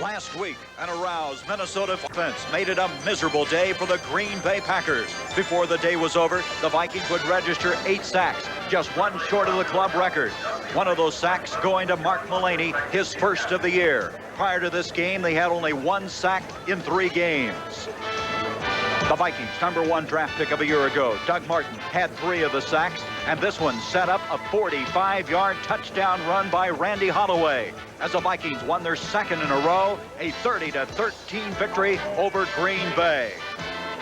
Last week, an aroused Minnesota offense made it a miserable day for the Green Bay Packers. Before the day was over, the Vikings would register 8 sacks, just one short of the club record. One of those sacks going to Mark Mullaney, his first of the year. Prior to this game, they had only 1 sack in 3 games. The Vikings' #1 draft pick of a year ago, Doug Martin, had 3 of the sacks, and this one set up a 45-yard touchdown run by Randy Holloway as the Vikings won their 2nd in a row, a 30-13 victory over Green Bay.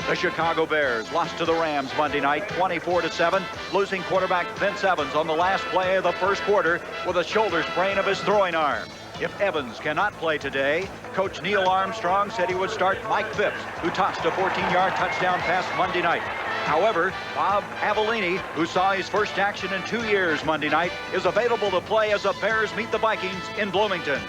The Chicago Bears lost to the Rams Monday night 24-7, losing quarterback Vince Evans on the last play of the first quarter with a shoulder sprain of his throwing arm. If Evans cannot play today, Coach Neil Armstrong said he would start Mike Phipps, who tossed a 14-yard touchdown pass Monday night. However, Bob Avellini, who saw his first action in 2 years Monday night, is available to play as the Bears meet the Vikings in Bloomington.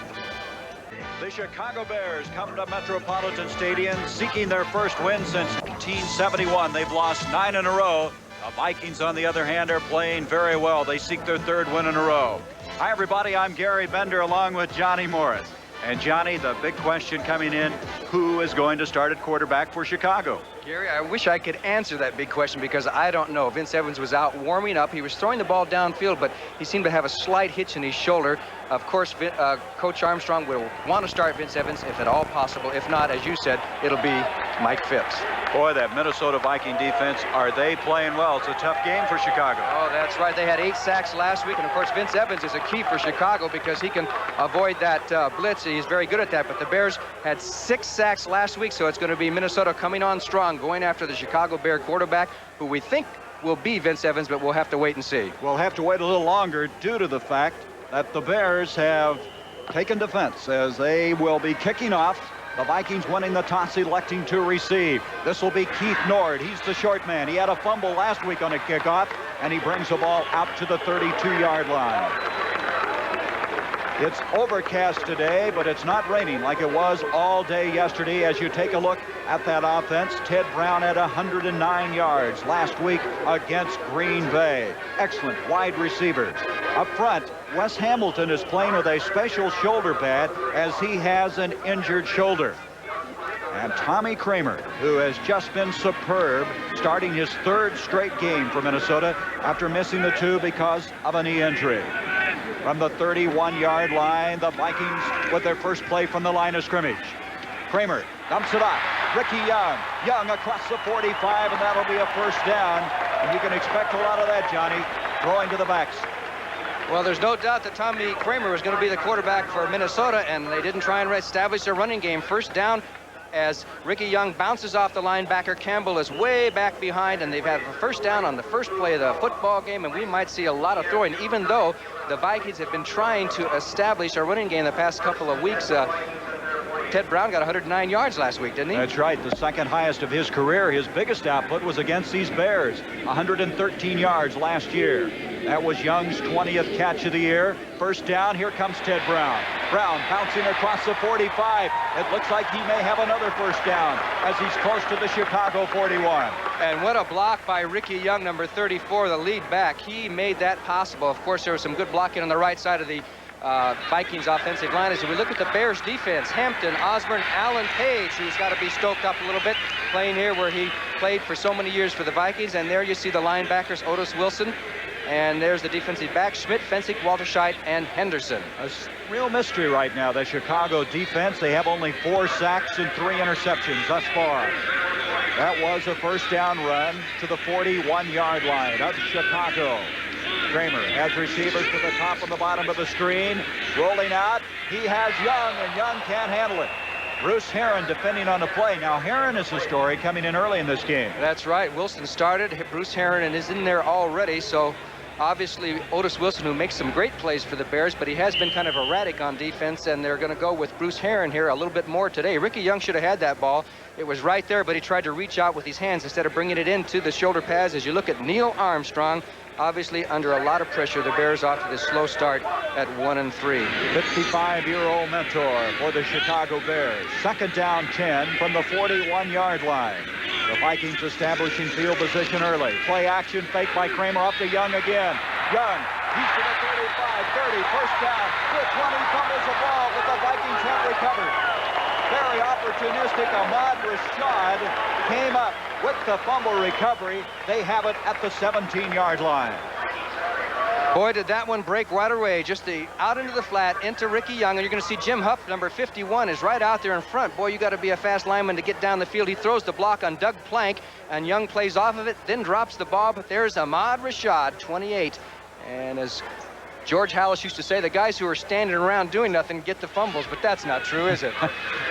The Chicago Bears come to Metropolitan Stadium seeking their first win since 1971. They've lost 9 in a row. The Vikings, on the other hand, are playing very well. They seek their 3rd win in a row. Hi, everybody. I'm Gary Bender along with Johnny Morris. And Johnny, the big question coming in, who is going to start at quarterback for Chicago? Gary, I wish I could answer that big question because I don't know. Vince Evans was out warming up. He was throwing the ball downfield, but he seemed to have a slight hitch in his shoulder. Of course, Coach Armstrong will want to start Vince Evans if at all possible. If not, as you said, it'll be Mike Phipps. Boy, that Minnesota Viking defense, are they playing well? It's a tough game for Chicago. Oh, that's right. They had 8 sacks last week, and of course, Vince Evans is a key for Chicago because he can avoid that blitz. He's very good at that, but the Bears had 6 sacks last week, so it's going to be Minnesota coming on strong, going after the Chicago Bear quarterback, who we think will be Vince Evans, but we'll have to wait and see. We'll have to wait a little longer due to the fact that the Bears have taken defense as they will be kicking off. The Vikings winning the toss, electing to receive. This will be Keith Nord. He's the short man. He had a fumble last week on a kickoff, and he brings the ball out to the 32-yard line. It's overcast today, but it's not raining like it was all day yesterday. As you take a look at that offense, Ted Brown had 109 yards last week against Green Bay. Excellent wide receivers. Up front, Wes Hamilton is playing with a special shoulder pad as he has an injured shoulder. And Tommy Kramer, who has just been superb, starting his 3rd straight game for Minnesota after missing the 2 because of a knee injury. From the 31-yard line, the Vikings with their first play from the line of scrimmage. Kramer dumps it off. Ricky Young. Young across the 45, and that'll be a first down. And you can expect a lot of that, Johnny, throwing to the backs. Well, there's no doubt that Tommy Kramer was going to be the quarterback for Minnesota, and they didn't try and establish their running game. First down as Ricky Young bounces off the linebacker. Campbell is way back behind, and they've had a first down on the first play of the football game, and we might see a lot of throwing, even though the Vikings have been trying to establish a running game the past couple of weeks. Ted Brown got 109 yards last week, didn't he? That's right, the 2nd highest of his career. His biggest output was against these Bears, 113 yards last year. That was Young's 20th catch of the year. First down, here comes Ted Brown. Brown bouncing across the 45. It looks like he may have another first down as he's close to the Chicago 41. And what a block by Ricky Young, number 34, the lead back. He made that possible. Of course, there was some good blocking on the right side of the Vikings offensive line. As we look at the Bears defense, Hampton, Osborne, Allen Page, who's got to be stoked up a little bit, playing here where he played for so many years for the Vikings. And there you see the linebackers, Otis Wilson. And there's the defensive back, Schmidt, Fensick, Walterscheid, and Henderson. A real mystery right now, the Chicago defense. They have only 4 sacks and 3 interceptions thus far. That was a first down run to the 41-yard line of Chicago. Kramer has receivers to the top and the bottom of the screen. Rolling out, he has Young, and Young can't handle it. Bruce Herron defending on the play. Now, Herron is the story coming in early in this game. That's right. Wilson started. Bruce Herron is in there already, so obviously Otis Wilson, who makes some great plays for the Bears, but he has been kind of erratic on defense, and they're going to go with Bruce Herron here a little bit more today. Ricky Young should have had that ball. It was right there, but he tried to reach out with his hands instead of bringing it into the shoulder pads. As you look at Neil Armstrong, obviously under a lot of pressure, the Bears off to this slow start at 1-3. 55-year-old mentor for the Chicago Bears. 2nd down 10 from the 41-yard line. The Vikings establishing field position early. Play action fake by Kramer up to Young again. Young, he's to the 35, 30, first down. The 20 fumbles the ball, but the Vikings have recovered. very opportunistic Ahmad Rashad came up with the fumble recovery. They have it at the 17-yard line. Boy, did that one break right away. Just out into the flat, into Ricky Young. And you're going to see Jim Huff, number 51, is right out there in front. Boy, you got to be a fast lineman to get down the field. He throws the block on Doug Plank, and Young plays off of it, then drops the ball. But there's Ahmad Rashad, 28. And as George Hallis used to say, the guys who are standing around doing nothing get the fumbles, but that's not true, is it?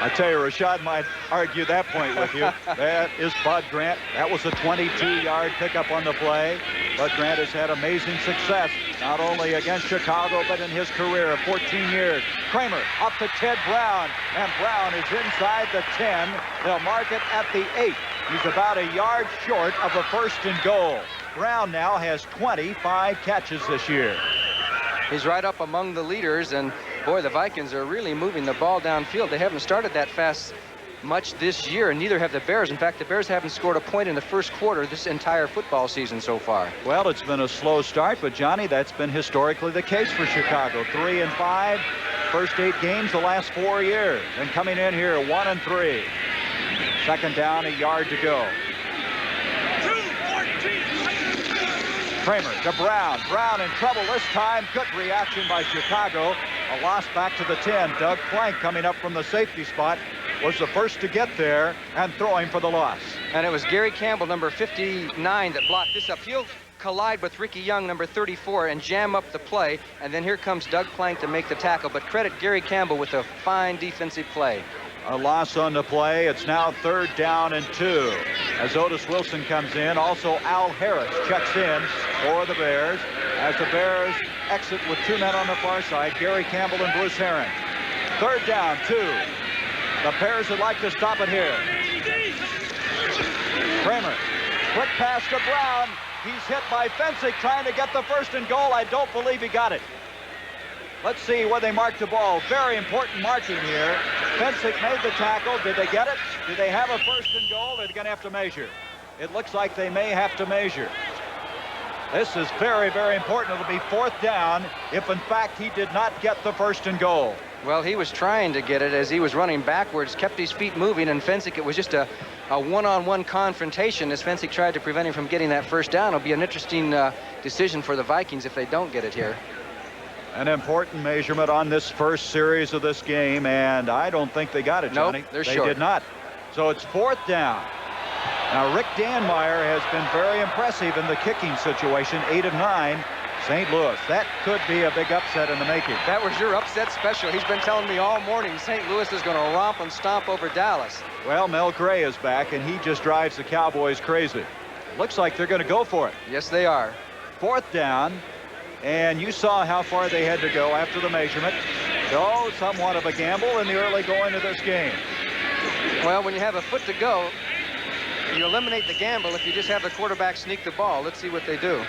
I tell you, Rashad might argue that point with you. That is Bud Grant. That was a 22-yard pickup on the play. Bud Grant has had amazing success, not only against Chicago, but in his career of 14 years. Kramer up to Ted Brown, and Brown is inside the 10. They'll mark it at the 8. He's about a yard short of a 1st and goal. Brown now has 25 catches this year. He's right up among the leaders, and boy, the Vikings are really moving the ball downfield. They haven't started that fast much this year, and neither have the Bears. In fact, the Bears haven't scored a point in the first quarter this entire football season so far. Well, it's been a slow start, but Johnny, that's been historically the case for Chicago. 3-5, first 8 games the last 4 years, and coming in here 1-3. 2nd down, a yard to go. Kramer to Brown. Brown in trouble this time. Good reaction by Chicago. A loss back to the 10. Doug Plank, coming up from the safety spot, was the first to get there and throwing for the loss. And it was Gary Campbell, number 59, that blocked this up. He'll collide with Ricky Young, number 34, and jam up the play. And then here comes Doug Plank to make the tackle. But credit Gary Campbell with a fine defensive play. A loss on the play. It's now 3rd down and 2. As Otis Wilson comes in, also Al Harris checks in for the Bears. As the Bears exit with 2 men on the far side, Gary Campbell and Bruce Herron. 3rd down, 2. The Bears would like to stop it here. Kramer, quick pass to Brown. He's hit by Fensick trying to get the 1st and goal. I don't believe he got it. Let's see where they mark the ball. Very important marking here. Fensick made the tackle. Did they get it? Do they have a 1st and goal? They're going to have to measure. It looks like they may have to measure. This is very, very important. It'll be 4th down if, in fact, he did not get the 1st and goal. Well, he was trying to get it as he was running backwards, kept his feet moving, and Fensick, it was just a one-on-one confrontation as Fensick tried to prevent him from getting that 1st down. It'll be an interesting decision for the Vikings if they don't get it here. An important measurement on this first series of this game, and I don't think they got it, Johnny. Nope, they're they short. Did not. So it's 4th down. Now, Rick Danmeyer has been very impressive in the kicking situation, 8 of 9. St. Louis, that could be a big upset in the making. That was your upset special. He's been telling me all morning St. Louis is going to romp and stomp over Dallas. Well, Mel Gray is back, and he just drives the Cowboys crazy. Looks like they're going to go for it. Yes, they are. 4th down, and you saw how far they had to go after the measurement. So, somewhat of a gamble in the early going of this game. Well, when you have a foot to go, you eliminate the gamble if you just have the quarterback sneak the ball. Let's see what they do.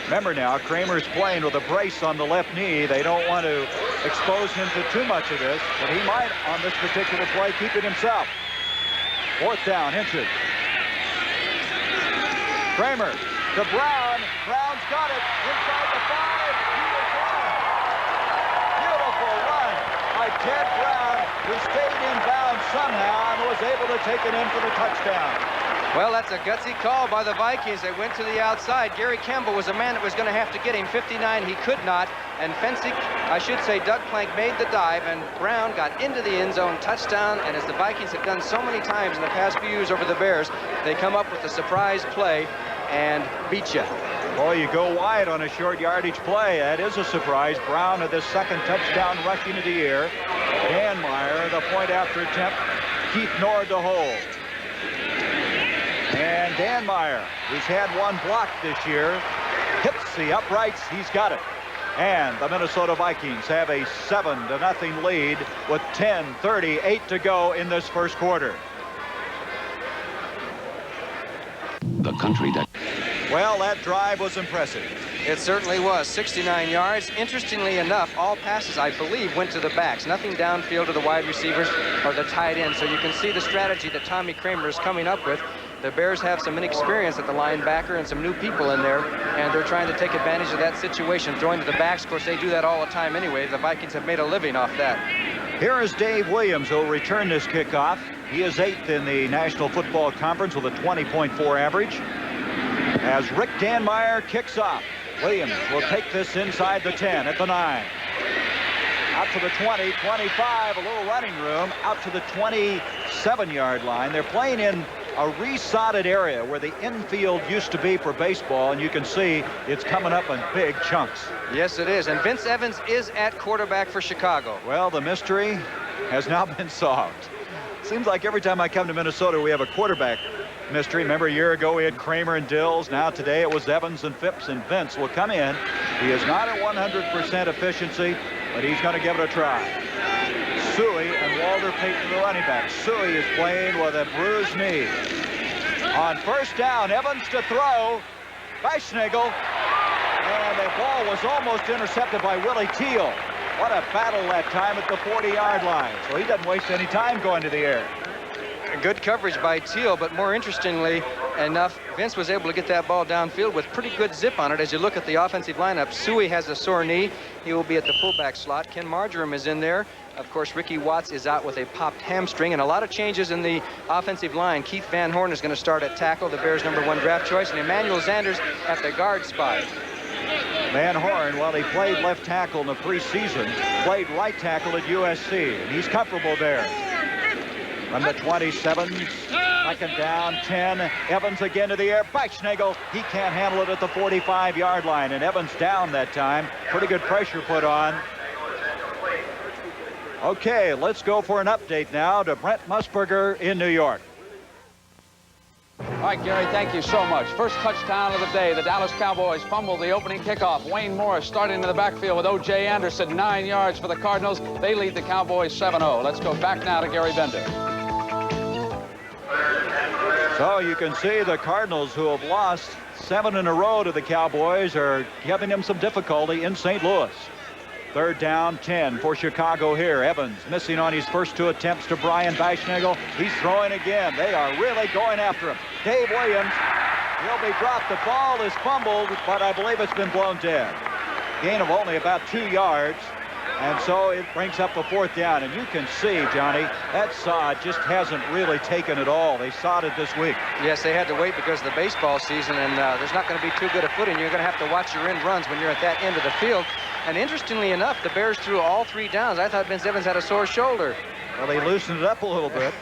Remember now, Kramer's playing with a brace on the left knee. They don't want to expose him to too much of this, but he might, on this particular play, keep it himself. 4th down, Hinchard. Kramer to Brown. Brown's got it inside the 5. He is on. Beautiful run by Ted Brown, who stayed in bounds somehow and was able to take it in for the touchdown. Well, that's a gutsy call by the Vikings. They went to the outside. Gary Campbell was a man that was going to have to get him. 59, he could not. And Fensick, I should say, Doug Plank made the dive, and Brown got into the end zone, touchdown. And as the Vikings have done so many times in the past few years over the Bears, they come up with a surprise play and beat you. Boy, you go wide on a short yardage play. That is a surprise. Brown at this 2nd touchdown rushing of the year. Danmeyer, the point after attempt. Keith Nord the hold. And Danmeyer, who's had 1 block this year, hits the uprights. He's got it. And the Minnesota Vikings have a 7-0 lead with 10:38 to go in this first quarter. The country that... Well, that drive was impressive. It certainly was. 69 yards. Interestingly enough, all passes, I believe, went to the backs. Nothing downfield to the wide receivers or the tight end. So you can see the strategy that Tommy Kramer is coming up with. The Bears have some inexperience at the linebacker and some new people in there, and they're trying to take advantage of that situation, throwing to the backs. Of course, they do that all the time anyway. The Vikings have made a living off that. Here is Dave Williams, who'll return this kickoff. He is 8th in the National Football Conference with a 20.4 average. As Rick Danmeyer kicks off, Williams will take this inside the 10 at the 9. Out to the 20, 25, a little running room, out to the 27-yard line. They're playing in a resodded area where the infield used to be for baseball, and you can see it's coming up in big chunks. Yes, it is. And Vince Evans is at quarterback for Chicago. Well, the mystery has now been solved. Seems like every time I come to Minnesota, we have a quarterback mystery. Remember, a year ago we had Kramer and Dills. Now today it was Evans and Phipps, and Vince will come in. He is not at 100% efficiency, but he's going to give it a try. Suey and Walter Payton, the running back. Suey is playing with a bruised knee. On first down, Evans to throw. Beischnagel. And the ball was almost intercepted by Willie Teal. What a battle that time at the 40-yard line. So he doesn't waste any time going to the air. Good coverage by Teal, but more interestingly enough, Vince was able to get that ball downfield with pretty good zip on it. As you look at the offensive lineup, Suey has a sore knee. He will be at the fullback slot. Ken Marjoram is in there. Of course, Ricky Watts is out with a popped hamstring, and a lot of changes in the offensive line. Keith Van Horn is going to start at tackle, the Bears' #1 draft choice, and Emmanuel Zanders at the guard spot. Van Horn, well, he played left tackle in the preseason, played right tackle at USC, and he's comfortable there. From the 27, second down, 10. Evans again to the air. Beischnagel, he can't handle it at the 45-yard line, and Evans down that time. Pretty good pressure put on. Okay, let's go for an update now to Brent Musburger in New York. All right, Gary, thank you so much. First touchdown of the day. The Dallas Cowboys fumbled the opening kickoff. Wayne Morris starting in the backfield with O.J. Anderson, 9 yards for the Cardinals. They lead the Cowboys 7-0. Let's go back now to Gary Bender. So you can see the Cardinals, who have lost 7 in a row to the Cowboys, are giving them some difficulty in St. Louis. Third down, 10 for Chicago here. Evans missing on his first 2 attempts to Brian Beischnagel. He's throwing again. They are really going after him. Dave Williams, he'll be dropped. The ball is fumbled, but I believe it's been blown dead. Gain of only about 2 yards. And so it brings up a 4th down. And you can see, Johnny, that sod just hasn't really taken it all. They sod it this week. Yes, they had to wait because of the baseball season, and there's not going to be too good a footing. You're going to have to watch your end runs when you're at that end of the field. And interestingly enough, the Bears threw all 3 downs. I thought Vince Evans had a sore shoulder. Well, they loosened it up a little bit.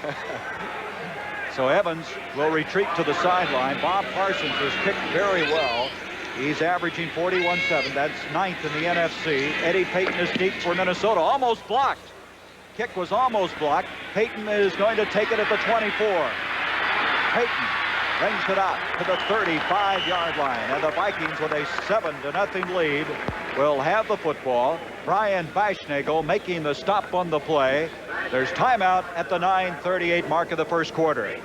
So Evans will retreat to the sideline. Bob Parsons has kicked very well. He's averaging 41-7. That's 9th in the NFC. Eddie Payton is deep for Minnesota. Almost blocked. Kick was almost blocked. Payton is going to take it at the 24. Payton brings it out to the 35-yard line. And the Vikings, with a 7-0 lead, will have the football. Brian Beischnagel making the stop on the play. There's timeout at the 9:38 mark of the first quarter.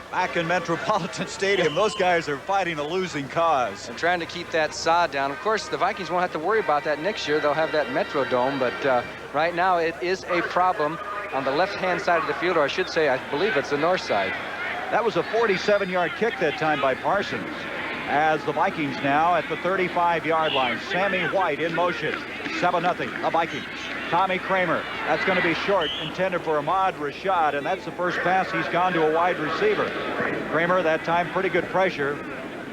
Back in Metropolitan Stadium, those guys are fighting a losing cause. And trying to keep that sod down. Of course, the Vikings won't have to worry about that next year. They'll have that Metrodome, but right now it is a problem on the left-hand side of the field, or I should say, I believe it's the north side. That was a 47-yard kick that time by Parsons. As the Vikings now at the 35-yard line. Sammy White in motion. 7-0, the Vikings. Tommy Kramer, that's going to be short, intended for Ahmad Rashad, and that's the first pass he's gone to a wide receiver. Kramer, that time, pretty good pressure.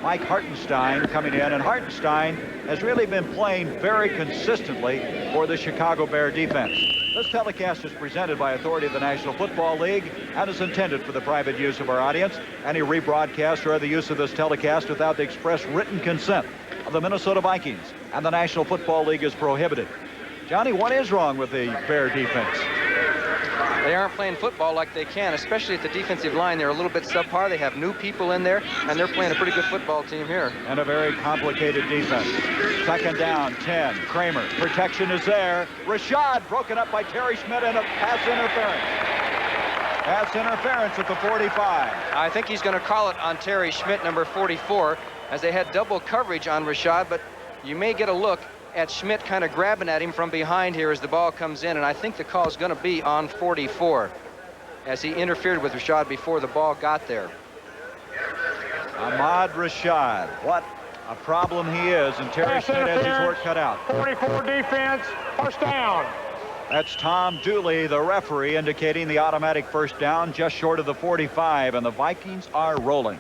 Mike Hartenstein coming in, and Hartenstein has really been playing very consistently for the Chicago Bear defense. This telecast is presented by authority of the National Football League and is intended for the private use of our audience. Any rebroadcast or other use of this telecast without the express written consent of the Minnesota Vikings and the National Football League is prohibited. Johnny, what is wrong with the Bear defense? They aren't playing football like they can, especially at the defensive line. They're a little bit subpar. They have new people in there, and they're playing a pretty good football team here. And a very complicated defense. Second down, 10. Kramer. Protection is there. Rashad broken up by Terry Schmidt and a pass interference. Pass interference at the 45. I think he's going to call it on Terry Schmidt, number 44, as they had double coverage on Rashad, but you may get a look at Schmidt kind of grabbing at him from behind here as the ball comes in, and I think the call is going to be on 44 as he interfered with Rashad before the ball got there. Ahmad Rashad, what a problem he is, and Terry Schmidt has his work cut out. 44 defense, first down. That's Tom Dooley, the referee, indicating the automatic first down just short of the 45, and the Vikings are rolling.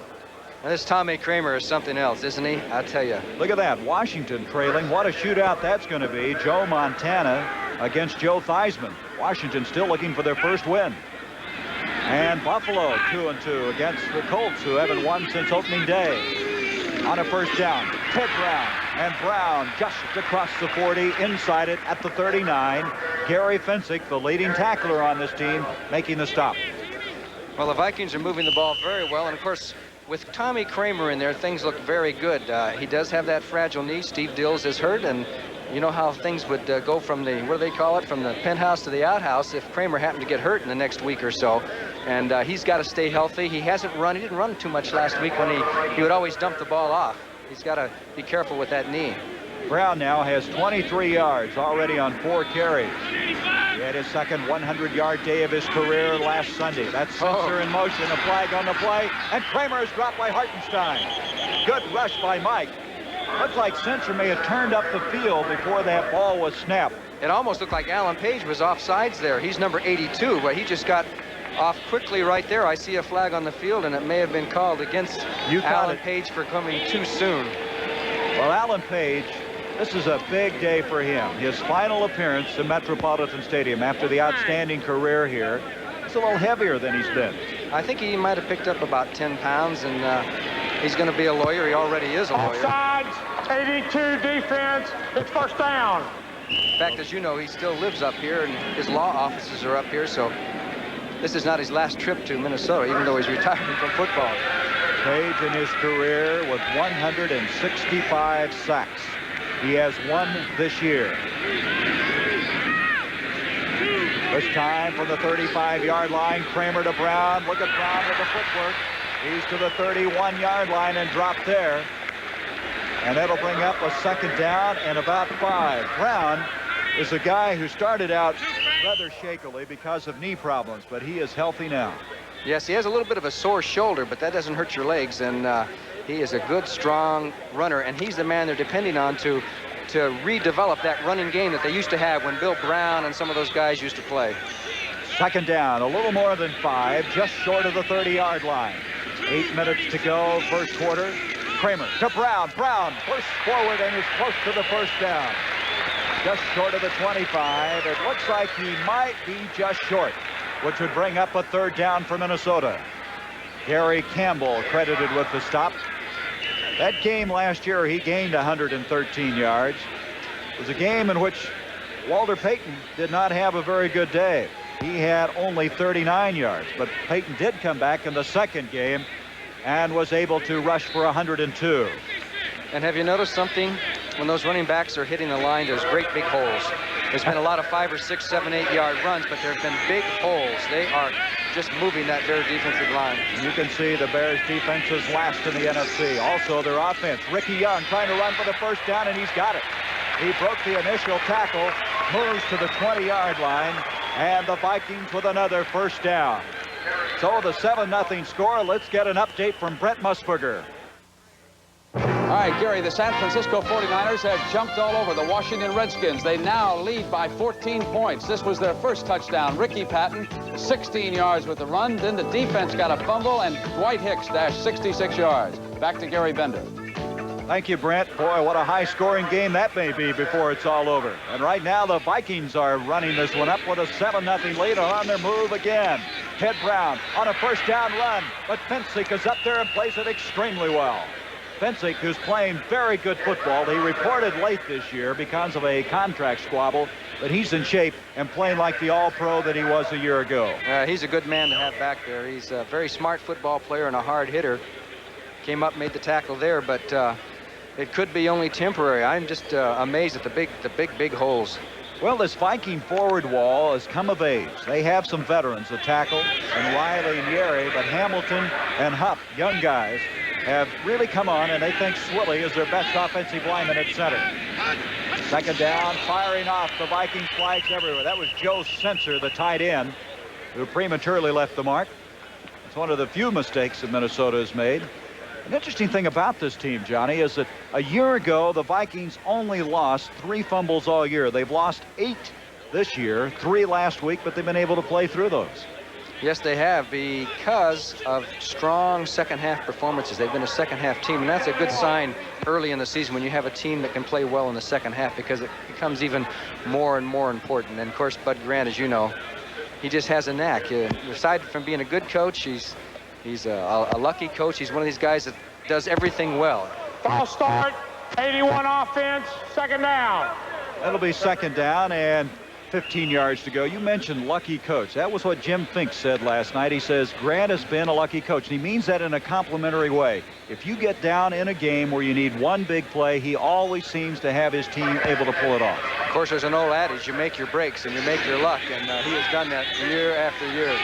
Now, this Tommy Kramer is something else, isn't he? I'll tell you. Look at that. Washington trailing. What a shootout that's going to be. Joe Montana against Joe Theismann. Washington still looking for their first win. And Buffalo 2-2 against the Colts, who haven't won since opening day. On a first down, Ted Brown. And Brown just across the 40, inside it at the 39. Gary Fensick, the leading tackler on this team, making the stop. Well, the Vikings are moving the ball very well, and of course, with Tommy Kramer in there, things look very good. He does have that fragile knee. Steve Dills is hurt, and you know how things would go from the, what do they call it, from the penthouse to the outhouse if Kramer happened to get hurt in the next week or so. And he's got to stay healthy. He hasn't run. He didn't run too much last week when he would always dump the ball off. He's got to be careful with that knee. Brown now has 23 yards already on 4 carries. He had his second 100-yard day of his career last Sunday. That's Sensor in motion, a flag on the play, and Kramer is dropped by Hartenstein. Good rush by Mike. Looks like Sensor may have turned up the field before that ball was snapped. It almost looked like Alan Page was offsides there. He's number 82, but he just got off quickly right there. I see a flag on the field, and it may have been called against Alan Page for coming too soon. Well, Alan Page, this is a big day for him. His final appearance in Metropolitan Stadium after the outstanding career here. It's a little heavier than he's been. I think he might have picked up about 10 pounds, and he's going to be a lawyer. He already is a lawyer. Offsides, 82 defense. It's first down. In fact, as you know, he still lives up here, and his law offices are up here, so this is not his last trip to Minnesota, even though he's retiring from football. Page in his career with 165 sacks. He has 1 this year. This time from the 35-yard line, Kramer to Brown. Look at Brown with the footwork. He's to the 31-yard line and dropped there. And that'll bring up a second down and about 5. Brown is a guy who started out rather shakily because of knee problems, but he is healthy now. Yes, he has a little bit of a sore shoulder, but that doesn't hurt your legs, and he is a good, strong runner, and he's the man they're depending on to redevelop that running game that they used to have when Bill Brown and some of those guys used to play. Second down, a little more than 5, just short of the 30-yard line. 8 minutes to go, first quarter. Kramer to Brown. Brown pushed forward and is close to the first down. Just short of the 25. It looks like he might be just short, which would bring up a third down for Minnesota. Gary Campbell credited with the stop. That game last year, he gained 113 yards. It was a game in which Walter Payton did not have a very good day. He had only 39 yards, but Payton did come back in the second game and was able to rush for 102. And have you noticed something? When those running backs are hitting the line, there's great big holes. There's been a lot of 5 or 6, 7, 8 yard runs, but there have been big holes. They are just moving that Bears defensive line. You can see the Bears defense is last in the NFC. Also their offense. Ricky Young trying to run for the first down, and he's got it. He broke the initial tackle, moves to the 20-yard line, and the Vikings with another first down. So the 7-0 score. Let's get an update from Brent Musburger. All right, Gary, the San Francisco 49ers have jumped all over the Washington Redskins. They now lead by 14 points. This was their first touchdown. Ricky Patton, 16 yards with the run. Then the defense got a fumble, and Dwight Hicks dashed 66 yards. Back to Gary Bender. Thank you, Brent. Boy, what a high-scoring game that may be before it's all over. And right now, the Vikings are running this one up with a 7-0 lead on their move again. Ted Brown on a first down run, but Fensick is up there and plays it extremely well. Fensick, who's playing very good football. He reported late this year because of a contract squabble, but he's in shape and playing like the all-pro that he was a year ago. He's a good man to have back there. He's a very smart football player and a hard hitter. Came up, made the tackle there, but it could be only temporary. I'm just amazed at the big holes. Well, this Viking forward wall has come of age. They have some veterans, the tackle, and Riley and Yeri, but Hamilton and Hupp, young guys, have really come on, and they think Swilly is their best offensive lineman at center. Second down, firing off. The Vikings flags everywhere. That was Joe Sensor, the tight end, who prematurely left the mark. It's one of the few mistakes that Minnesota has made. An interesting thing about this team, Johnny, is that a year ago, the Vikings only lost 3 fumbles all year. They've lost 8 this year, 3 last week, but they've been able to play through those. Yes, they have, because of strong second-half performances. They've been a second-half team, and that's a good sign early in the season when you have a team that can play well in the second half, because it becomes even more and more important. And, of course, Bud Grant, as you know, he just has a knack. Aside from being a good coach, he's a lucky coach. He's one of these guys that does everything well. False start, 81 offense, second down. That'll be second down and 15 yards to go. You mentioned lucky coach. That was what Jim Fink said last night. He says Grant has been a lucky coach, and he means that in a complimentary way. If you get down in a game where you need one big play, he always seems to have his team able to pull it off. Of course, there's an old adage, you make your breaks and you make your luck, and he has done that year after year.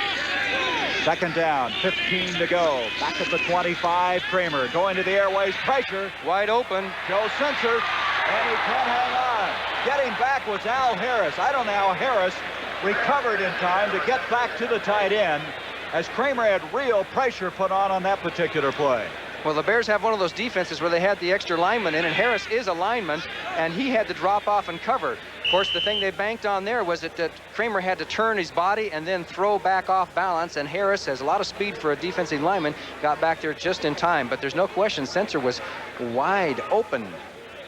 Second down, 15 to go. Back at the 25, Kramer going to the airways, pressure. Wide open. Joe Sensor, and he can't hang on. Getting back was Al Harris. I don't know how Harris recovered in time to get back to the tight end, as Kramer had real pressure put on that particular play. Well, the Bears have one of those defenses where they had the extra lineman in, and Harris is a lineman, and he had to drop off and cover. Of course, the thing they banked on there was that Kramer had to turn his body and then throw back off balance, and Harris has a lot of speed for a defensive lineman, got back there just in time. But there's no question, Sensor was wide open.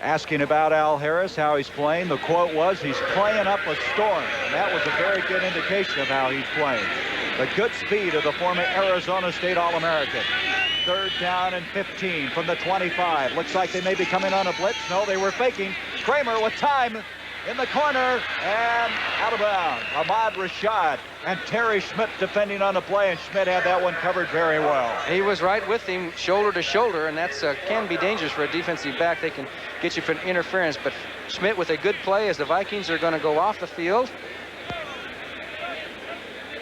Asking about Al Harris, how he's playing, the quote was, he's playing up a storm, and that was a very good indication of how he's playing. The good speed of the former Arizona State All-American. Third down and 15 from the 25. Looks like they may be coming on a blitz. No, they were faking. Kramer with time in the corner and out of bounds. Ahmad Rashad and Terry Schmidt defending on the play, and Schmidt had that one covered very well. He was right with him, shoulder to shoulder, and that's can be dangerous for a defensive back. They can get you for interference, but Schmidt with a good play as the Vikings are going to go off the field.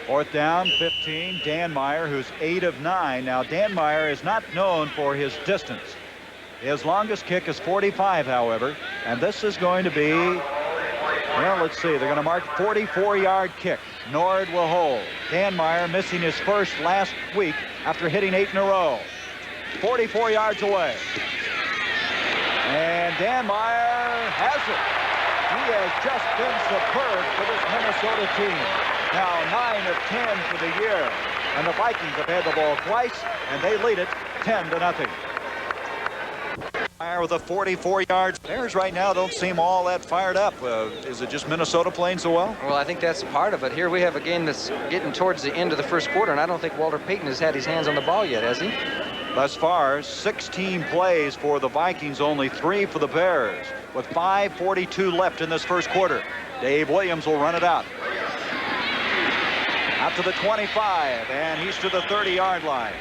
Fourth down, 15, Dan Meyer, who's 8 of 9. Now, Dan Meyer is not known for his distance. His longest kick is 45, however, and this is going to be, well, let's see, they're going to mark 44-yard kick. Nord will hold. Dan Meyer missing his first last week after hitting 8 in a row. 44 yards away. And Dan Meyer has it. He has just been superb for this Minnesota team. Now 9 of 10 for the year, and the Vikings have had the ball twice, and they lead it 10-0. Meyer with a 44 yards. Bears right now don't seem all that fired up. Is it just Minnesota playing so well? Well, I think that's part of it. Here we have a game that's getting towards the end of the first quarter, and I don't think Walter Payton has had his hands on the ball yet, has he? Thus far, 16 plays for the Vikings, only 3 for the Bears, with 5:42 left in this first quarter. Dave Williams will run it out. Out to the 25, and he's to the 30-yard line.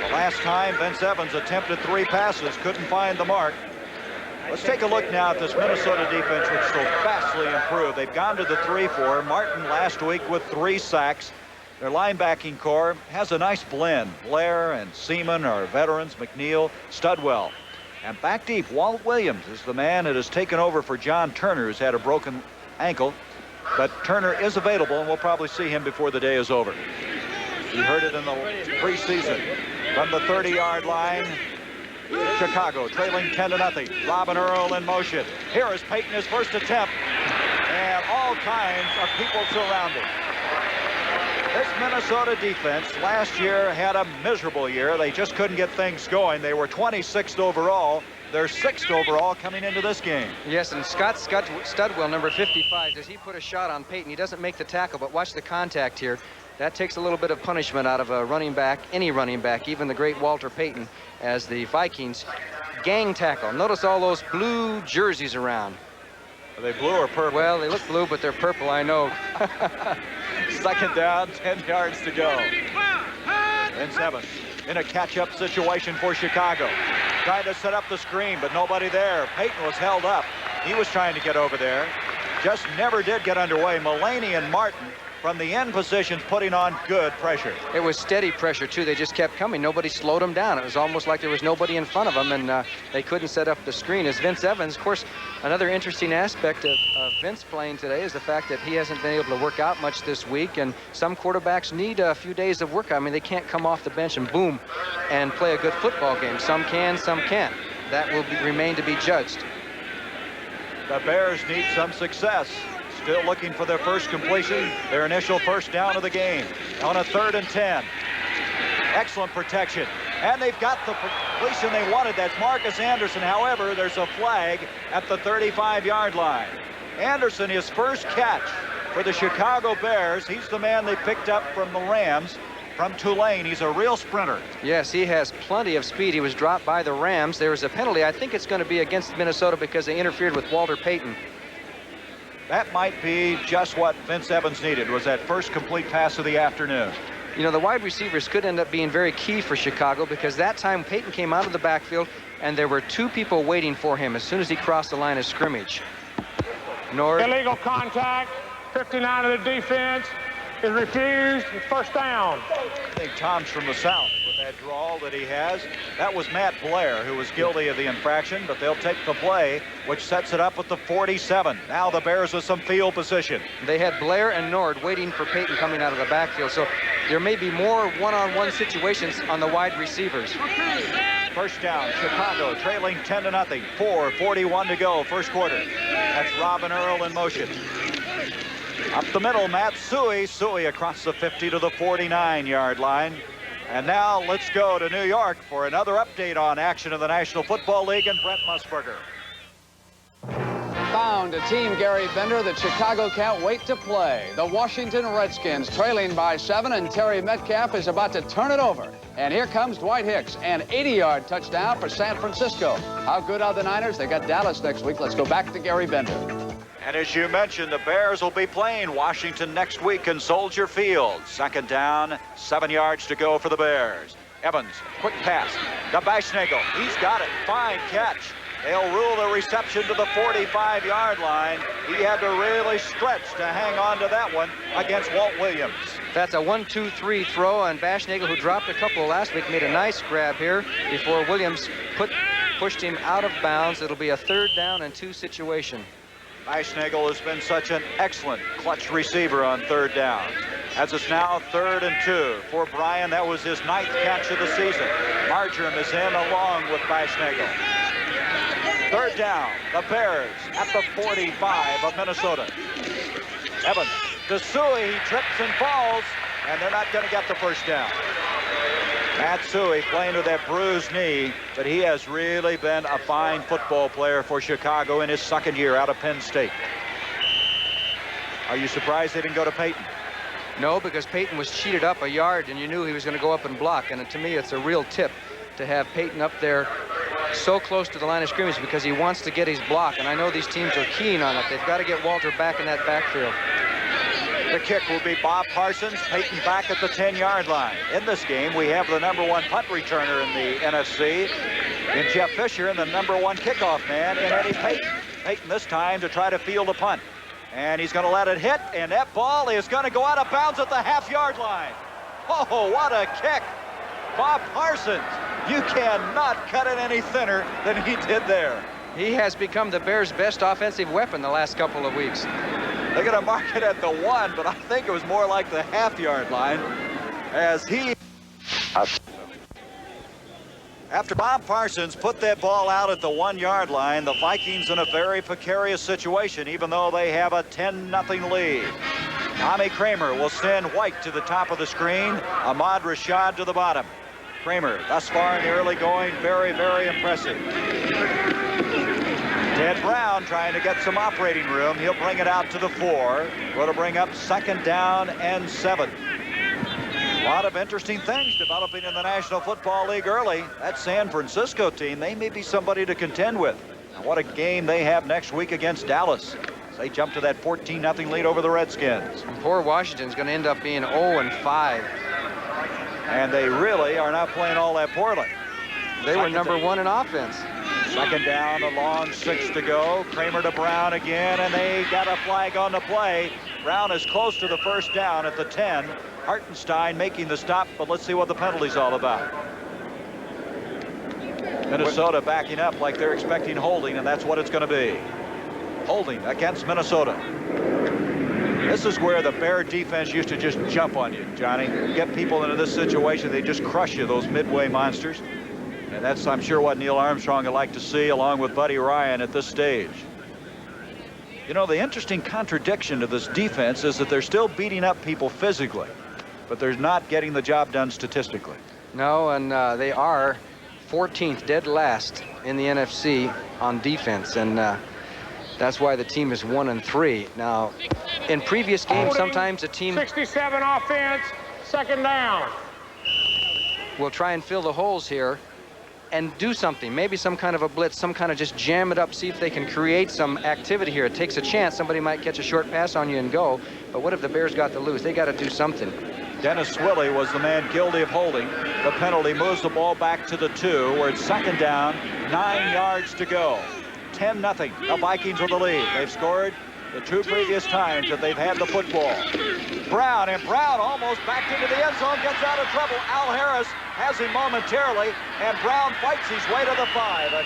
The last time Vince Evans attempted 3 passes, couldn't find the mark. Let's take a look now at this Minnesota defense, which so vastly improved. They've gone to the 3-4. Martin last week with 3 sacks. Their linebacking core has a nice blend. Blair and Seaman are veterans, McNeil, Studwell. And back deep, Walt Williams is the man that has taken over for John Turner, who's had a broken ankle. But Turner is available, and we'll probably see him before the day is over. You heard it in the preseason. From the 30-yard line, Chicago trailing 10-0. Robin Earl in motion. Here is Payton, his first attempt, and all kinds of people surrounding. This Minnesota defense last year had a miserable year. They just couldn't get things going. They were 26th overall. They're 6th overall coming into this game. Yes, and Scott Studwell, number 55, does he put a shot on Payton? He doesn't make the tackle, but watch the contact here. That takes a little bit of punishment out of a running back, any running back, even the great Walter Payton, as the Vikings gang tackle. Notice all those blue jerseys around. Are they blue or purple? Well, they look blue, but they're purple, I know. Second down, 10 yards to go. Vince Evans in a catch-up situation for Chicago. Trying to set up the screen, but nobody there. Payton was held up. He was trying to get over there. Just never did get underway. Mullaney and Martin from the end positions putting on good pressure. It was steady pressure, too. They just kept coming. Nobody slowed them down. It was almost like there was nobody in front of them, and they couldn't set up the screen. As Vince Evans, of course, another interesting aspect of Vince playing today is the fact that he hasn't been able to work out much this week, and some quarterbacks need a few days of work. I mean, they can't come off the bench and boom and play a good football game. Some can, some can't. That will remain to be judged. The Bears need some success. still looking for their first completion, their initial first down of the game on a 3rd and 10. Excellent protection, and they've got the completion they wanted. That's Marcus Anderson. However, there's a flag at the 35-yard line. Anderson, his first catch for the Chicago Bears. He's the man they picked up from the Rams from Tulane. He's a real sprinter. Yes, he has plenty of speed. He was dropped by the Rams. There was a penalty. I think it's going to be against Minnesota because they interfered with Walter Payton. That might be just what Vince Evans needed, was that first complete pass of the afternoon. You know, the wide receivers could end up being very key for Chicago because that time Payton came out of the backfield and there were 2 people waiting for him as soon as he crossed the line of scrimmage. Nord. Illegal contact. 59 of the defense is refused. It's first down. I think Tom's from the South with that drawl that he has. That was Matt Blair, who was guilty of the infraction, but they'll take the play, which sets it up with the 47. Now the Bears with some field position. They had Blair and Nord waiting for Payton coming out of the backfield, so there may be more one-on-one situations on the wide receivers. First down, Chicago trailing 10-0. 4:41 to go, first quarter. That's Robin Earl in motion. Up the middle, Matt Suhey. Suhey across the 50 to the 49-yard line. And now let's go to New York for another update on action of the National Football League and Brent Musburger. Found a team, Gary Bender, that Chicago can't wait to play. The Washington Redskins trailing by 7, and Terry Metcalf is about to turn it over. And here comes Dwight Hicks, an 80-yard touchdown for San Francisco. How good are the Niners? They got Dallas next week. Let's go back to Gary Bender. And as you mentioned, the Bears will be playing Washington next week in Soldier Field. Second down, 7 yards to go for the Bears. Evans, quick pass to Bashnagle. He's got it. Fine catch. They'll rule the reception to the 45-yard line. He had to really stretch to hang on to that one against Walt Williams. That's a 1-2-3 throw, and Bashnagle, who dropped a couple last week, made a nice grab here before Williams pushed him out of bounds. It'll be a 3rd down and 2 situation. Bashnagle has been such an excellent clutch receiver on 3rd downs. As it's now 3rd and 2 for Bryan. That was his 9th catch of the season. Marjoram is in along with Bashnagle. 3rd down, the Bears at the 45 of Minnesota. Evans to Suhey, he trips and falls, and they're not going to get the first down. Matt Suhey playing with that bruised knee, but he has really been a fine football player for Chicago in his 2nd year out of Penn State. Are you surprised they didn't go to Payton? No, because Payton was cheated up a yard, and you knew he was going to go up and block. And to me, it's a real tip to have Payton up there so close to the line of scrimmage because he wants to get his block. And I know these teams are keen on it. They've got to get Walter back in that backfield. The kick will be Bob Parsons. Payton back at the 10-yard line. In this game, we have the #1 punt returner in the NFC in Jeff Fisher and the #1 kickoff man in Eddie Payton. Payton this time to try to field a punt. And he's going to let it hit, and that ball is going to go out of bounds at the half-yard line. Oh, what a kick. Bob Parsons, you cannot cut it any thinner than he did there. He has become the Bears' best offensive weapon the last couple of weeks. They're going to mark it at the 1, but I think it was more like the half-yard line as he... After Bob Parsons put that ball out at the 1-yard line, the Vikings in a very precarious situation, even though they have a 10-0 lead. Tommy Kramer will send White to the top of the screen, Ahmad Rashad to the bottom. Kramer, thus far in the early going, very, very impressive. Ted Brown trying to get some operating room. He'll bring it out to the 4. Going to bring up 2nd down and 7. A lot of interesting things developing in the National Football League early. That San Francisco team, they may be somebody to contend with. And what a game they have next week against Dallas. They jump to that 14-0 lead over the Redskins. And poor Washington's going to end up being 0-5. And they really are not playing all that poorly. They were #1 in offense. 2nd down, a long 6 to go. Kramer to Brown again, and they got a flag on the play. Brown is close to the first down at the 10. Hartenstein making the stop, but let's see what the penalty's all about. Minnesota backing up like they're expecting holding, and that's what it's going to be. Holding against Minnesota. This is where the Bear defense used to just jump on you, Johnny. You get people into this situation, they just crush you, those midway monsters. And that's, I'm sure, what Neil Armstrong would like to see, along with Buddy Ryan at this stage. You know, the interesting contradiction to this defense is that they're still beating up people physically, but they're not getting the job done statistically. No, and they are 14th, dead last in the NFC on defense, and that's why the team is 1-3. Now, in previous games, sometimes a team 67 offense, second down. will try and fill the holes here and do something, maybe some kind of a blitz, some kind of just jam it up, see if they can create some activity here. It takes a chance. Somebody might catch a short pass on you and go, but what if the Bears got to lose? They got to do something. Dennis Swilley was the man guilty of holding. The penalty moves the ball back to the 2, where it's second down, 9 yards to go. 10-0. The Vikings with the lead. They've scored the 2 previous times that they've had the football. Brown, and Brown almost backed into the end zone, gets out of trouble. Al Harris has him momentarily, and Brown fights his way to the 5. A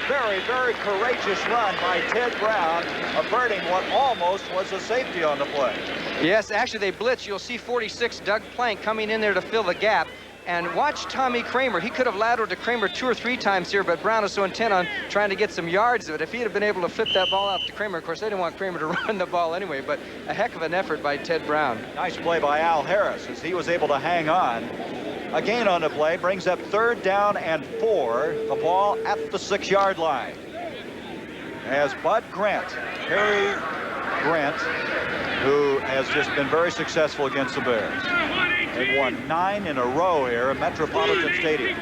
very, very courageous run by Ted Brown, averting what almost was a safety on the play. Yes, actually they blitz. You'll see 46 Doug Plank coming in there to fill the gap. And watch Tommy Kramer. He could have lateraled to Kramer 2 or 3 times here, but Brown is so intent on trying to get some yards of it. If he had been able to flip that ball out to Kramer, of course, they didn't want Kramer to run the ball anyway, but a heck of an effort by Ted Brown. Nice play by Al Harris as he was able to hang on. A gain on the play brings up 3rd down and 4. The ball at the 6-yard line. As Bud Grant, Harry Grant, who has just been very successful against the Bears. They've won 9 in a row here at Metropolitan Stadium.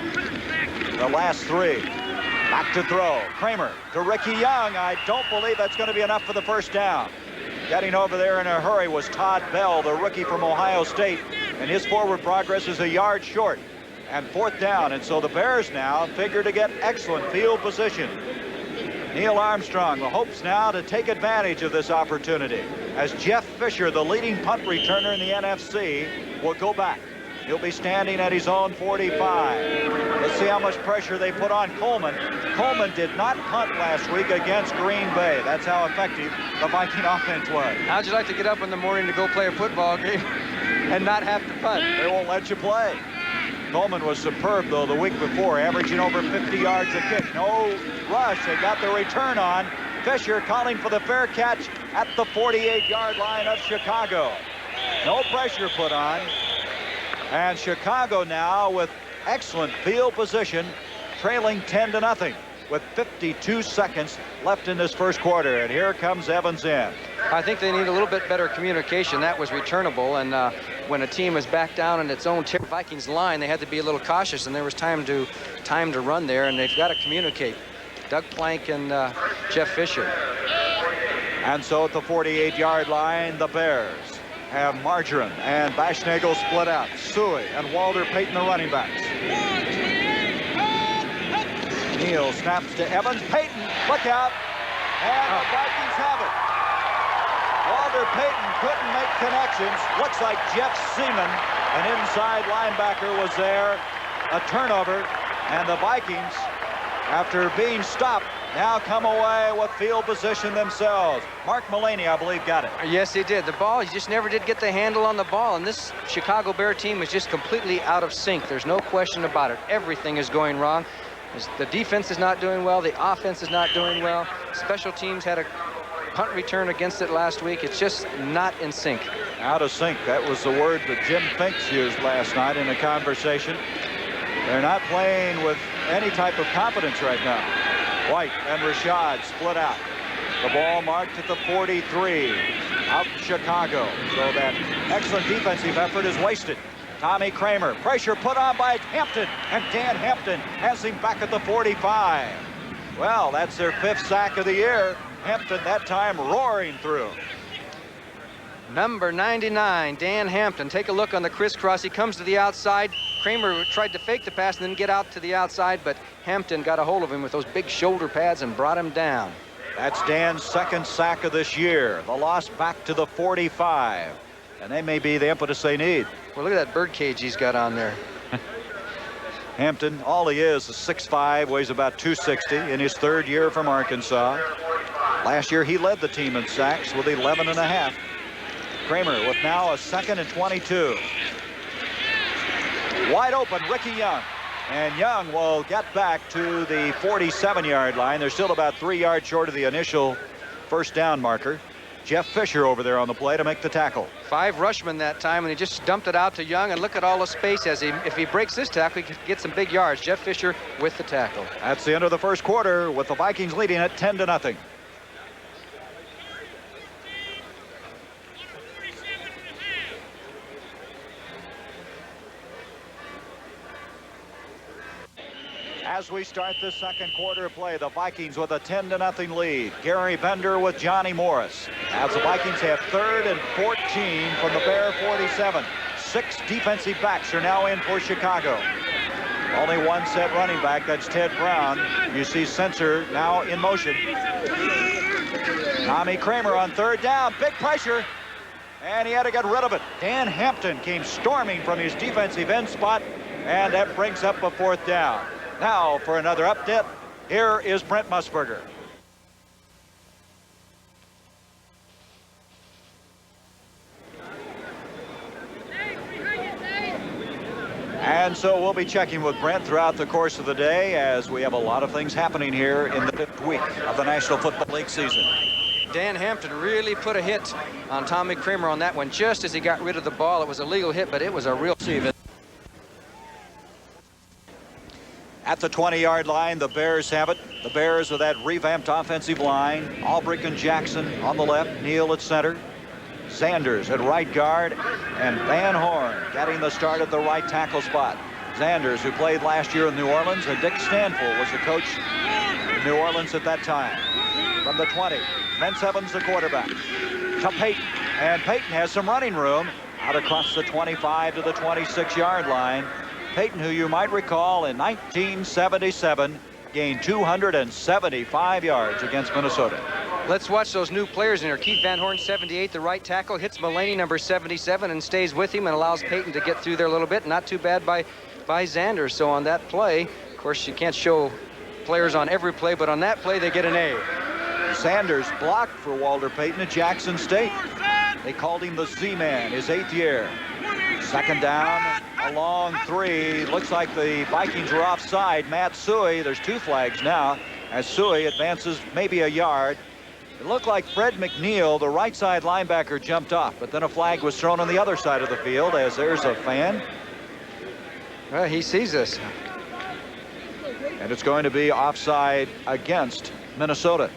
The last 3. Back to throw. Kramer to Ricky Young. I don't believe that's going to be enough for the first down. Getting over there in a hurry was Todd Bell, the rookie from Ohio State, and his forward progress is a yard short. And 4th down, and so the Bears now figure to get excellent field position. Neil Armstrong, the hopes now to take advantage of this opportunity as Jeff Fisher, the leading punt returner in the NFC, will go back. He'll be standing at his own 45. Let's see how much pressure they put on Coleman. Coleman did not punt last week against Green Bay. That's how effective the Viking offense was. How'd you like to get up in the morning to go play a football game and not have to punt? They won't let you play. Coleman was superb, though, the week before, averaging over 50 yards a kick. No rush. They got the return on. Fisher calling for the fair catch at the 48-yard line of Chicago. No pressure put on. And Chicago now with excellent field position, trailing 10-0 with 52 seconds left in this first quarter. And here comes Evans in. I think they need a little bit better communication. That was returnable, and when a team is back down in its own Vikings line, they had to be a little cautious, and there was time to run there, and they've got to communicate. Doug Plank and Jeff Fisher. And so at the 48-yard line, the Bears have Marjoram and Bashnagel split out. Suey and Walter Payton, the running backs. Neal snaps to Evans. Payton, look out. And the Vikings have it. Walter Payton couldn't make connections. Looks like Jeff Seaman, an inside linebacker, was there. A turnover. And the Vikings, after being stopped, now come away with field position themselves. Mark Mullaney, I believe, got it. Yes, he did. The ball, he just never did get the handle on the ball. And this Chicago Bear team is just completely out of sync. There's no question about it. Everything is going wrong. The defense is not doing well. The offense is not doing well. Special teams had a punt return against it last week. It's just not in sync. Out of sync. That was the word that Jim Finks used last night in a conversation. They're not playing with any type of confidence right now. White and Rashad split out. The ball marked at the 43 out Chicago. So that excellent defensive effort is wasted. Tommy Kramer, pressure put on by Hampton, and Dan Hampton has him back at the 45. Well, that's their 5th sack of the year. Hampton that time roaring through. Number 99, Dan Hampton. Take a look on the crisscross. He comes to the outside. Kramer tried to fake the pass and then get out to the outside, but Hampton got a hold of him with those big shoulder pads and brought him down. That's Dan's 2nd sack of this year. The loss back to the 45. And they may be the impetus they need. Well, look at that bird cage he's got on there. Hampton, all he is 6'5", weighs about 260 in his 3rd year from Arkansas. Last year, he led the team in sacks with 11.5. Kramer with now a 2nd and 22. Wide open, Ricky Young. And Young will get back to the 47-yard line. They're still about 3 yards short of the initial first down marker. Jeff Fisher over there on the play to make the tackle. 5 rushmen that time, and he just dumped it out to Young, and look at all the space. If he breaks this tackle, he could get some big yards. Jeff Fisher with the tackle. That's the end of the first quarter with the Vikings leading it 10-0. As we start the second quarter of play, the Vikings with a 10-0 lead. Gary Bender with Johnny Morris. As the Vikings have 3rd and 14 from the Bear 47. 6 defensive backs are now in for Chicago. Only one set running back, that's Ted Brown. You see Sensor now in motion. Tommy Kramer on 3rd down, big pressure, and he had to get rid of it. Dan Hampton came storming from his defensive end spot, and that brings up a 4th down. Now for another update, here is Brent Musburger. And so we'll be checking with Brent throughout the course of the day, as we have a lot of things happening here in the 5th week of the National Football League season. Dan Hampton really put a hit on Tommy Kramer on that one just as he got rid of the ball. It was a legal hit, but it was a real save. At the 20-yard line, the Bears have it. The Bears with that revamped offensive line. Albrick and Jackson on the left, Neal at center. Sanders at right guard, and Van Horn getting the start at the right tackle spot. Sanders, who played last year in New Orleans, and Dick Stanfill was the coach in New Orleans at that time. From the 20, Vince Evans, the quarterback, to Peyton. And Peyton has some running room out across the 25 to the 26-yard line. Peyton, who you might recall in 1977, gained 275 yards against Minnesota. Let's watch those new players in here. Keith Van Horn, 78, the right tackle, hits Mulaney, number 77, and stays with him and allows Peyton to get through there a little bit. Not too bad by Xander. So on that play, of course, you can't show players on every play, but on that play, they get an A. Sanders blocked for Walter Payton at Jackson State. They called him the Z-Man, his 8th year. 2nd down, a long 3. Looks like the Vikings were offside. Matt Suey, there's 2 flags now, as Suey advances maybe a yard. It looked like Fred McNeil, the right side linebacker, jumped off, but then a flag was thrown on the other side of the field, as there's a fan. Well, he sees this. And it's going to be offside against Minnesota.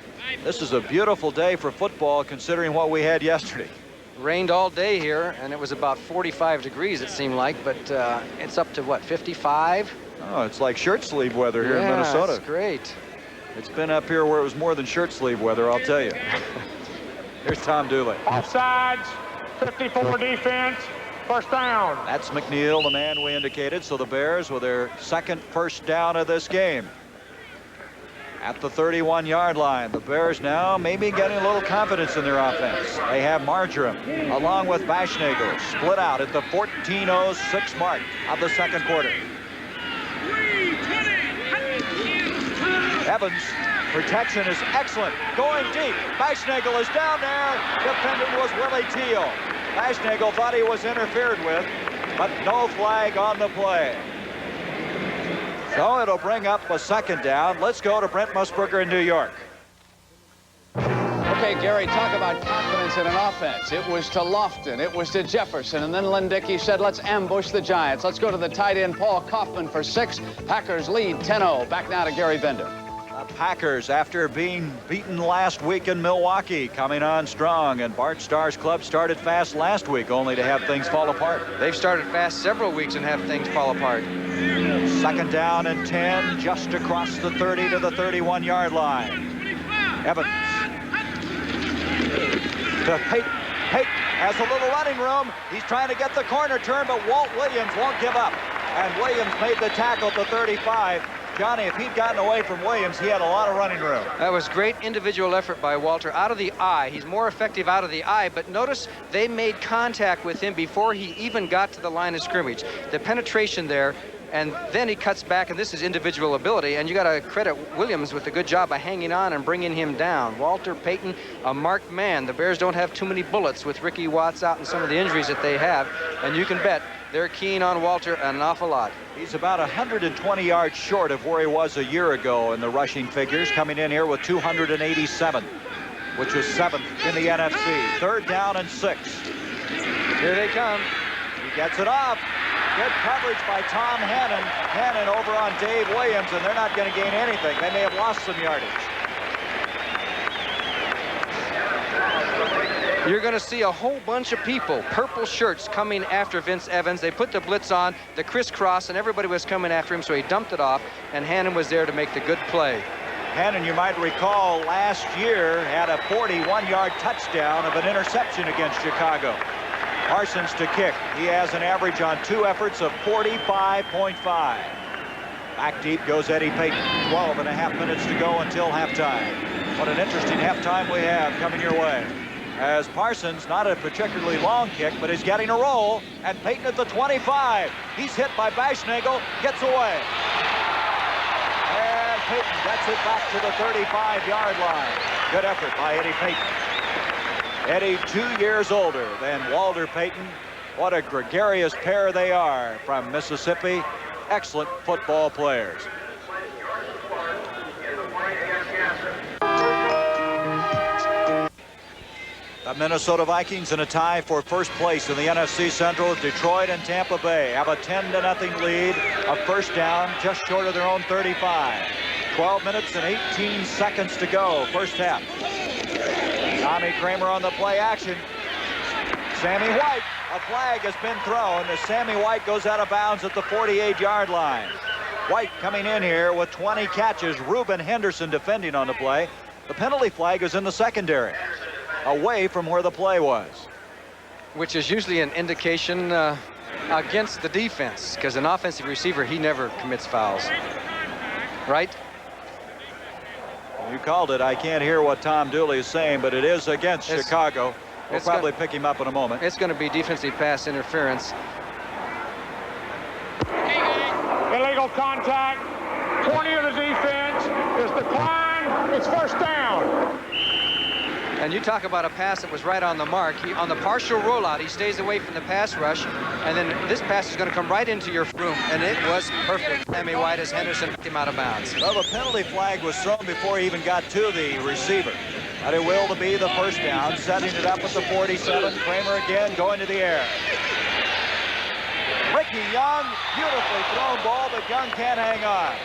This is a beautiful day for football, considering what we had yesterday. Rained all day here, and it was about 45 degrees, it seemed like, but it's up to, what, 55? Oh, it's like shirt sleeve weather here in Minnesota. That's great. It's been up here where it was more than shirt sleeve weather, I'll tell you. Here's Tom Dooley. Offsides, 54 defense, 1st down. That's McNeil, the man we indicated. So the Bears with their 2nd first down of this game. At the 31-yard line, the Bears now maybe getting a little confidence in their offense. They have Marjoram along with Baschnagel split out at the 14:06 mark of the 2nd quarter. Evans, protection is excellent, going deep. Baschnagel is down there. Defending was Willie Teal. Baschnagel thought he was interfered with, but no flag on the play. So it'll bring up a 2nd down. Let's go to Brent Musburger in New York. Okay, Gary, talk about confidence in an offense. It was to Lofton, it was to Jefferson, and then Lindicki said, let's ambush the Giants. Let's go to the tight end, Paul Kaufman, for 6. Packers lead 10-0. Back now to Gary Bender. The Packers, after being beaten last week in Milwaukee, coming on strong, and Bart Starr's club started fast last week, only to have things fall apart. They've started fast several weeks and have things fall apart. 2nd down and 10, just across the 30 to the 31-yard line. Evans to Peyton. Peyton has a little running room. He's trying to get the corner turn, but Walt Williams won't give up. And Williams made the tackle at the 35. Johnny, if he'd gotten away from Williams, he had a lot of running room. That was great individual effort by Walter. Out of the eye. He's more effective out of the eye, but notice they made contact with him before he even got to the line of scrimmage. The penetration there, and then he cuts back, and this is individual ability, and you got to credit Williams with a good job of hanging on and bringing him down. Walter Payton, a marked man. The Bears don't have too many bullets with Ricky Watts out and some of the injuries that they have, and you can bet they're keen on Walter an awful lot. He's about 120 yards short of where he was a year ago in the rushing figures, coming in here with 287. which was 7th in the NFC. 3rd down and 6. Here they come. He gets it off. Good coverage by Tom Hannon. Hannon over on Dave Williams, and they're not going to gain anything. They may have lost some yardage. You're going to see a whole bunch of people, purple shirts, coming after Vince Evans. They put the blitz on, the crisscross, and everybody was coming after him, so he dumped it off, and Hannon was there to make the good play. Hannon, you might recall, last year had a 41-yard touchdown of an interception against Chicago. Parsons to kick. He has an average on 2 efforts of 45.5. Back deep goes Eddie Payton. 12.5 minutes to go until halftime. What an interesting halftime we have coming your way. As Parsons, not a particularly long kick, but is getting a roll, and Payton at the 25. He's hit by Baschnagel, gets away. And Payton gets it back to the 35-yard line. Good effort by Eddie Payton. Eddie, 2 years older than Walter Payton. What a gregarious pair they are from Mississippi. Excellent football players. The Minnesota Vikings in a tie for first place in the NFC Central. Detroit and Tampa Bay have a 10-0 lead. A first down just short of their own 35. 12 minutes and 18 seconds to go, first half. Tommy Kramer on the play action. Sammy White, a flag has been thrown as Sammy White goes out of bounds at the 48-yard line. White coming in here with 20 catches. Reuben Henderson defending on the play. The penalty flag is in the secondary, away from where the play was. Which is usually an indication against the defense, because an offensive receiver, he never commits fouls. Right? You called it. I can't hear what Tom Dooley is saying, but it is against Chicago. We'll probably pick him up in a moment. It's going to be defensive pass interference. Illegal contact. 20 of the defense is declined. It's first down. And you talk about a pass that was right on the mark. On the partial rollout, he stays away from the pass rush, and then this pass is going to come right into your room, and it was perfect. Sammy White as Henderson knocked him out of bounds. Well, the penalty flag was thrown before he even got to the receiver. But it will be the first down, setting it up at the 47. Kramer again going to the air. Ricky Young, beautifully thrown ball, but Young can't hang on.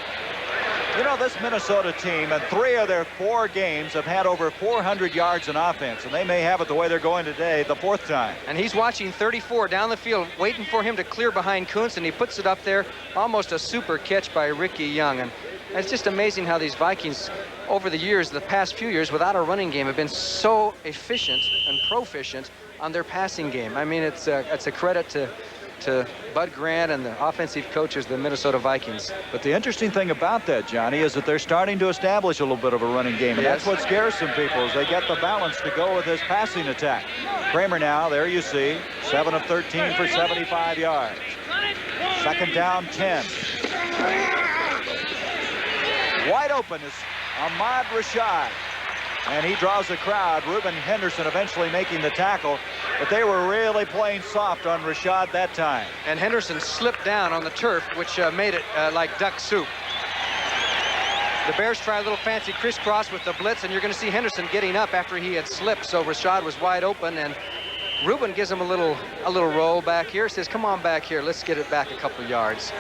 You know, this Minnesota team, in 3 of their 4 games, have had over 400 yards in offense, and they may have it the way they're going today, the 4th time. And he's watching 34 down the field, waiting for him to clear behind Kuntz, and he puts it up there. Almost a super catch by Ricky Young. And it's just amazing how these Vikings, over the years, the past few years, without a running game, have been so efficient and proficient on their passing game. I mean, it's a credit to Bud Grant and the offensive coaches of the Minnesota Vikings. But the interesting thing about that, Johnny, is that they're starting to establish a little bit of a running game. And that's what scares some people, is they get the balance to go with this passing attack. Kramer now, there you see, 7 of 13 for 75 yards. Second down, 10. Wide open is Ahmad Rashad. And he draws the crowd. Reuben Henderson eventually making the tackle, but they were really playing soft on Rashad that time. And Henderson slipped down on the turf, which made it like duck soup. The Bears try a little fancy crisscross with the blitz, and you're going to see Henderson getting up after he had slipped, so Rashad was wide open, and Reuben gives him a little roll back here, says, come on back here, let's get it back a couple yards.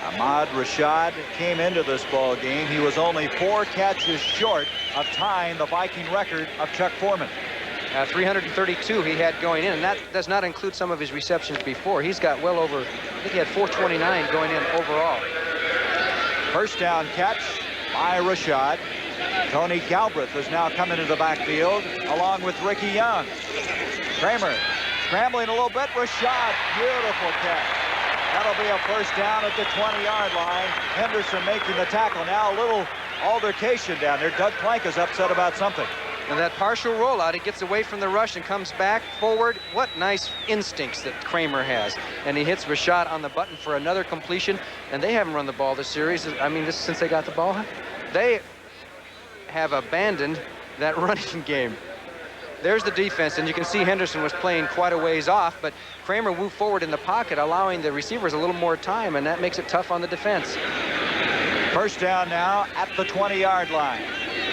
Ahmad Rashad came into this ball game. He was only 4 catches short of tying the Viking record of Chuck Foreman. 332 he had going in, and that does not include some of his receptions before. He's got well over, I think he had 429 going in overall. First down catch by Rashad. Tony Galbraith has now come into the backfield along with Ricky Young. Kramer scrambling a little bit. Rashad, beautiful catch. That'll be a first down at the 20-yard line. Henderson making the tackle. Now a little altercation down there. Doug Plank is upset about something. And that partial rollout, he gets away from the rush and comes back forward. What nice instincts that Kramer has. And he hits Rashad on the button for another completion. And they haven't run the ball this series. I mean, this since they got the ball. They have abandoned that running game. There's the defense, and you can see Henderson was playing quite a ways off, but Kramer moved forward in the pocket, allowing the receivers a little more time, and that makes it tough on the defense. First down now at the 20-yard line.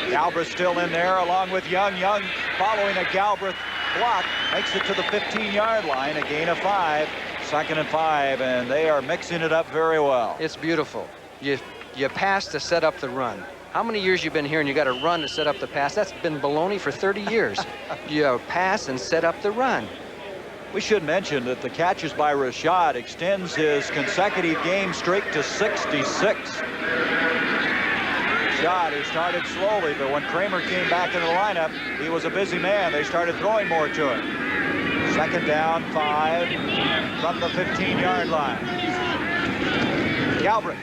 Galbraith still in there along with Young. Young following a Galbraith block makes it to the 15-yard line, a gain of 5, 2nd and 5, and they are mixing it up very well. It's beautiful. You pass to set up the run. How many years you've been here and you got to run to set up the pass? That's been baloney for 30 years. You pass and set up the run. We should mention that the catches by Rashad extends his consecutive game streak to 66. Rashad, who started slowly, but when Kramer came back in the lineup, he was a busy man. They started throwing more to him. 2nd down, 5 from the 15-yard line. Galbraith.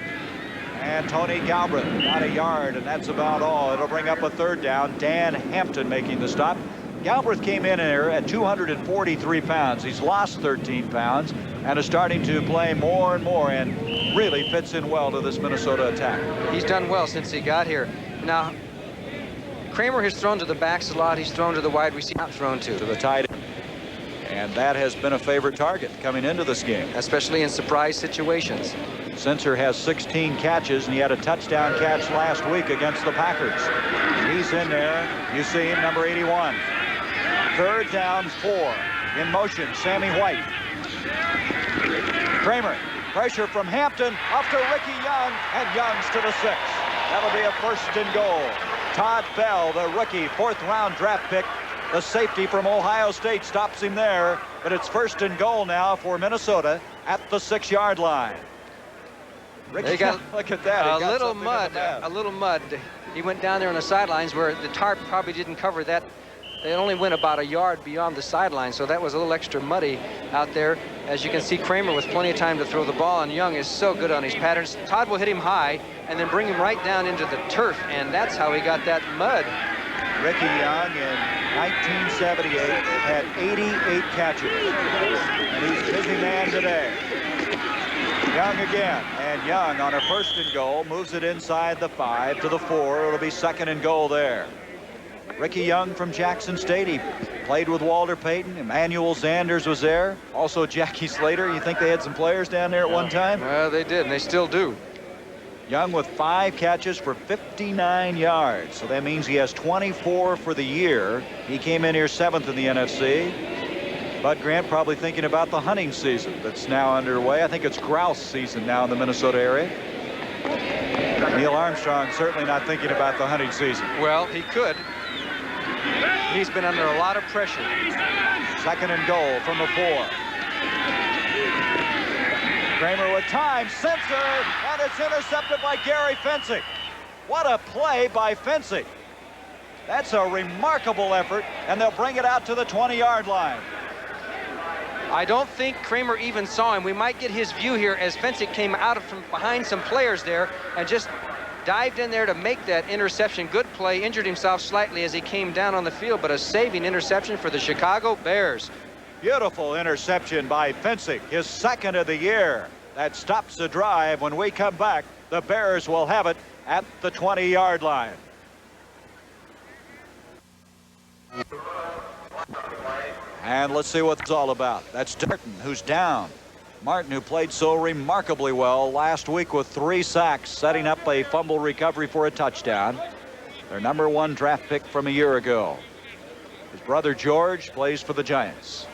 And Tony Galbraith got a yard, and that's about all. It'll bring up a 3rd down. Dan Hampton making the stop. Galbraith came in here at 243 pounds. He's lost 13 pounds and is starting to play more and more and really fits in well to this Minnesota attack. He's done well since he got here. Now, Kramer has thrown to the backs a lot. He's thrown to the wide receiver, not thrown to the tight end. And that has been a favorite target coming into this game. Especially in surprise situations. Sensor has 16 catches, and he had a touchdown catch last week against the Packers. He's in there. You see him, number 81. 3rd down, 4. In motion, Sammy White. Kramer, pressure from Hampton, up to Ricky Young, and Young's to the 6. That'll be a 1st and goal. Todd Bell, the rookie, 4th-round draft pick, the safety from Ohio State, stops him there, but it's 1st and goal now for Minnesota at the 6-yard line. Ricky, they got look at that. A little mud. He went down there on the sidelines where the tarp probably didn't cover that. They only went about a yard beyond the sideline, so that was a little extra muddy out there. As you can see, Kramer with plenty of time to throw the ball, and Young is so good on his patterns. Todd will hit him high and then bring him right down into the turf, and that's how he got that mud. Ricky Young in 1978 had 88 catches, and he's a busy man today. Young again, and Young on a 1st and goal moves it inside the 5 to the 4. It'll be 2nd and goal there. Ricky Young from Jackson State. He played with Walter Payton. Emmanuel Sanders was there. Also Jackie Slater. You think they had some players down there at one time? Well, they did, and they still do. Young with 5 catches for 59 yards. So that means he has 24 for the year. He came in here 7th in the NFC. Bud Grant probably thinking about the hunting season that's now underway. I think it's grouse season now in the Minnesota area. Neil Armstrong certainly not thinking about the hunting season. Well, he could. He's been under a lot of pressure. 2nd and goal from the 4. Kramer with time, Sensor, and it's intercepted by Gary Fencing. What a play by Fencing. That's a remarkable effort, and they'll bring it out to the 20-yard line. I don't think Kramer even saw him. We might get his view here as Fencing came out from behind some players there and just dived in there to make that interception. Good play, injured himself slightly as he came down on the field, but a saving interception for the Chicago Bears. Beautiful interception by Fencing, his 2nd of the year. That stops the drive. When we come back, the Bears will have it at the 20-yard line. And let's see what it's all about. That's Martin, who's down. Martin, who played so remarkably well last week with 3 sacks, setting up a fumble recovery for a touchdown. Their number 1 draft pick from a year ago. His brother George plays for the Giants.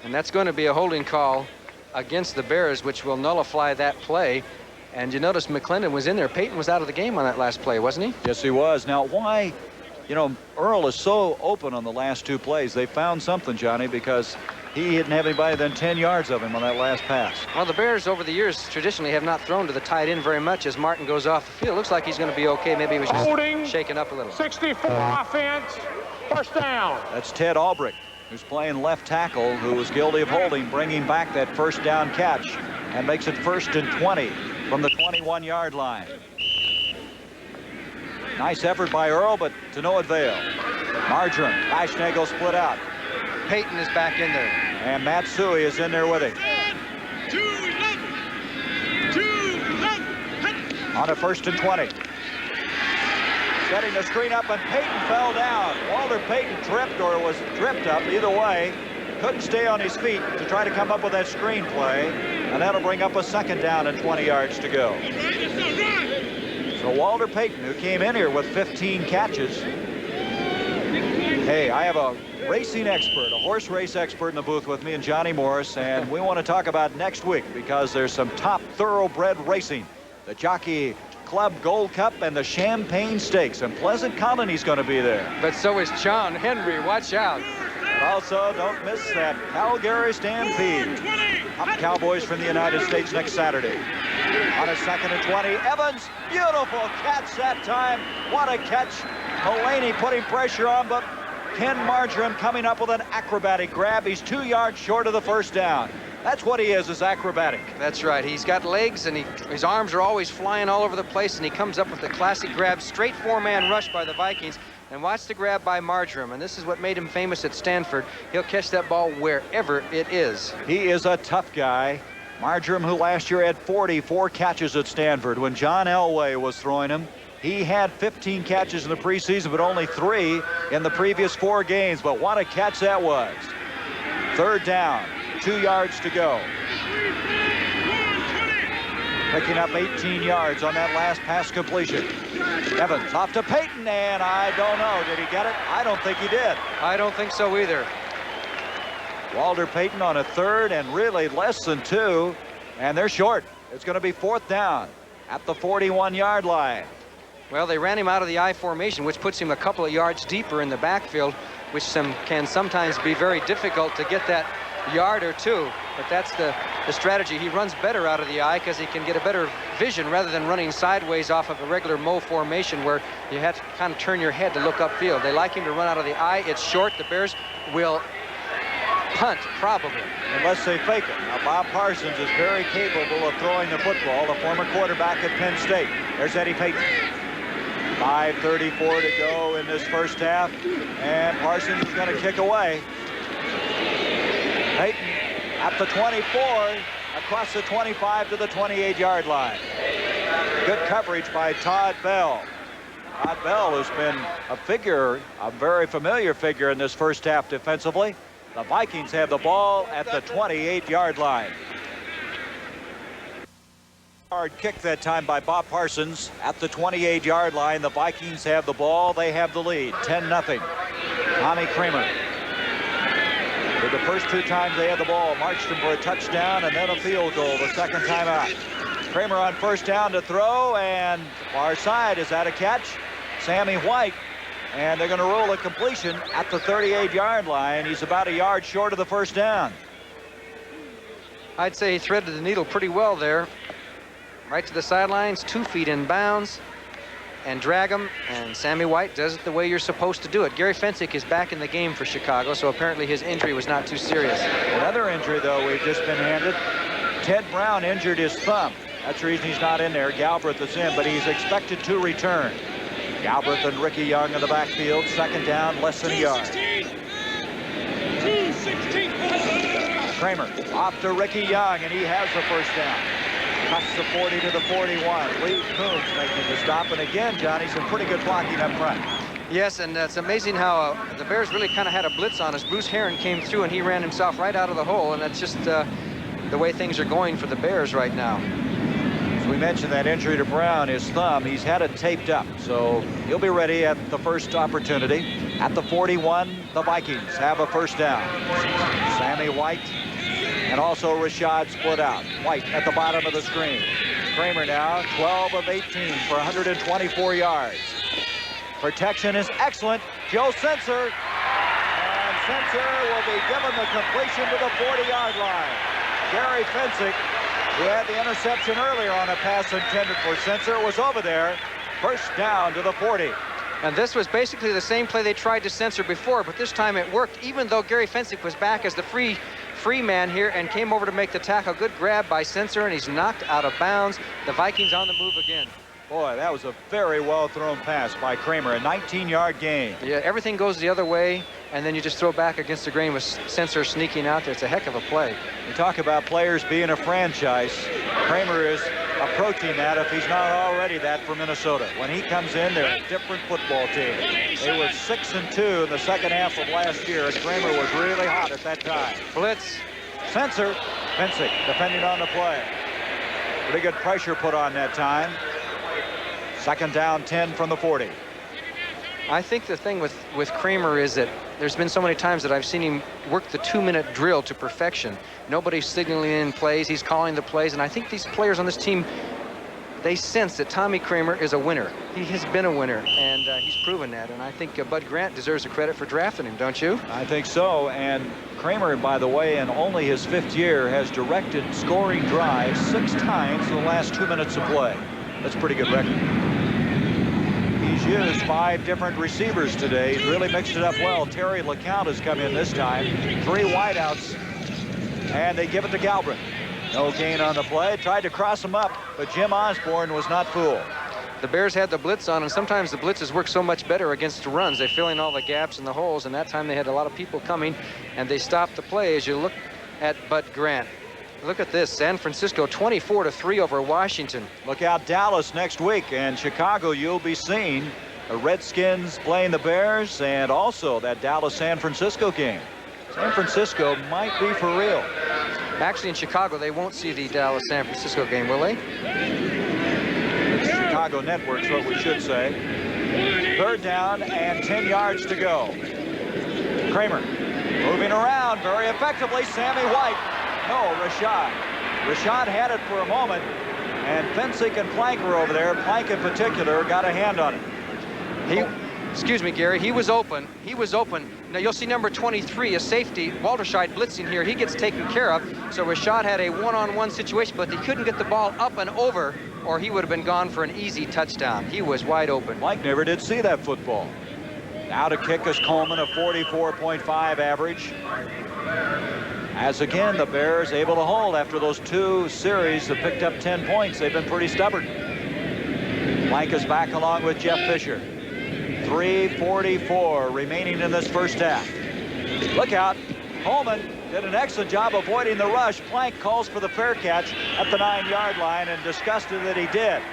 And that's going to be a holding call against the Bears, which will nullify that play. And you notice McClendon was in there. Peyton was out of the game on that last play, wasn't he? Yes, he was. Now, why? You know, Earl is so open on the last 2 plays. They found something, Johnny, because he didn't have anybody than 10 yards of him on that last pass. Well, the Bears over the years traditionally have not thrown to the tight end very much as Martin goes off the field. Looks like he's going to be okay. Maybe he was just shaken up a little. 64 offense, 1st down. That's Ted Albrecht, who's playing left tackle, who was guilty of holding, bringing back that 1st down catch, and makes it 1st and 20 from the 21-yard line. Nice effort by Earl, but to no avail. Marjoram, Eichschnagel split out. Peyton is back in there. And Matsui is in there with him. On a 1st and 20. Setting the screen up, and Peyton fell down. Walter Payton tripped or was tripped up. Either way, couldn't stay on his feet to try to come up with that screen play. And that'll bring up a 2nd down and 20 yards to go. So Walter Payton, who came in here with 15 catches. Hey, I have a racing expert, a horse race expert in the booth with me, and Johnny Morris, and we want to talk about next week because there's some top thoroughbred racing. The Jockey Club Gold Cup and the Champagne Stakes, and Pleasant Colony's going to be there. But so is John Henry. Watch out. And also, don't miss that Calgary Stampede. Up Cowboys from the United States next Saturday. On a 2nd and 20, Evans, beautiful catch that time. What a catch. Mullaney putting pressure on, but Ken Marjoram coming up with an acrobatic grab. He's 2 yards short of the first down. That's what he is acrobatic. That's right. He's got legs, and his arms are always flying all over the place, and he comes up with the classic grab. Straight 4-man rush by the Vikings. And watch the grab by Marjoram, and this is what made him famous at Stanford. He'll catch that ball wherever it is. He is a tough guy. Marjoram, who last year had 44 catches at Stanford when John Elway was throwing him. He had 15 catches in the preseason, but only 3 in the previous 4 games. But what a catch that was. 3rd down, 2 yards to go. Picking up 18 yards on that last pass completion. Evans off to Payton, and I don't know. Did he get it? I don't think he did. I don't think so either. Walter Payton on a 3rd and really less than 2, and they're short. It's going to be 4th down at the 41-yard line. Well, they ran him out of the I formation, which puts him a couple of yards deeper in the backfield, which can sometimes be very difficult to get that yard or 2. But that's the strategy. He runs better out of the I because he can get a better vision rather than running sideways off of a regular Mo formation where you have to kind of turn your head to look upfield. They like him to run out of the I. It's short. The Bears will punt, probably. Unless they fake it. Now, Bob Parsons is very capable of throwing the football, the former quarterback at Penn State. There's Eddie Payton. 5:34 to go in this first half, and Parsons is going to kick away. Payton at the 24, across the 25 to the 28-yard line. Good coverage by Todd Bell. Todd Bell has been a very familiar figure in this first half defensively. The Vikings have the ball at the 28-yard line. Hard kick that time by Bob Parsons at the 28-yard line. The Vikings have the ball. They have the lead, 10-0. Tommy Kramer. For the first 2 times they had the ball, marched them for a touchdown and then a field goal the second time out. Kramer on 1st down to throw, and far side. Is that a catch? Sammy White. And they're going to roll a completion at the 38-yard line. He's about a yard short of the first down. I'd say he threaded the needle pretty well there. Right to the sidelines, 2 feet in bounds, and drag him. And Sammy White does it the way you're supposed to do it. Gary Fensick is back in the game for Chicago, so apparently his injury was not too serious. Another injury, though, we've just been handed. Ted Brown injured his thumb. That's the reason he's not in there. Galbraith is in, but he's expected to return. Galbraith and Ricky Young in the backfield. 2nd down, less than a yard. Kramer off to Ricky Young, and he has the first down. Cuts the 40 to the 41. Lee Coombs making the stop, and again, Johnny, some pretty good blocking up front. Yes, and it's amazing how the Bears really kind of had a blitz on us. Bruce Herron came through, and he ran himself right out of the hole, and that's just the way things are going for the Bears right now. As we mentioned, that injury to Brown, his thumb, he's had it taped up, so he'll be ready at the first opportunity. At the 41, the Vikings have a first down. Sammy White and also Rashad split out. White at the bottom of the screen. Kramer now 12 of 18 for 124 yards. Protection is excellent. Joe Sensor. And Sensor will be given the completion to the 40-yard line. Gary Fensick, who had the interception earlier on a pass intended for Sensor, was over there. First down to the 40. And this was basically the same play they tried to censor before, but this time it worked, even though Gary Fensick was back as the free man here and came over to make the tackle. Good grab by Sensor, and he's knocked out of bounds. The Vikings on the move again. Boy, that was a very well thrown pass by Kramer, a 19-yard gain. Yeah, everything goes the other way, and then you just throw back against the grain with Sensor sneaking out there. It's a heck of a play. You talk about players being a franchise. Kramer is approaching that, if he's not already that, for Minnesota. When he comes in, they're a different football team. They were 6-2 in the second half of last year, and Kramer was really hot at that time. Blitz. Sensor. Fensick defending on the play. Pretty good pressure put on that time. Second down, 10 from the 40. I think the thing with Kramer is that there's been so many times that I've seen him work the 2-minute drill to perfection. Nobody's signaling in plays. He's calling the plays. And I think these players on this team, they sense that Tommy Kramer is a winner. He has been a winner, and he's proven that. And I think Bud Grant deserves the credit for drafting him, don't you? I think so. And Kramer, by the way, in only his 5th year, has directed scoring drives 6 times in the last 2 minutes of play. That's a pretty good record. He's used 5 different receivers today. He's really mixed it up well. Terry LeCount has come in this time. 3 wideouts, and they give it to Galbraith. No gain on the play. Tried to cross him up, but Jim Osborne was not fooled. The Bears had the blitz on, and sometimes the blitzes work so much better against runs. They fill in all the gaps and the holes, and that time they had a lot of people coming, and they stopped the play. As you look at Bud Grant, look at this. San Francisco 24-3 over Washington. Look out, Dallas next week, and Chicago. You'll be seeing the Redskins playing the Bears, and also that Dallas-San Francisco game. San Francisco might be for real. Actually, in Chicago, they won't see the Dallas-San Francisco game, will they? It's Chicago Network's what we should say. 3rd down and 10 yards to go. Kramer moving around very effectively. Sammy White. No, Rashad. Rashad had it for a moment, and Fensick and Plank were over there. Plank in particular got a hand on it. Excuse me, Gary, he was open. He was open. Now you'll see number 23, a safety, Walterscheid blitzing here. He gets taken care of. So Rashad had a one-on-one situation, but he couldn't get the ball up and over, or he would have been gone for an easy touchdown. He was wide open. Mike never did see that football. Now to kick is Coleman, a 44.5 average. As again, the Bears able to hold after those 2 series that picked up 10 points. They've been pretty stubborn. Plank is back along with Jeff Fisher. 3:44 remaining in this first half. Look out. Coleman did an excellent job avoiding the rush. Plank calls for the fair catch at the 9-yard line, and disgusted that he did.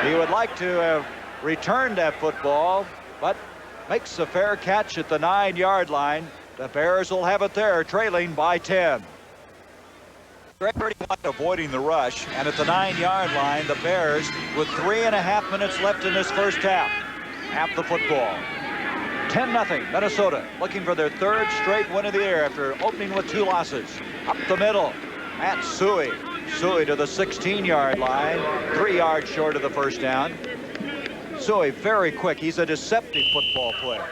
He would like to have returned that football, but makes a fair catch at the 9-yard line. The Bears will have it there, trailing by 10. Gregory White avoiding the rush, and at the 9-yard line, the Bears with 3.5 minutes left in this first half. Half the football. 10-0 Minnesota, looking for their 3rd straight win of the year after opening with 2 losses. Up the middle, Matt Suey. Suey to the 16-yard line, 3 yards short of the first down. Suey very quick. He's a deceptive football player.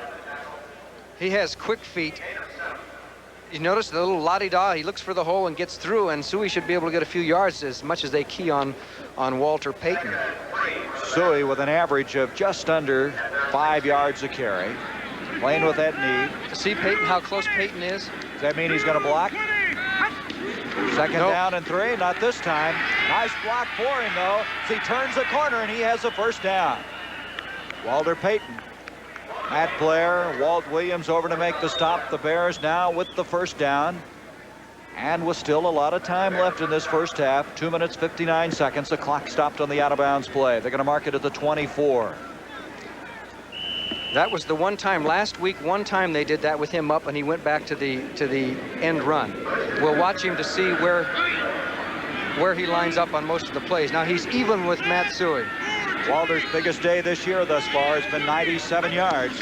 He has quick feet. You notice the little la-di-da, he looks for the hole and gets through, and Suey should be able to get a few yards as much as they key on Walter Payton. Suey with an average of just under 5 yards a carry. Playing with that knee. See Payton, how close Payton is? Does that mean he's going to block? Second down and 3, not this time. Nice block for him, though, as he turns the corner and he has a first down. Walter Payton. Matt Blair, Walt Williams over to make the stop. The Bears now with the first down. And with still a lot of time left in this first half, 2 minutes, 59 seconds. The clock stopped on the out-of-bounds play. They're going to mark it at the 24. That was the one time last week. One time they did that with him up, and he went back to the end run. We'll watch him to see where he lines up on most of the plays. Now he's even with Matt Suey. Walter's biggest day this year thus far has been 97 yards.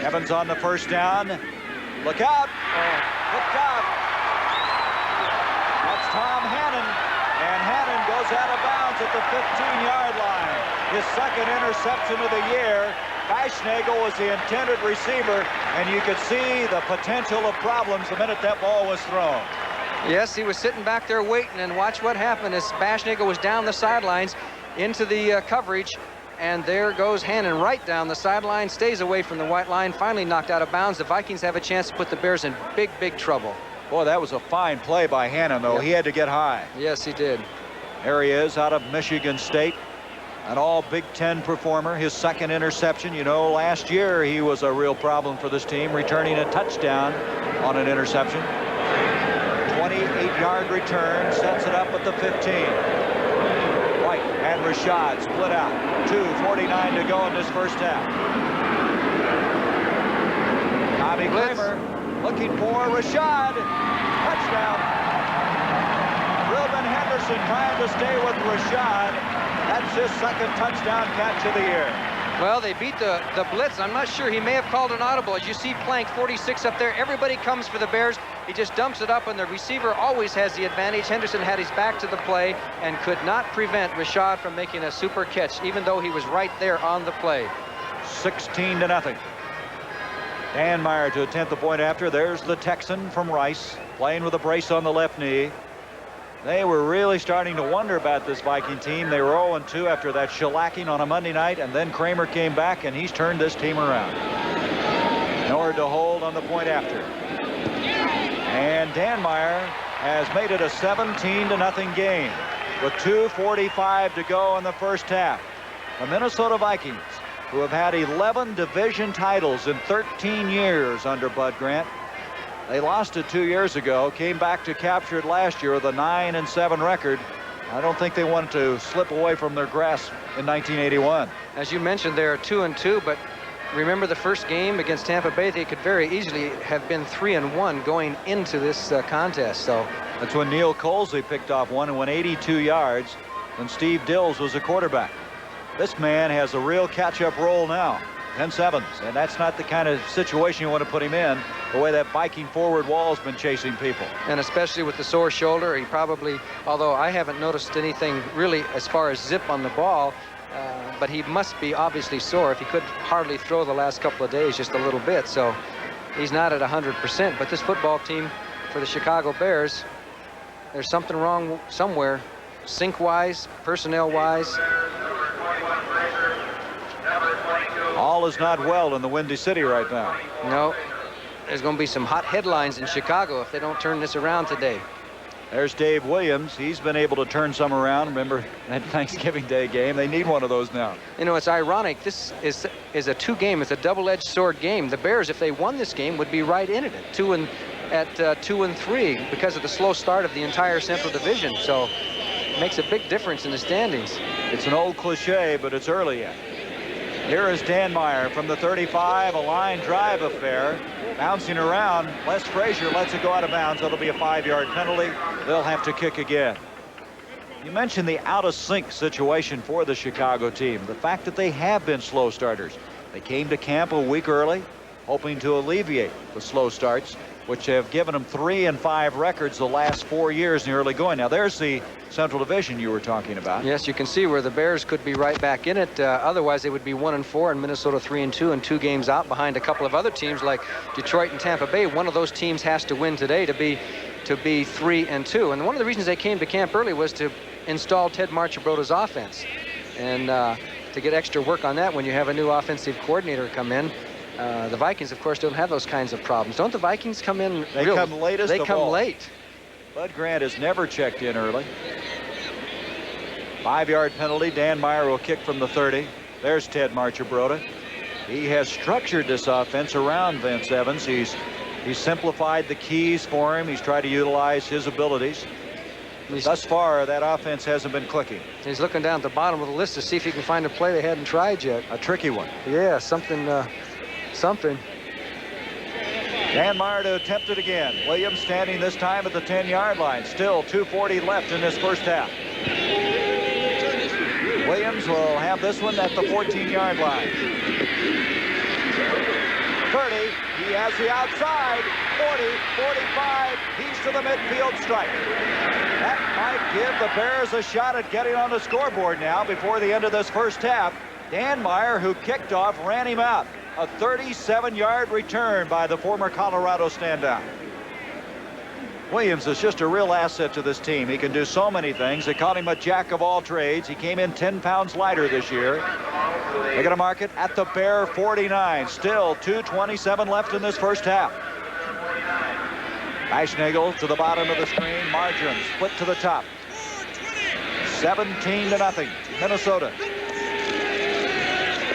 Evans on the first down. Look out. Good job. That's Tom Hannon. And Hannon goes out of bounds at the 15-yard line. His 2nd interception of the year. Baschnagel was the intended receiver, and you could see the potential of problems the minute that ball was thrown. Yes, he was sitting back there waiting, and watch what happened as Baschnagel was down the sidelines into the coverage, and there goes Hannon right down the sideline, stays away from the white line, finally knocked out of bounds. The Vikings have a chance to put the Bears in big, big trouble. Boy, that was a fine play by Hannon, though. Yep. He had to get high. Yes, he did. There he is out of Michigan State, an all Big Ten performer. His 2nd interception. You know, last year he was a real problem for this team, returning a touchdown on an interception. 28-yard return, sets it up at the 15. White and Rashad split out. 2:49 to go in this first half. Tommy Kramer looking for Rashad. Touchdown. Reuben Henderson trying to stay with Rashad. That's his second touchdown catch of the year. Well, they beat the blitz. I'm not sure. He may have called an audible. As you see Plank 46 up there, everybody comes for the Bears. He just dumps it up, and the receiver always has the advantage. Henderson had his back to the play and could not prevent Rashad from making a super catch, even though he was right there on the play. 16-0. Dan Meyer to attempt the point after. There's the Texan from Rice, playing with a brace on the left knee. They were really starting to wonder about this Viking team. They were 0-2 after that shellacking on a Monday night, and then Kramer came back, and he's turned this team around. Nowhere to hold on the point after. And Dan Meyer has made it a 17-0 game with 2:45 to go in the first half. The Minnesota Vikings, who have had 11 division titles in 13 years under Bud Grant. They lost it 2 years ago, came back to capture it last year with a 9-7 record. I don't think they wanted to slip away from their grasp in 1981. As you mentioned, they're 2-2, but remember the first game against Tampa Bay, they could very easily have been 3-1 going into this contest. So that's when Neil Colsey picked off one and went 82 yards when Steve Dills was a quarterback. This man has a real catch-up role now. 10-7s, and that's not the kind of situation you want to put him in, the way that Viking forward wall has been chasing people. And especially with the sore shoulder, he probably, although I haven't noticed anything really as far as zip on the ball, but he must be obviously sore if he could hardly throw the last couple of days, just a little bit. So he's not at 100%. But this football team for the Chicago Bears, there's something wrong somewhere, sync-wise, personnel-wise. All is not well in the Windy City right now. No, there's going to be some hot headlines in Chicago if they don't turn this around today. There's Dave Williams. He's been able to turn some around. Remember that Thanksgiving Day game? They need one of those now. You know, it's ironic. This is a two-game. It's a double-edged sword game. The Bears, if they won this game, would be right in it at 2-3 because of the slow start of the entire Central Division. So it makes a big difference in the standings. It's an old cliche, but it's early yet. Here is Dan Meyer from the 35, a line drive affair, bouncing around. Les Frazier lets it go out of bounds. That'll be a 5-yard penalty. They'll have to kick again. You mentioned the out-of-sync situation for the Chicago team, the fact that they have been slow starters. They came to camp a week early, hoping to alleviate the slow starts, which have given them 3-5 records the last 4 years in the early going. Now, there's the Central Division you were talking about. Yes, you can see where the Bears could be right back in it. Otherwise, they would be 1-4, and Minnesota 3-2, and 2 games out behind a couple of other teams like Detroit and Tampa Bay. One of those teams has to win today to be 3-2. And one of the reasons they came to camp early was to install Ted Marchibroda's offense, and to get extra work on that when you have a new offensive coordinator come in. The Vikings, of course, don't have those kinds of problems. Don't the Vikings come in? They come latest. They come late. Bud Grant has never checked in early. 5-yard penalty. Dan Meyer will kick from the 30. There's Ted Marchibroda. He has structured this offense around Vince Evans. He's simplified the keys for him. He's tried to utilize his abilities. Thus far, that offense hasn't been clicking. He's looking down at the bottom of the list to see if he can find a play they hadn't tried yet. A tricky one. Yeah, something. Dan Meyer to attempt it again. Williams standing this time at the 10-yard line. Still 2:40 left in this first half. Williams will have this one at the 14-yard line. 30, he has the outside. 40, 45, he's to the midfield stripe. That might give the Bears a shot at getting on the scoreboard now before the end of this first half. Dan Meyer, who kicked off, ran him out. A 37-yard return by the former Colorado standout. Williams is just a real asset to this team. He can do so many things. They called him a jack of all trades. He came in 10 pounds lighter this year. They're going to mark it at the Bear 49. Still 2:27 left in this first half. Eichschnagel to the bottom of the screen. Marjoram split to the top. 17-0, Minnesota.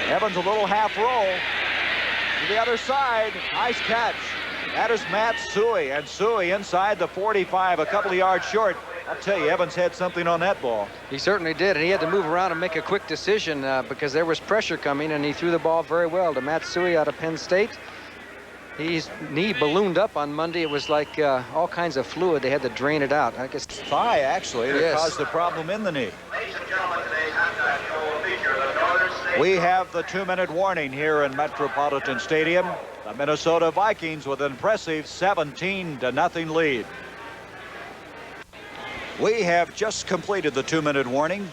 Evans a little half roll. To the other side, nice catch. That is Matt Suey, and Suey inside the 45, a couple of yards short. I'll tell you, Evans had something on that ball. He certainly did, and he had to move around and make a quick decision because there was pressure coming, and he threw the ball very well to Matt Suey out of Penn State. His knee ballooned up on Monday. It was like all kinds of fluid. They had to drain it out. I guess thigh, actually, that caused the problem in the knee. We have the 2-minute warning here in Metropolitan Stadium. The Minnesota Vikings with an impressive 17-0 lead. We have just completed the 2-minute warning.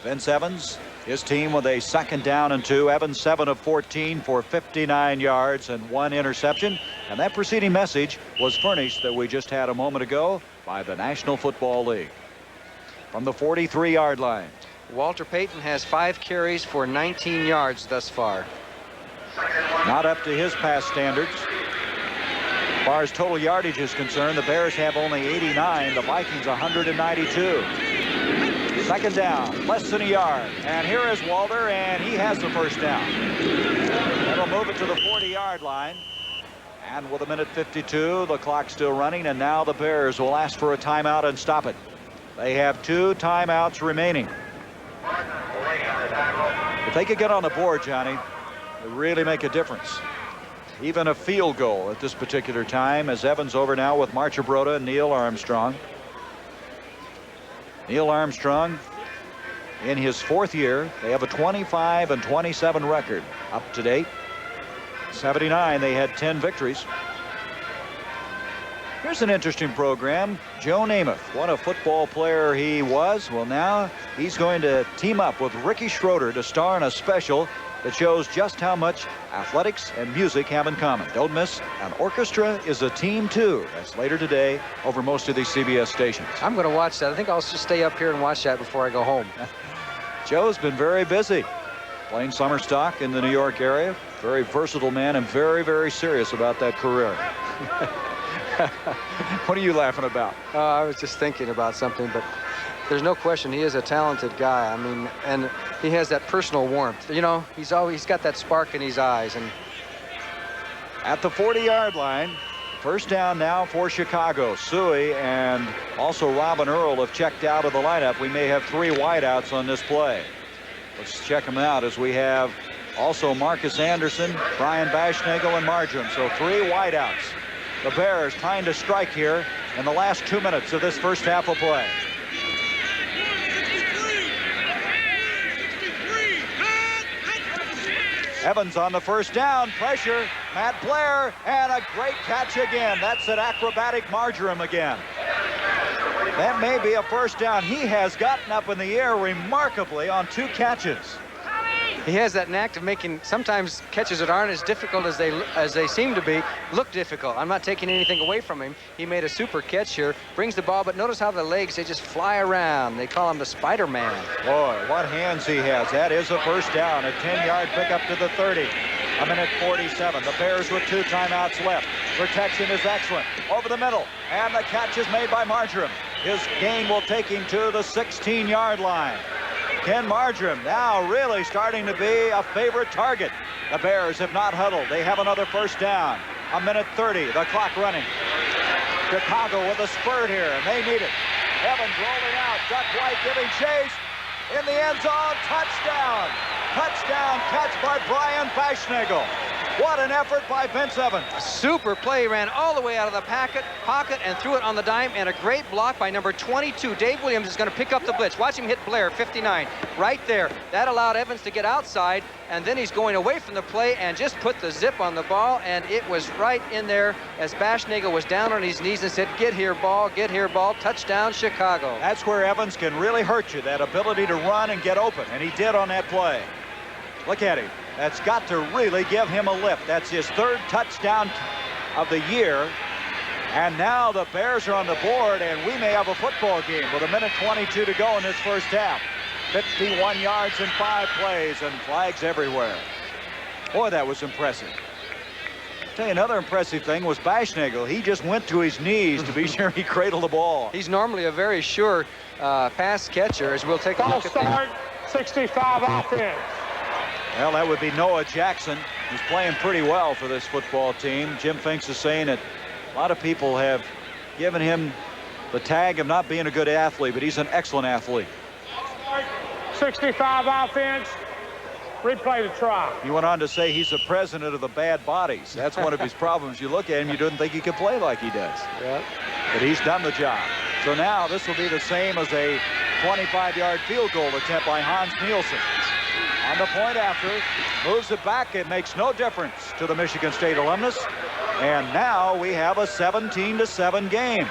Vince Evans, his team with a 2nd down and 2. Evans 7 of 14 for 59 yards and 1 interception. And that preceding message was furnished that we just had a moment ago by the National Football League. From the 43-yard line. Walter Payton has 5 carries for 19 yards thus far. Not up to his past standards. As far as total yardage is concerned, the Bears have only 89. The Vikings 192. 2nd down, less than a yard. And here is Walter, and he has the 1st down. That'll move it to the 40-yard line. And with 1:52, the clock still running, and now the Bears will ask for a timeout and stop it. They have 2 timeouts remaining. If they could get on the board, Johnny, it would really make a difference. Even a field goal at this particular time, as Evans over now with Marchibroda and Neil Armstrong. Neil Armstrong in his 4th year. They have a 25-27 record up to date. 79, they had 10 victories. Here's an interesting program. Joe Namath, what a football player he was. Well, now he's going to team up with Ricky Schroeder to star in a special that shows just how much athletics and music have in common. Don't miss, an orchestra is a team too. That's later today over most of these CBS stations. I'm going to watch that. I think I'll just stay up here and watch that before I go home. Joe's been very busy playing summer stock in the New York area. Very versatile man and very, very serious about that career. What are you laughing about? I was just thinking about something, but there's no question he is a talented guy. I mean, and he has that personal warmth. You know, he's got that spark in his eyes. And at the 40-yard line, 1st down now for Chicago. Suey and also Robin Earl have checked out of the lineup. We may have 3 wideouts on this play. Let's check them out as we have also Marcus Anderson, Brian Baschnagel, and Marjoram. So 3 wideouts. The Bears trying to strike here in the last 2 minutes of this first half of play. Evans on the 1st down, pressure, Matt Blair, and a great catch again. That's an acrobatic Marjoram again. That may be a 1st down. He has gotten up in the air remarkably on 2 catches. he has that knack of making sometimes catches that aren't as difficult as they seem to be look difficult. I'm not taking anything away from him. He made a super catch here, brings the ball, but notice how the legs, they just fly around. They call him the Spider-Man. Boy, what hands he has. That is a 1st down, a 10-yard pickup to the 30. A minute 47. The Bears with 2 timeouts left. Protection is excellent. Over the middle, and the catch is made by Marjoram. His gain will take him to the 16-yard line. Ken Marjoram now really starting to be a favorite target. The Bears have not huddled. They have another 1st down. A minute 30, the clock running. Chicago with a spurt here, and they need it. Evans rolling out, Duck White giving chase. In the end zone, touchdown. Touchdown catch by Brian Baschnagel. What an effort by Vince Evans. A super play, ran all the way out of the pocket and threw it on the dime, and a great block by number 22. Dave Williams is going to pick up the blitz. Watch him hit Blair, 59, right there. That allowed Evans to get outside, and then he's going away from the play and just put the zip on the ball, and it was right in there as Baschnagel was down on his knees and said, "Get here, ball, touchdown, Chicago." That's where Evans can really hurt you, that ability to run and get open, and he did on that play. Look at him. That's got to really give him a lift. That's his 3rd touchdown of the year. And now the Bears are on the board, and we may have a football game with a minute 22 to go in this first half. 51 yards in 5 plays, and flags everywhere. Boy, that was impressive. I'll tell you another impressive thing was Baschnagel. He just went to his knees to be sure he cradled the ball. He's normally a very sure pass catcher, as we'll take a look at start, 65 offense. Well, that would be Noah Jackson. He's playing pretty well for this football team. Jim Finks is saying that a lot of people have given him the tag of not being a good athlete, but he's an excellent athlete. 65 offense. Replay the try. He went on to say he's the president of the bad bodies. That's one of his problems. You look at him, you don't think he can play like he does. Yep. But he's done the job. So now this will be the same as a 25-yard field goal attempt by Hans Nielsen. On the point after, moves it back. It makes no difference to the Michigan State alumnus. And now we have a 17-7 game.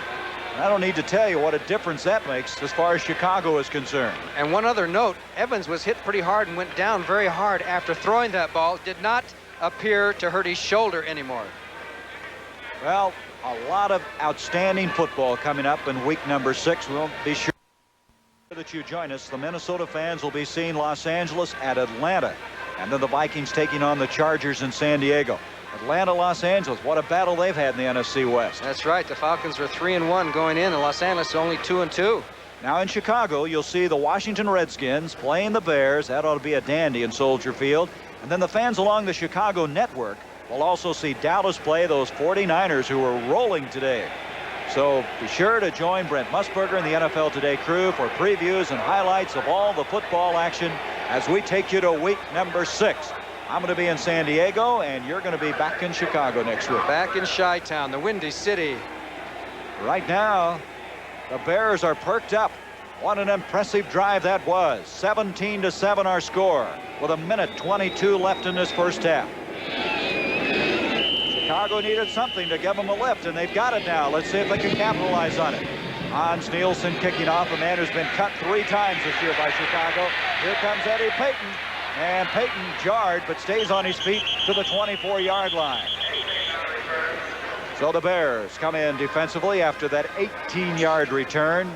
I don't need to tell you what a difference that makes as far as Chicago is concerned. And one other note, Evans was hit pretty hard and went down very hard after throwing that ball. Did not appear to hurt his shoulder anymore. Well, a lot of outstanding football coming up in week number 6. We'll be sure that you join us. The Minnesota fans will be seeing Los Angeles at Atlanta, and then the Vikings taking on the Chargers in San Diego. Atlanta, Los Angeles, what a battle they've had in the NFC West. That's right. The Falcons were 3-1 going in, and Los Angeles only 2-2. Now in Chicago, you'll see the Washington Redskins playing the Bears. That ought to be a dandy in Soldier Field. And then the fans along the Chicago network will also see Dallas play those 49ers who are rolling today. So be sure to join Brent Musburger and the NFL Today crew for previews and highlights of all the football action as we take you to week number 6. I'm going to be in San Diego, and you're going to be back in Chicago next week. Back in Chi-Town, the Windy City. Right now, the Bears are perked up. What an impressive drive that was. 17-7 our score with 1:22 left in this first half. Chicago needed something to give them a lift, and they've got it now. Let's see if they can capitalize on it. Hans Nielsen kicking off, a man who's been cut 3 times this year by Chicago. Here comes Eddie Payton, and Payton jarred but stays on his feet to the 24-yard line. So the Bears come in defensively after that 18-yard return.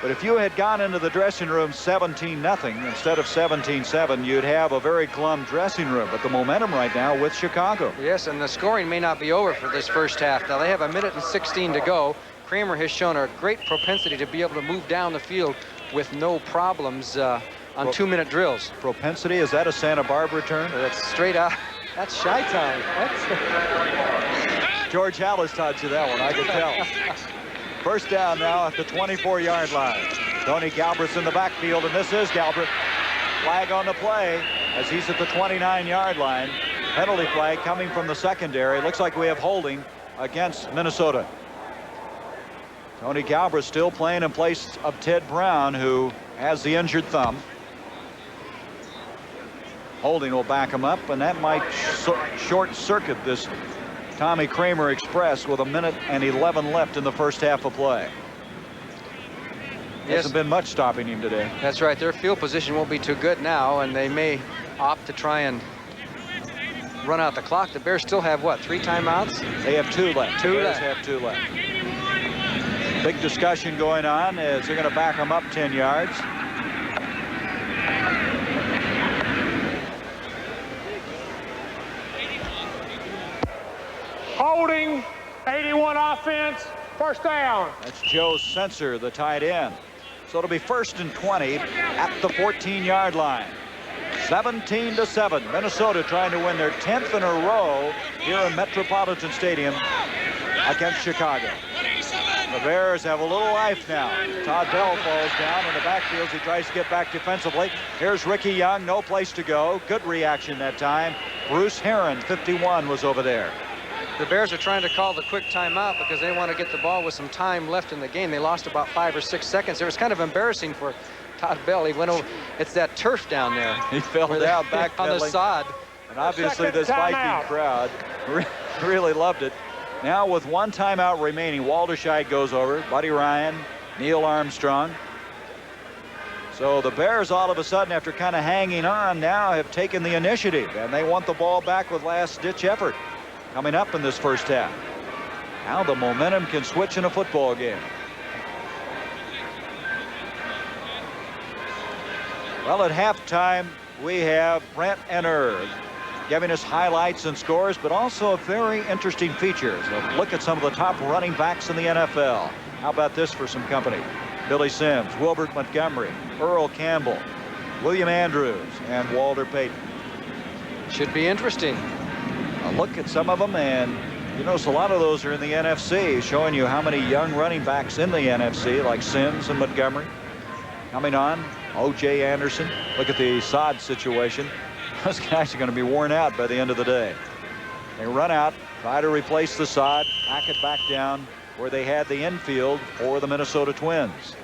But if you had gone into the dressing room 17-0 instead of 17-7, you'd have a very glum dressing room. But the momentum right now with Chicago. Yes, and the scoring may not be over for this first half. Now they have 1:16 to go. Kramer has shown a great propensity to be able to move down the field with no problems on 2-minute drills. Propensity, is that a Santa Barbara term? That's straight out. That's Chi-Town. George Hallis taught you that one, I can tell. First down now at the 24-yard line. Tony Galbraith's in the backfield, and this is Galbraith. Flag on the play as he's at the 29-yard line. Penalty flag coming from the secondary. Looks like we have holding against Minnesota. Tony Galbraith still playing in place of Ted Brown, who has the injured thumb. Holding will back him up, and that might short-circuit this Tommy Kramer Express with 1:11 left in the first half of play. Yes. Hasn't been much stopping him today. That's right. Their field position won't be too good now, and they may opt to try and run out the clock. The Bears still have, what, 3 timeouts? They have 2 left. Two the Bears left. have 2 left. Big discussion going on as they're going to back them up 10 yards. Holding, 81 offense, first down. That's Joe Sensor, the tight end. So it'll be 1st and 20 at the 14-yard line. 17-7. Minnesota trying to win their 10th in a row here in Metropolitan Stadium against Chicago. The Bears have a little life now. Todd Bell falls down in the backfield. He tries to get back defensively. Here's Ricky Young, no place to go. Good reaction that time. Bruce Herron, 51, was over there. The Bears are trying to call the quick timeout because they want to get the ball with some time left in the game. They lost about 5 or 6 seconds. It was kind of embarrassing for Todd Bell. He went over. It's that turf down there. He fell down back on the sod. And obviously this Viking crowd really loved it. Now with 1 timeout remaining, Walter Scheid goes over, Buddy Ryan, Neil Armstrong. So the Bears all of a sudden, after kind of hanging on, now have taken the initiative, and they want the ball back with last-ditch effort coming up in this first half. Now the momentum can switch in a football game. Well, at halftime, we have Brent Enner giving us highlights and scores, but also a very interesting feature. So look at some of the top running backs in the NFL. How about this for some company? Billy Sims, Wilbert Montgomery, Earl Campbell, William Andrews, and Walter Payton. Should be interesting. A look at some of them, and you notice a lot of those are in the NFC, showing you how many young running backs in the NFC, like Sims and Montgomery. Coming on, O.J. Anderson. Look at the sod situation. Those guys are going to be worn out by the end of the day. They run out, try to replace the sod, pack it back down where they had the infield for the Minnesota Twins.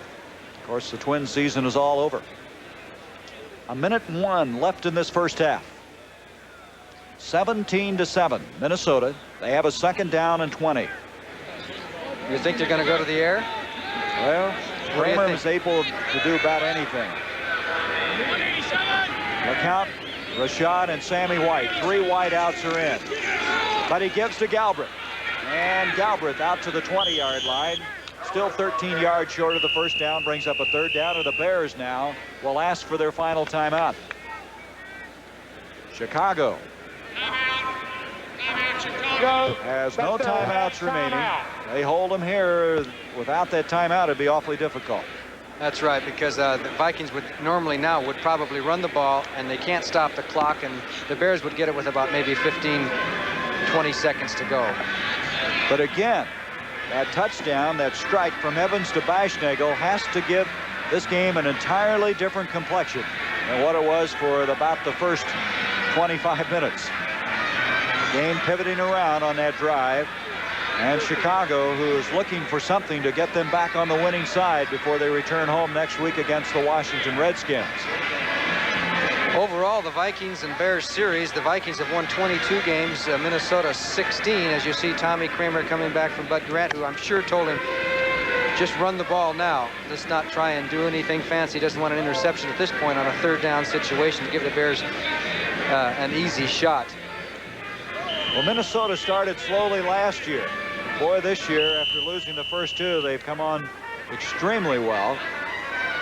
Of course, the Twins season is all over. 1:01 left in this first half. 17-7, Minnesota. They have a 2nd down and 20. You think they're going to go to the air? Well, Kramer is able to do about anything. Look out, Rashad and Sammy White. 3 wideouts are in. But he gives to Galbraith. And Galbraith out to the 20-yard line. Still 13 yards short of the first down. Brings up a 3rd down. And the Bears now will ask for their final timeout. Chicago has no timeouts remaining. They hold them here. Without that timeout, it'd be awfully difficult. That's right, because the Vikings would probably run the ball, and they can't stop the clock, and the Bears would get it with about maybe 15, 20 seconds to go. But again, that touchdown, that strike from Evans to Baschnagel has to give this game an entirely different complexion than what it was for about the first 25 minutes. Game pivoting around on that drive, and Chicago, who is looking for something to get them back on the winning side before they return home next week against the Washington Redskins. Overall, the Vikings and Bears series, the Vikings have won 22 games, Minnesota 16, as you see Tommy Kramer coming back from Bud Grant, who I'm sure told him, just run the ball now. Let's not try and do anything fancy. He doesn't want an interception at this point on a 3rd down situation to give the Bears an easy shot. Well, Minnesota started slowly last year. Boy, this year, after losing the first 2, they've come on extremely well.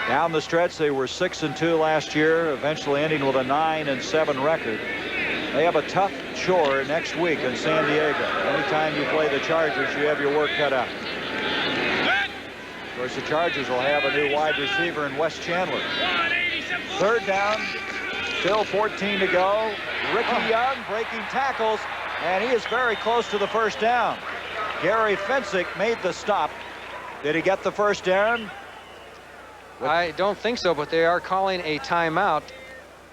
Down the stretch, they were 6-2 last year, eventually ending with a 9-7 record. They have a tough chore next week in San Diego. Anytime you play the Chargers, you have your work cut out. Of course, the Chargers will have a new wide receiver in Wes Chandler. 3rd down, still 14 to go. Ricky Young breaking tackles, and he is very close to the first down. Gary Fensick made the stop. Did he get the first down? I don't think so, but they are calling a timeout,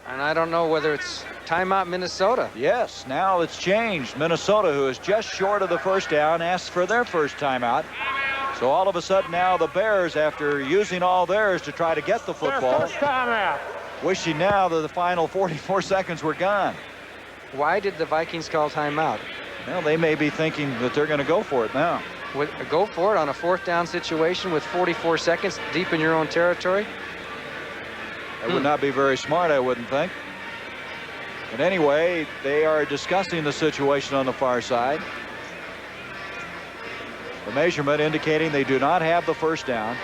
and I don't know whether it's timeout Minnesota. Yes, now it's changed. Minnesota, who is just short of the first down, asks for their first timeout. So all of a sudden now the Bears, after using all theirs to try to get the football, First timeout. wishing now that the final 44 seconds were gone. Why did the Vikings call timeout? Well, they may be thinking that they're going to go for it now. Go for it on a 4th down situation with 44 seconds deep in your own territory? That would not be very smart, I wouldn't think. But anyway, they are discussing the situation on the far side. The measurement indicating they do not have the first down.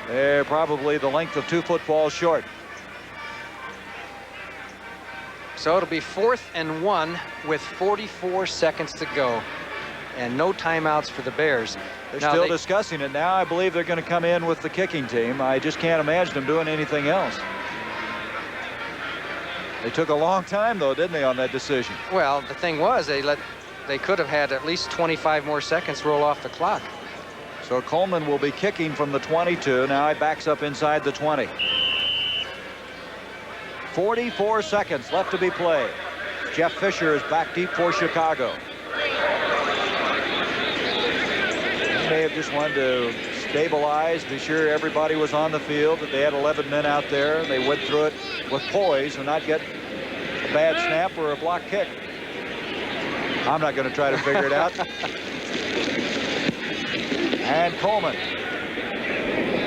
They're probably the length of 2 footballs short. So it'll be 4th and 1 with 44 seconds to go. And no timeouts for the Bears. They're still discussing it now. I believe they're going to come in with the kicking team. I just can't imagine them doing anything else. They took a long time, though, didn't they, on that decision? Well, the thing was, they could have had at least 25 more seconds roll off the clock. So Coleman will be kicking from the 22. Now he backs up inside the 20. 44 seconds left to be played. Jeff Fisher is back deep for Chicago. They may have just wanted to stabilize, be sure everybody was on the field, that they had 11 men out there. They went through it with poise and not get a bad snap or a block kick. I'm not going to try to figure it out. And Coleman.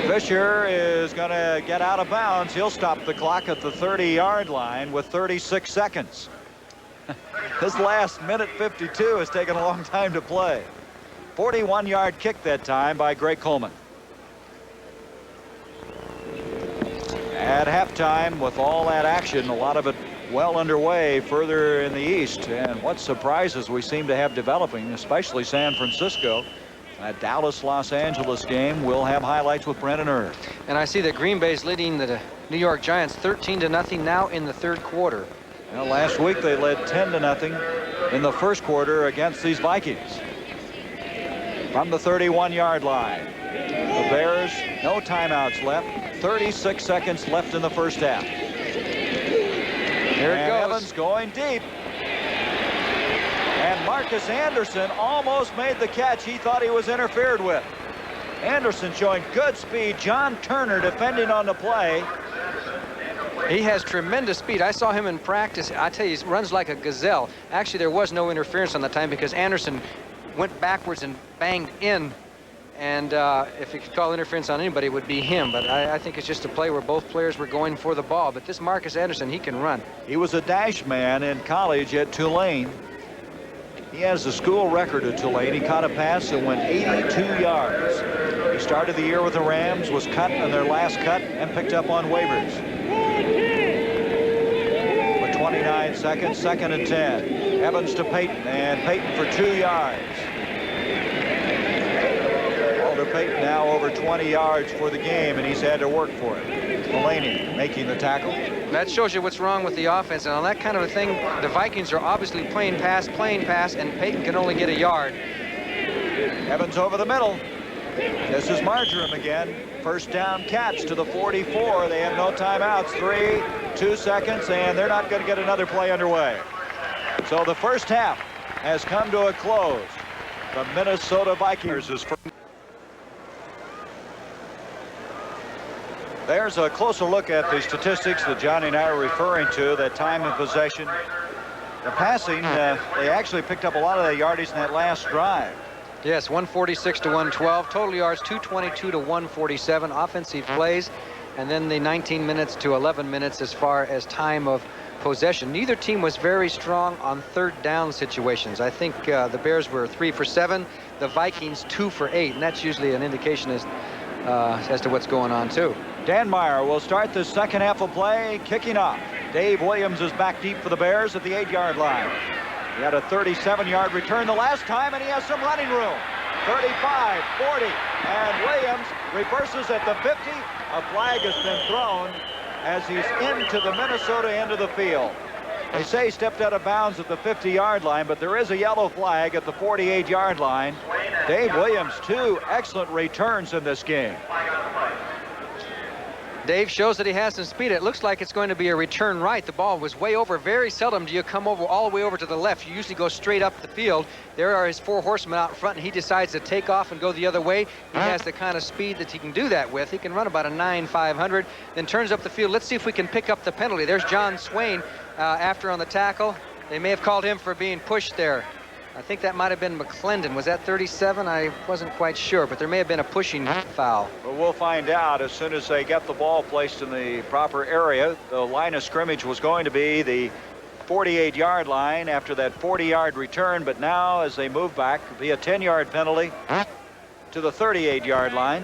Fisher is going to get out of bounds. He'll stop the clock at the 30-yard line with 36 seconds. This last minute 52 has taken a long time to play. 41-yard kick that time by Greg Coleman. At halftime, with all that action, a lot of it well underway further in the east. And what surprises we seem to have developing, especially San Francisco. That Dallas-Los Angeles game will have highlights with Brendan Earth. And I see that Green Bay's leading the New York Giants 13-0 now in the 3rd quarter. Well, last week they led 10-0 in the 1st quarter against these Vikings. From the 31-yard line, the Bears, no timeouts left. 36 seconds left in the first half. Here it goes. Evans going deep. And Marcus Anderson almost made the catch he thought he was interfered with. Anderson showing good speed. John Turner defending on the play. He has tremendous speed. I saw him in practice. I tell you, he runs like a gazelle. Actually, there was no interference on the time because Anderson went backwards and banged in. And if you could call interference on anybody, it would be him. But I think it's just a play where both players were going for the ball. But this Marcus Anderson, he can run. He was a dash man in college at Tulane. He has the school record at Tulane. He caught a pass that went 82 yards. He started the year with the Rams, was cut on their last cut, and picked up on waivers. With 29 seconds, 2nd and 10. Evans to Payton, and Payton for 2 yards. Walter Payton now over 20 yards for the game, and he's had to work for it. Mulaney making the tackle. That shows you what's wrong with the offense. And on that kind of a thing, the Vikings are obviously playing pass, and Payton can only get a yard. Evans over the middle. This is Marjoram again. First down catch to the 44. They have no timeouts. 3, 2 seconds, and they're not going to get another play underway. So the first half has come to a close. The Minnesota Vikings is first. There's a closer look at the statistics that Johnny and I are referring to, that time of possession. The passing, they actually picked up a lot of the yardage in that last drive. Yes, 146 to 112. Total yards, 222 to 147. Offensive plays, and then the 19 minutes to 11 minutes as far as time of possession. Neither team was very strong on third down situations. I think the Bears were 3 for 7. The Vikings 2 for 8, and that's usually an indication as to what's going on, too. Dan Meyer will start the second half of play, kicking off. Dave Williams is back deep for the Bears at the 8-yard line. He had a 37-yard return the last time, and he has some running room. 35, 40, and Williams reverses at the 50. A flag has been thrown as he's into the Minnesota end of the field. They say he stepped out of bounds at the 50-yard line, but there is a yellow flag at the 48-yard line. Dave Williams, 2 excellent returns in this game. Dave shows that he has some speed. It looks like it's going to be a return right. The ball was way over. Very seldom do you come over all the way over to the left. You usually go straight up the field. There are his 4 horsemen out in front, and he decides to take off and go the other way. He has the kind of speed that he can do that with. He can run about a 9.500, then turns up the field. Let's see if we can pick up the penalty. There's John Swain after on the tackle. They may have called him for being pushed there. I think that might have been McClendon. Was that 37? I wasn't quite sure, but there may have been a pushing foul. Well, we'll find out as soon as they get the ball placed in the proper area. The line of scrimmage was going to be the 48-yard line after that 40-yard return, but now as they move back, it'll be a 10-yard penalty to the 38-yard line.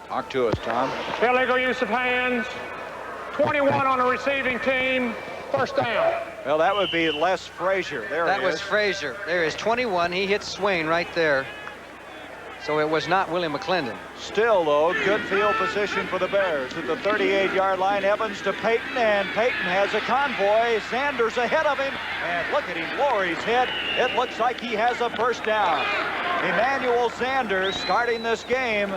Talk to us, Tom. Illegal use of hands. 21 on the receiving team. First down. Well, that would be Les Frazier. That was Frazier. There is 21. He hits Swain right there. So it was not Willie McClendon. Still, though, good field position for the Bears at the 38-yard line. Evans to Payton, and Payton has a convoy. Sanders ahead of him, and look at him lower his head. It looks like he has a first down. Emmanuel Sanders, starting this game,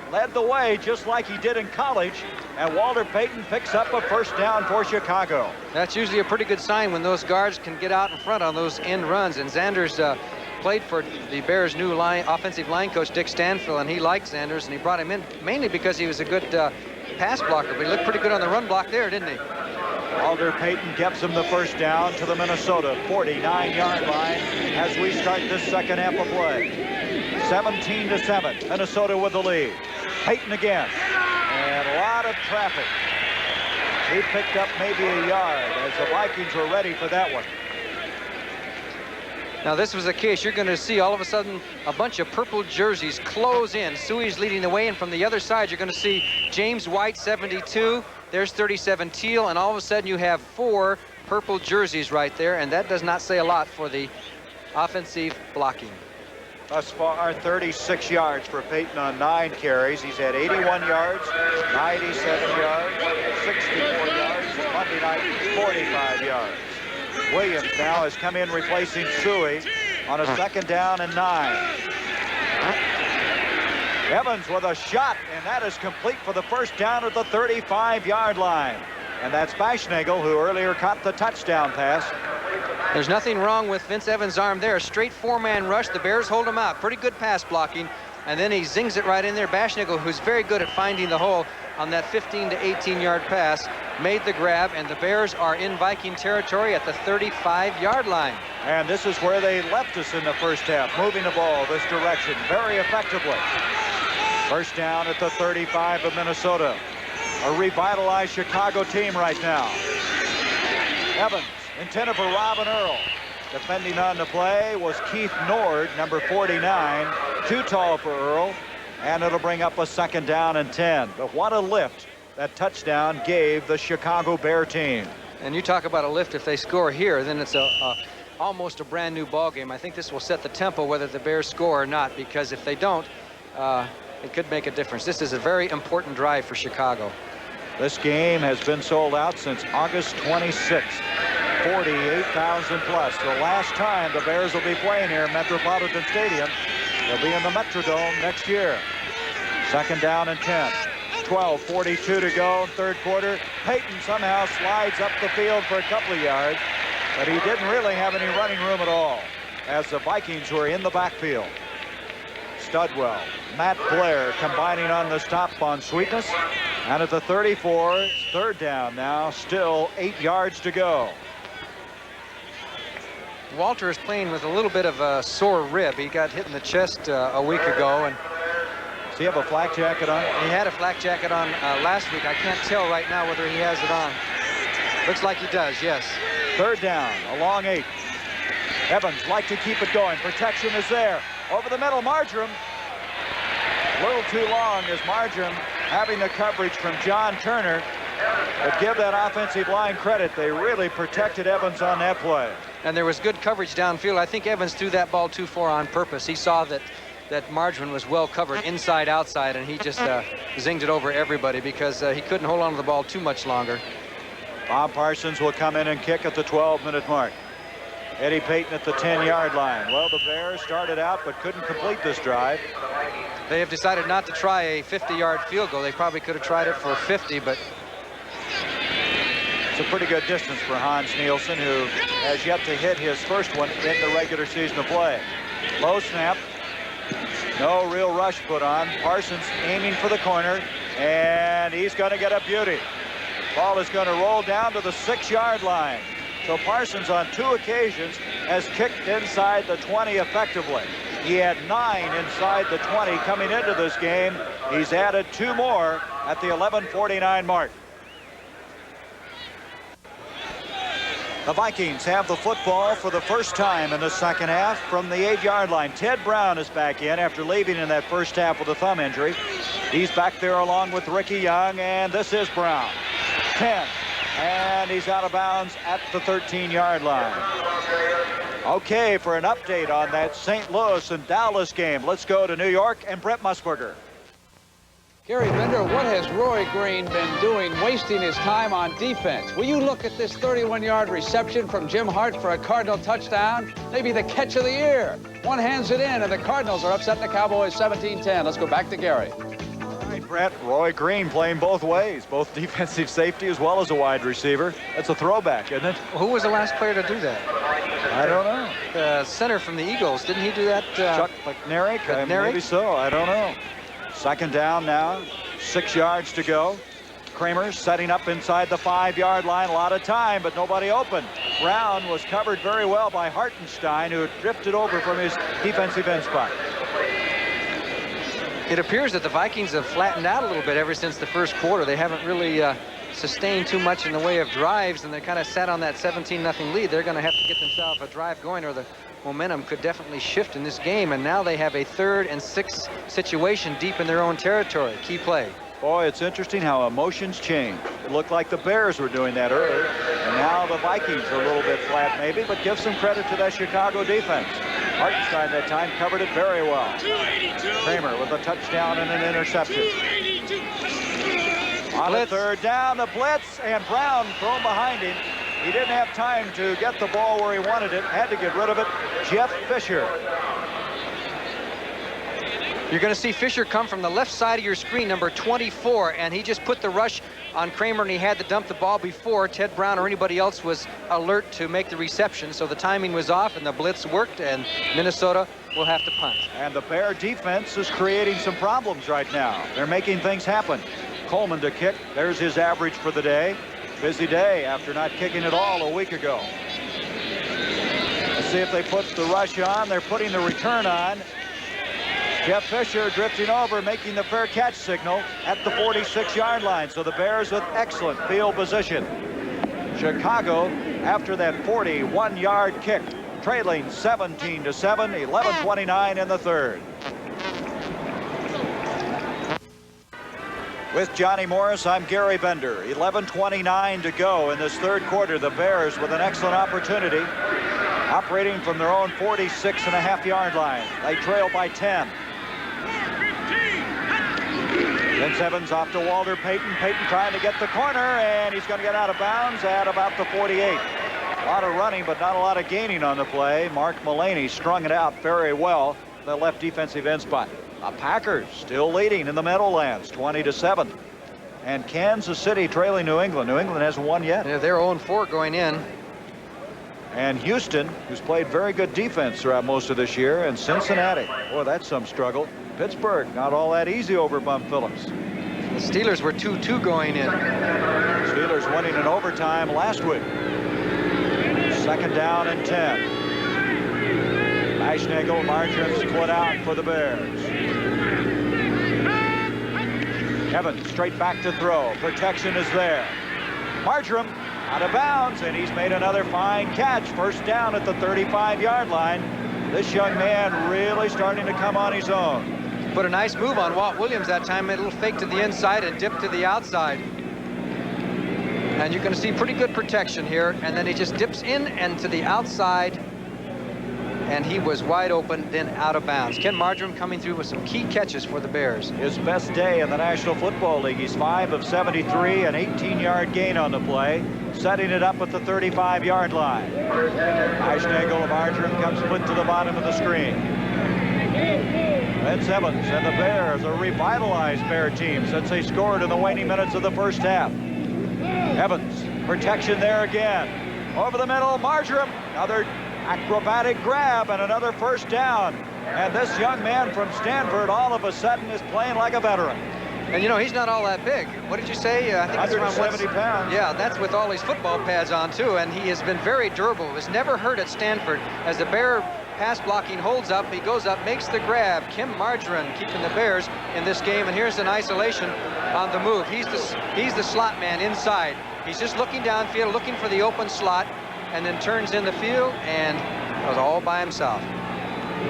led the way just like he did in college, and Walter Payton picks up a first down for Chicago. That's usually a pretty good sign when those guards can get out in front on those end runs, and Sanders played for the Bears' new offensive line coach, Dick Stanfield, and he liked Sanders, and he brought him in mainly because he was a good pass blocker, but he looked pretty good on the run block there, didn't he? Walter Payton gets him the first down to the Minnesota 49-yard line as we start this second half of play. 17-7, Minnesota with the lead. Payton again, and a lot of traffic. He picked up maybe a yard as the Vikings were ready for that one. Now this was the case. You're going to see all of a sudden a bunch of purple jerseys close in. Suey's leading the way, and from the other side you're going to see James White, 72. There's 37 teal, and all of a sudden you have 4 purple jerseys right there, and that does not say a lot for the offensive blocking. Thus far, 36 yards for Payton on 9 carries. He's had 81 yards, 97 yards, 64 yards, Monday night, 45 yards. Williams now has come in replacing Suey on a second down and 9. Evans with a shot, and that is complete for the first down at the 35-yard line. And that's Baschnagel, who earlier caught the touchdown pass. There's nothing wrong with Vince Evans' arm there. Straight 4-man rush. The Bears hold him out. Pretty good pass blocking. and then he zings it right in there. Bashnickel, who's very good at finding the hole on that 15 to 18-yard pass, made the grab, and the Bears are in Viking territory at the 35-yard line. And this is where they left us in the first half, moving the ball this direction very effectively. First down at the 35 of Minnesota. A revitalized Chicago team right now. Evans intended for Robin Earl. Defending on the play was Keith Nord, number 49. Too tall for Earl. And it'll bring up a second down and 10. But what a lift that touchdown gave the Chicago Bear team. And you talk about a lift. If they score here, then it's almost a brand new ball game. I think this will set the tempo whether the Bears score or not, because if they don't, it could make a difference. This is a very important drive for Chicago. This game has been sold out since August 26th. 48,000 plus. The last time the Bears will be playing here at Metropolitan Stadium. They'll be in the Metrodome next year. Second down and 10. 12:42 to go, third quarter. Payton somehow slides up the field for a couple of yards, but he didn't really have any running room at all as the Vikings were in the backfield. Studwell, Matt Blair combining on the stop on Sweetness. And at the 34, it's third down now, still 8 yards to go. Walter is playing with a little bit of a sore rib. He got hit in the chest a week ago, and does he have a flak jacket on? he had a flak jacket on last week. I can't tell right now whether he has it on. Looks like he does, yes. Third down, a long 8. Evans like to keep it going. Protection is there. Over the middle, Marjoram. A little too long as Marjoram having the coverage from John Turner. But give that offensive line credit. They really protected Evans on that play. And there was good coverage downfield. I think Evans threw that ball too far on purpose. He saw that Marjoram was well covered inside, outside, and he just zinged it over everybody because he couldn't hold on to the ball too much longer. Bob Parsons will come in and kick at the 12-minute mark. Eddie Payton at the 10-yard line. Well, the Bears started out but couldn't complete this drive. They have decided not to try a 50-yard field goal. They probably could have tried it for 50, but it's a pretty good distance for Hans Nielsen, who has yet to hit his first one in the regular season of play. Low snap. No real rush put on. Parsons aiming for the corner, and he's going to get a beauty. Ball is going to roll down to the 6-yard line. So Parsons on 2 occasions has kicked inside the 20 effectively. He had 9 inside the 20 coming into this game. He's added 2 more at the 11:49 mark. The Vikings have the football for the first time in the second half from the 8-yard line. Ted Brown is back in after leaving in that first half with a thumb injury. He's back there along with Ricky Young, and this is Brown. 10, and he's out of bounds at the 13-yard line. Okay, for an update on that St. Louis and Dallas game, let's go to New York and Brett Musburger. Gary Bender, what has Roy Green been doing, wasting his time on defense? Will you look at this 31-yard reception from Jim Hart for a Cardinal touchdown? Maybe the catch of the year. One hands it in, and the Cardinals are upsetting the Cowboys 17-10. Let's go back to Gary. All right, Brett, Roy Green playing both ways, both defensive safety as well as a wide receiver. That's a throwback, isn't it? Who was the last player to do that? I don't know. The center from the Eagles. Didn't he do that? Chuck McNarick? Maybe so. I don't know. Second down now, 6 yards to go. Kramer setting up inside the 5-yard line. A lot of time, but nobody open. Brown was covered very well by Hartenstein, who had drifted over from his defensive end spot. It appears that the Vikings have flattened out a little bit ever since the first quarter. They haven't really sustained too much in the way of drives, and they kind of sat on that 17-0 lead. They're going to have to get themselves a drive going, or the momentum could definitely shift in this game. And now they have a 3rd and 6 situation deep in their own territory. Key play. Boy, it's interesting how emotions change. It looked like the Bears were doing that earlier, and now the Vikings are a little bit flat maybe, but give some credit to that Chicago defense. Hartenstein that time covered it very well. Kramer with a touchdown and an interception. On the 3rd down, the blitz, and Brown thrown behind him. He didn't have time to get the ball where he wanted it, had to get rid of it. Jeff Fisher. You're going to see Fisher come from the left side of your screen, number 24, and he just put the rush on Kramer, and he had to dump the ball before Ted Brown or anybody else was alert to make the reception. So the timing was off, and the blitz worked, and Minnesota will have to punt. And the Bear defense is creating some problems right now. They're making things happen. Coleman to kick. There's his average for the day. Busy day after not kicking at all a week ago. Let's see if they put the rush on. They're putting the return on. Jeff Fisher drifting over, making the fair catch signal at the 46-yard line. So the Bears with excellent field position. Chicago, after that 41-yard kick, trailing 17-7, 11:29 in the third. With Johnny Morris, I'm Gary Bender. 11:29 to go in this third quarter. The Bears with an excellent opportunity, operating from their own 46.5-yard line. They trail by 10. Vince Evans off to Walter Payton. Payton trying to get the corner, and he's going to get out of bounds at about the 48. A lot of running, but not a lot of gaining on the play. Mark Mullaney strung it out very well, the left defensive end spot. The Packers still leading in the Meadowlands, 20-7. And Kansas City trailing New England. New England hasn't won yet. Yeah, they're 0-4 going in. And Houston, who's played very good defense throughout most of this year, and Cincinnati. Boy, that's some struggle. Pittsburgh, not all that easy over Bum Phillips. The Steelers were 2-2 going in. Steelers winning in overtime last week. Second down and 10. Eichenagel, Margin split out for the Bears. Evans straight back to throw. Protection is there. Marjoram out of bounds, and he's made another fine catch. First down at the 35-yard line. This young man really starting to come on his own. Put a nice move on Walt Williams that time. Made a little fake to the inside and dip to the outside. And you're going to see pretty good protection here. And then he just dips in and to the outside. And he was wide open, then out of bounds. Ken Marjoram coming through with some key catches for the Bears. His best day in the National Football League. He's 5 of 73, an 18-yard gain on the play, setting it up at the 35-yard line. Eichenagel of Marjoram comes split to the bottom of the screen. Vince Evans and the Bears, a revitalized Bear team since they scored in the waning minutes of the first half. Evans, protection there again. Over the middle, Marjoram, another acrobatic grab and another first down. And this young man from Stanford all of a sudden is playing like a veteran. And you know, he's not all that big. What did you say? I think it's around 170 pounds. Yeah, that's with all his football pads on too. And he has been very durable. Was never hurt at Stanford. As the Bear pass blocking holds up, he goes up, makes the grab. Kim Marjoram keeping the Bears in this game. And here's an isolation on the move. He's the slot man inside. He's just looking downfield, looking for the open slot, and then turns in the field and was all by himself.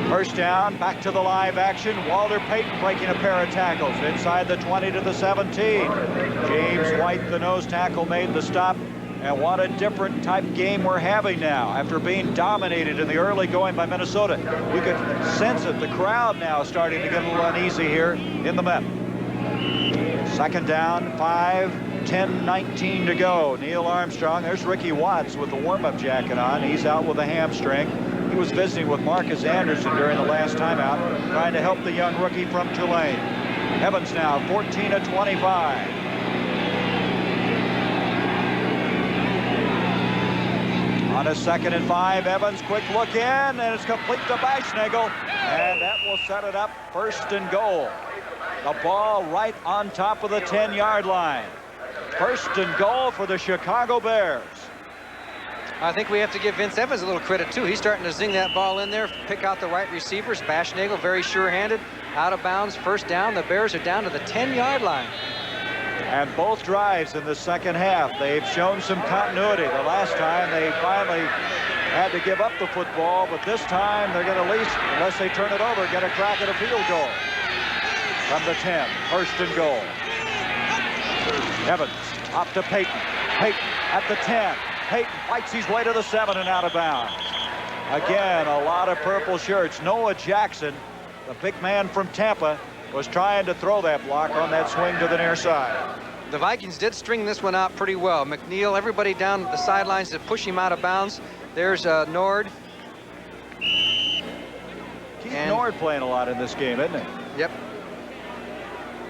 First down, back to the live action. Walter Payton breaking a pair of tackles inside the 20 to the 17. James White, the nose tackle, made the stop. And what a different type game we're having now after being dominated in the early going by Minnesota. You could sense it. The crowd now starting to get a little uneasy here in the Met. Second down, 5, 10, 19 to go. Neil Armstrong. There's Ricky Watts with the warm-up jacket on. He's out with a hamstring. He was visiting with Marcus Anderson during the last timeout, trying to help the young rookie from Tulane. Evans now 14 of 25. On a 2nd and 5, Evans quick look in, and it's complete to Eichenagel, and that will set it up 1st and goal. The ball right on top of the 10-yard line. 1st and goal for the Chicago Bears. I think we have to give Vince Evans a little credit too. He's starting to zing that ball in there, pick out the right receivers. Eichenagel very sure-handed, out of bounds, first down. The Bears are down to the 10-yard line. And both drives in the second half, they've shown some continuity. The last time they finally had to give up the football, but this time they're going to at least, unless they turn it over, get a crack at a field goal. From the 10, 1st and goal. Evans up to Payton. Payton at the 10. Payton fights his way to the 7 and out of bounds. Again, a lot of purple shirts. Noah Jackson, the big man from Tampa, was trying to throw that block on that swing to the near side. The Vikings did string this one out pretty well. McNeil, everybody down the sidelines to push him out of bounds. There's Nord. Keith Nord playing a lot in this game, isn't he? Yep.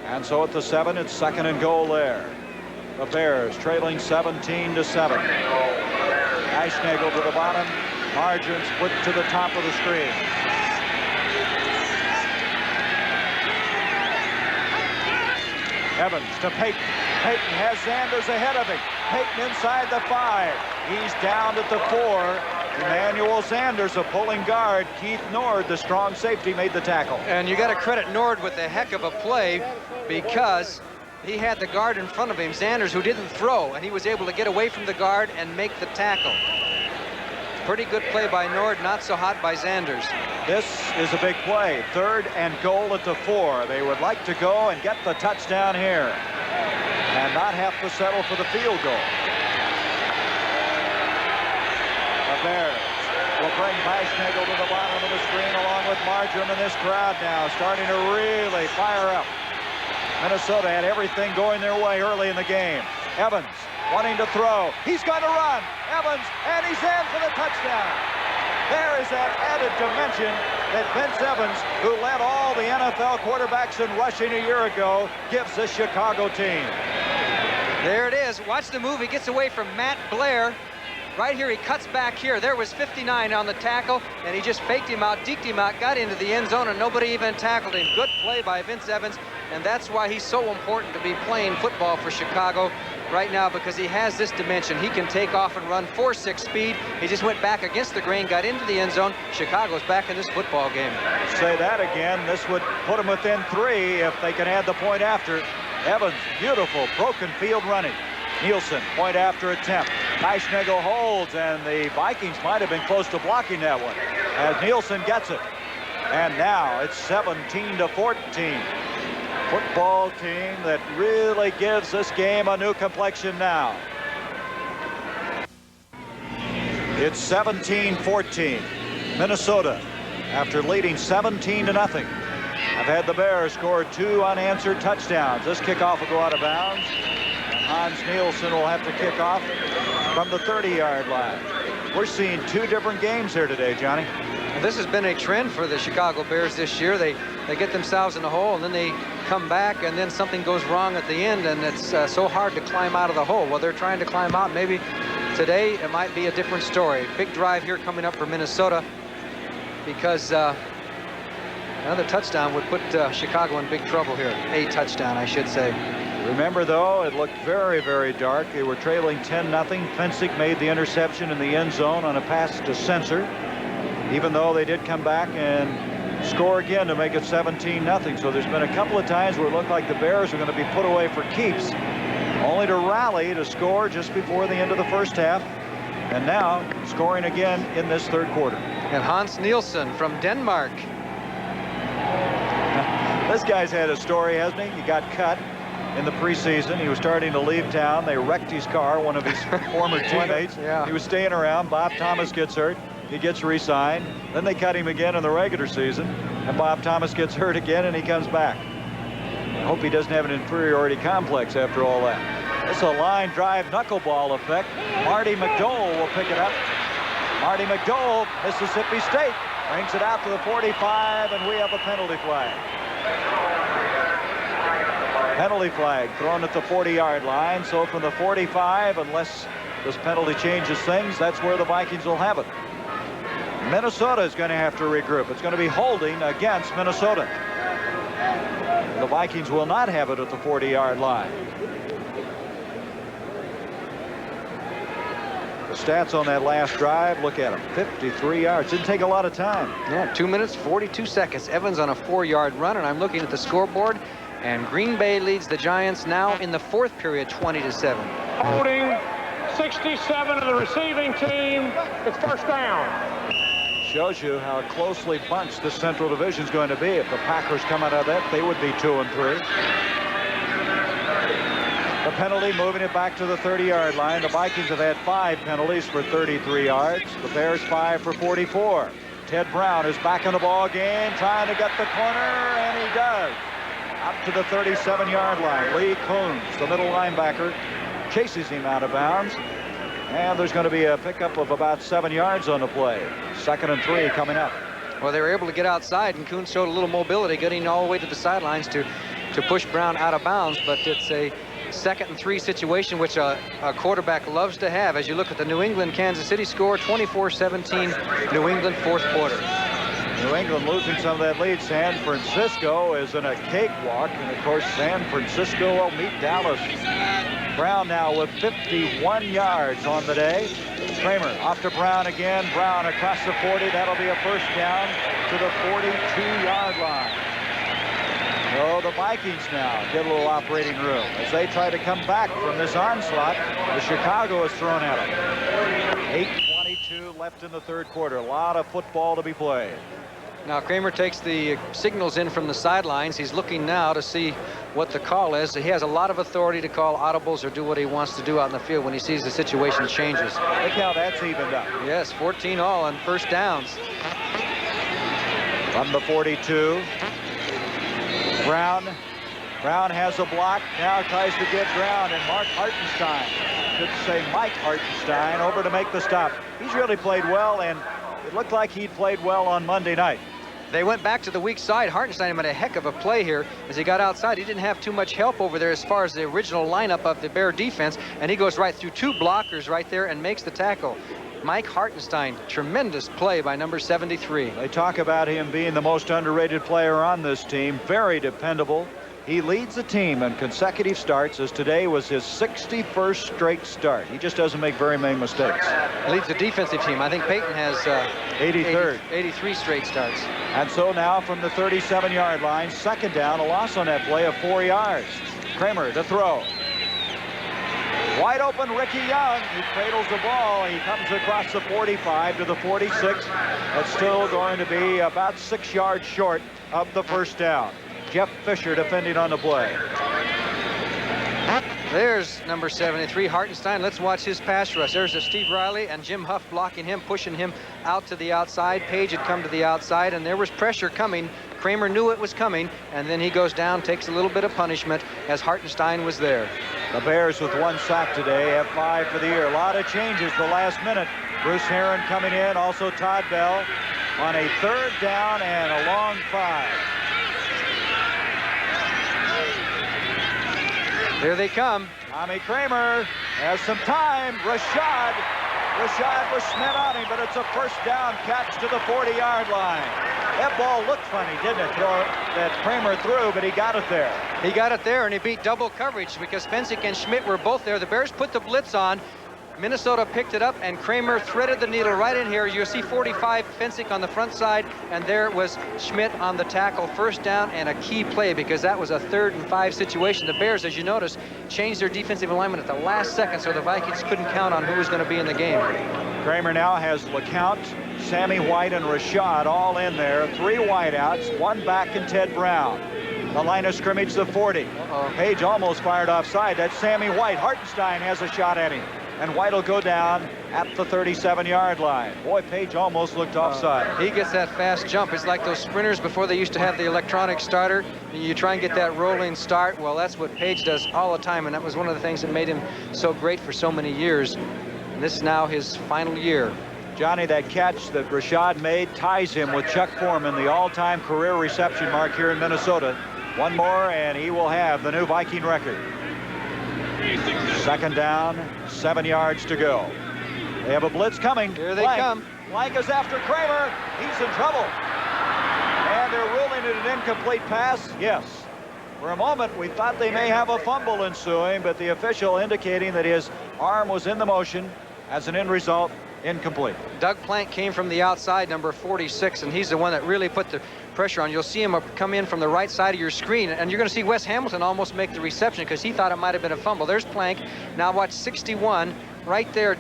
And so at the 7, it's 2nd and goal there. The Bears trailing 17-7. Eichenagel to the bottom. Margin split to the top of the screen. Evans to Payton. Payton has Sanders ahead of him. Payton inside the 5. He's down at the 4. Emmanuel Sanders, a pulling guard. Keith Nord, the strong safety, made the tackle. And you got to credit Nord with a heck of a play, because he had the guard in front of him, Sanders, who didn't throw, and he was able to get away from the guard and make the tackle. Pretty good play by Nord, not so hot by Sanders. This is a big play. 3rd and goal at the 4. They would like to go and get the touchdown here and not have to settle for the field goal. The Bears will bring Weischnagel to the bottom of the screen along with Marjoram, and this crowd now starting to really fire up. Minnesota had everything going their way early in the game. Evans wanting to throw. He's going to run. Evans, and he's in for the touchdown. There is that added dimension that Vince Evans, who led all the NFL quarterbacks in rushing a year ago, gives this Chicago team. There it is. Watch the move. He gets away from Matt Blair. Right here, he cuts back here. There was 59 on the tackle, and he just faked him out, deked him out, got into the end zone, and nobody even tackled him. Good play by Vince Evans, and that's why he's so important to be playing football for Chicago right now, because he has this dimension. He can take off and run 4.6 speed. He just went back against the grain, got into the end zone. Chicago's back in this football game. Say that again. This would put them within 3 if they can add the point after. Evans, beautiful broken field running. Nielsen, point after attempt. Weischnagel holds, and the Vikings might have been close to blocking that one as Nielsen gets it. And now it's 17-14. Football team that really gives this game a new complexion now. It's 17-14. Minnesota, after leading 17-0. I've had the Bears score 2 unanswered touchdowns. This kickoff will go out of bounds. Hans Nielsen will have to kick off from the 30-yard line. We're seeing 2 different games here today, Johnny. This has been a trend for the Chicago Bears this year. They get themselves in a hole, and then they come back, and then something goes wrong at the end, and it's so hard to climb out of the hole. Well, they're trying to climb out. Maybe today it might be a different story. Big drive here coming up for Minnesota, because another touchdown would put Chicago in big trouble here. A touchdown, I should say. Remember, though, it looked very, very dark. They were trailing 10-0. Fensick made the interception in the end zone on a pass to Sensor, even though they did come back and score again to make it 17-0. So there's been a couple of times where it looked like the Bears are going to be put away for keeps, only to rally to score just before the end of the first half, and now scoring again in this 3rd quarter. And Hans Nielsen from Denmark. This guy's had a story, hasn't he? He got cut in the preseason. He was starting to leave town. They wrecked his car, one of his former teammates. Yeah. He was staying around. Bob Thomas gets hurt. He gets re-signed. Then they cut him again in the regular season, and Bob Thomas gets hurt again, and he comes back. I hope he doesn't have an inferiority complex after all that. It's a line drive knuckleball effect. Marty McDowell will pick it up. Marty McDowell, Mississippi State, brings it out to the 45, and we have a penalty flag. Penalty flag thrown at the 40-yard line. So from the 45, unless this penalty changes things, that's where the Vikings will have it. Minnesota is going to have to regroup. It's going to be holding against Minnesota. The Vikings will not have it at the 40-yard line. The stats on that last drive, look at them. 53 yards. Didn't take a lot of time. Yeah, 2 minutes, 42 seconds. Evans on a 4-yard run, and I'm looking at the scoreboard, and Green Bay leads the Giants now in the 4th period, 20-7. Holding 67 of the receiving team. It's first down. Shows you how closely bunched this Central Division is going to be. If the Packers come out of that, they would be 2-3. The penalty moving it back to the 30-yard line. The Vikings have had 5 penalties for 33 yards. The Bears 5 for 44. Ted Brown is back in the ball game, trying to get the corner, and he does. Up to the 37-yard line. Lee Coons, the middle linebacker, chases him out of bounds. And there's going to be a pickup of about 7 yards on the play. 2nd and 3 coming up. Well, they were able to get outside, and Coons showed a little mobility, getting all the way to the sidelines to push Brown out of bounds. But it's a 2nd and 3 situation, which a quarterback loves to have. As you look at the New England-Kansas City score, 24-17, New England, 4th quarter. New England losing some of that lead. San Francisco is in a cakewalk, and of course San Francisco will meet Dallas. Brown now with 51 yards on the day. Kramer off to Brown again. Brown across the 40. That'll be a first down to the 42-yard line. So the Vikings now get a little operating room as they try to come back from this onslaught that Chicago has thrown at them. 8:22 left in the third quarter. A lot of football to be played. Now Kramer takes the signals in from the sidelines. He's looking now to see what the call is. He has a lot of authority to call audibles or do what he wants to do out in the field when he sees the situation changes. Look how that's evened up. Yes, 14 all on first downs. From the 42. Brown has a block. Now tries to get Brown, and Mark Hartenstein, should say Mike Hartenstein, over to make the stop. He's really played well, and it looked like he'd played well on Monday night. They went back to the weak side. Hartenstein made a heck of a play here as he got outside. He didn't have too much help over there as far as the original lineup of the Bear defense, and he goes right through two blockers right there and makes the tackle. Mike Hartenstein, tremendous play by number 73. They talk about him being the most underrated player on this team. Very dependable. He leads the team in consecutive starts, as today was his 61st straight start. He just doesn't make very many mistakes. Leads the defensive team. I think Peyton has 83rd. 83 straight starts. And so now from the 37-yard line, second down, a loss on that play of 4 yards. Kramer to throw. Wide open Ricky Young. He cradles the ball. He comes across the 45 to the 46. That's still going to be about 6 yards short of the first down. Jeff Fisher defending on the play. There's number 73, Hartenstein. Let's watch his pass rush. There's a Steve Riley and Jim Huff blocking him, pushing him out to the outside. Page had come to the outside, and there was pressure coming. Kramer knew it was coming, and then he goes down, takes a little bit of punishment as Hartenstein was there. The Bears with 1 sack today, have 5 for the year. A lot of changes the last minute. Bruce Herron coming in, also Todd Bell on a third down and a long 5. Here they come. Tommy Kramer has some time. Rashad was Schmidt on him, but it's a first down catch to the 40-yard line. That ball looked funny, didn't it? That Kramer threw, but he got it there. He got it there, and he beat double coverage because Fensick and Schmidt were both there. The Bears put the blitz on. Minnesota picked it up, and Kramer threaded the needle right in here. You'll see 45 Fensick on the front side, and there was Schmidt on the tackle. First down and a key play because that was a 3rd and 5 situation. The Bears, as you notice, changed their defensive alignment at the last second, so the Vikings couldn't count on who was going to be in the game. Kramer now has LeCount, Sammy White, and Rashad all in there. 3 wideouts, 1 back, and Ted Brown. The line of scrimmage, the 40. Page almost fired offside. That's Sammy White. Hartenstein has a shot at him. And White will go down at the 37-yard line. Boy, Page almost looked offside. He gets that fast jump. It's like those sprinters before they used to have the electronic starter. You try and get that rolling start. Well, that's what Page does all the time, and that was one of the things that made him so great for so many years. And this is now his final year. Johnny, that catch that Rashad made ties him with Chuck Foreman, the all-time career reception mark here in Minnesota. One more, and he will have the new Viking record. Second down, 7 yards to go. They have a blitz coming. Here they come. Blank is after Kramer. He's in trouble. And they're ruling it an incomplete pass. Yes. For a moment, we thought they may have a fumble ensuing, but the official indicating that his arm was in the motion. As an end result, incomplete. Doug Plank came from the outside, number 46, and he's the one that really put the pressure on. You'll see him come in from the right side of your screen, and you're going to see Wes Hamilton almost make the reception because he thought it might have been a fumble. There's Plank. Now watch 61 right there.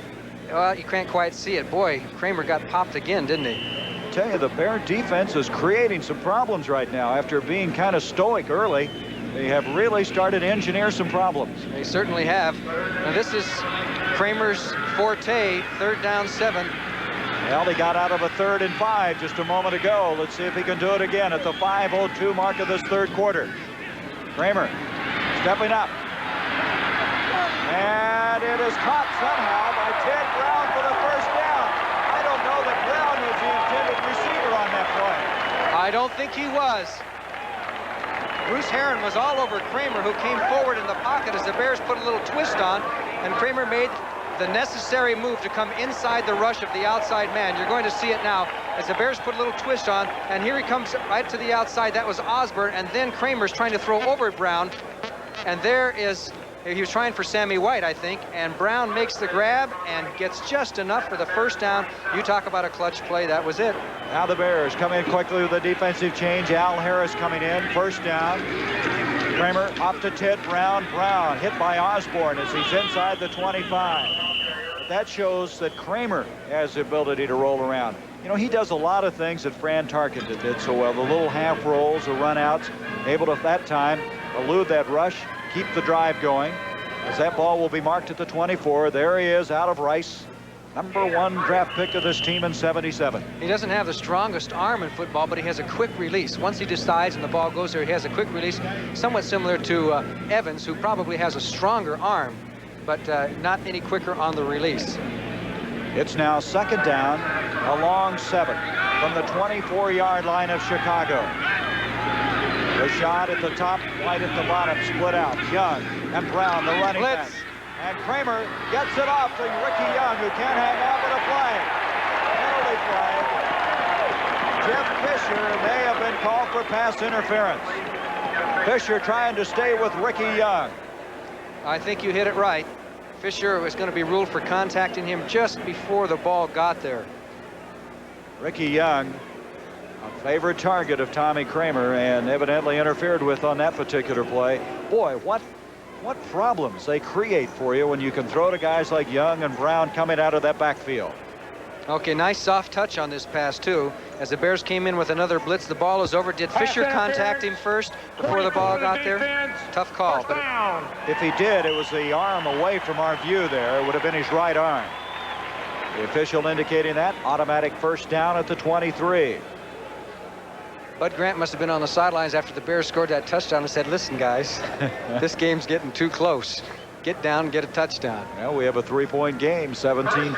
Well, you can't quite see it. Boy, Kramer got popped again, didn't he? I tell you, the Bear defense is creating some problems right now. After being kind of stoic early, they have really started to engineer some problems. They certainly have. Now this is Kramer's forte, 3rd down 7. Well, he got out of a 3rd and 5 just a moment ago. Let's see if he can do it again at the 5:02 mark of this third quarter. Kramer stepping up. And it is caught somehow by Ted Brown for the first down. I don't know that Brown was the intended receiver on that play. I don't think he was. Bruce Herron was all over Kramer, who came forward in the pocket as the Bears put a little twist on, and Kramer made the necessary move to come inside the rush of the outside man. You're going to see it now. as the Bears put a little twist on, and here he comes right to the outside. That was Osborne, and then Kramer's trying to throw over Brown, and there is, he was trying for Sammy White, I think, and Brown makes the grab and gets just enough for the first down. You talk about a clutch play, that was it. Now the Bears come in quickly with a defensive change. Al Harris coming in, first down. Kramer off to Ted Brown. Brown hit by Osborne as he's inside the 25. But that shows that Kramer has the ability to roll around. You know, he does a lot of things that Fran Tarkenton did so well. The little half rolls, the run outs, able to, at that time, elude that rush, keep the drive going. As that ball will be marked at the 24. There he is out of Rice. #1 draft pick of this team in '77. He doesn't have the strongest arm in football, but he has a quick release. Once he decides and the ball goes there, he has a quick release, somewhat similar to Evans, who probably has a stronger arm, but not any quicker on the release. It's now second down, a long 7 from the 24-yard line of Chicago. The shot at the top, White at the bottom, split out. Young and Brown, the running back. And Kramer gets it off to Ricky Young, who can't hang on with a flag. Penalty flag. Jeff Fisher may have been called for pass interference. Fisher trying to stay with Ricky Young. I think you hit it right. Fisher was going to be ruled for contacting him just before the ball got there. Ricky Young, a favorite target of Tommy Kramer, and evidently interfered with on that particular play. Boy, what problems they create for you when you can throw to guys like Young and Brown coming out of that backfield. Okay, nice soft touch on this pass, too. As the Bears came in with another blitz, the ball is over. Did Fisher contact him first before the ball got there? Tough call. But if he did, it was the arm away from our view there. It would have been his right arm. The official indicating that. Automatic first down at the 23. Bud Grant must have been on the sidelines after the Bears scored that touchdown and said, listen, guys, this game's getting too close. Get down, get a touchdown. Well, we have a 3-point game, 17-14.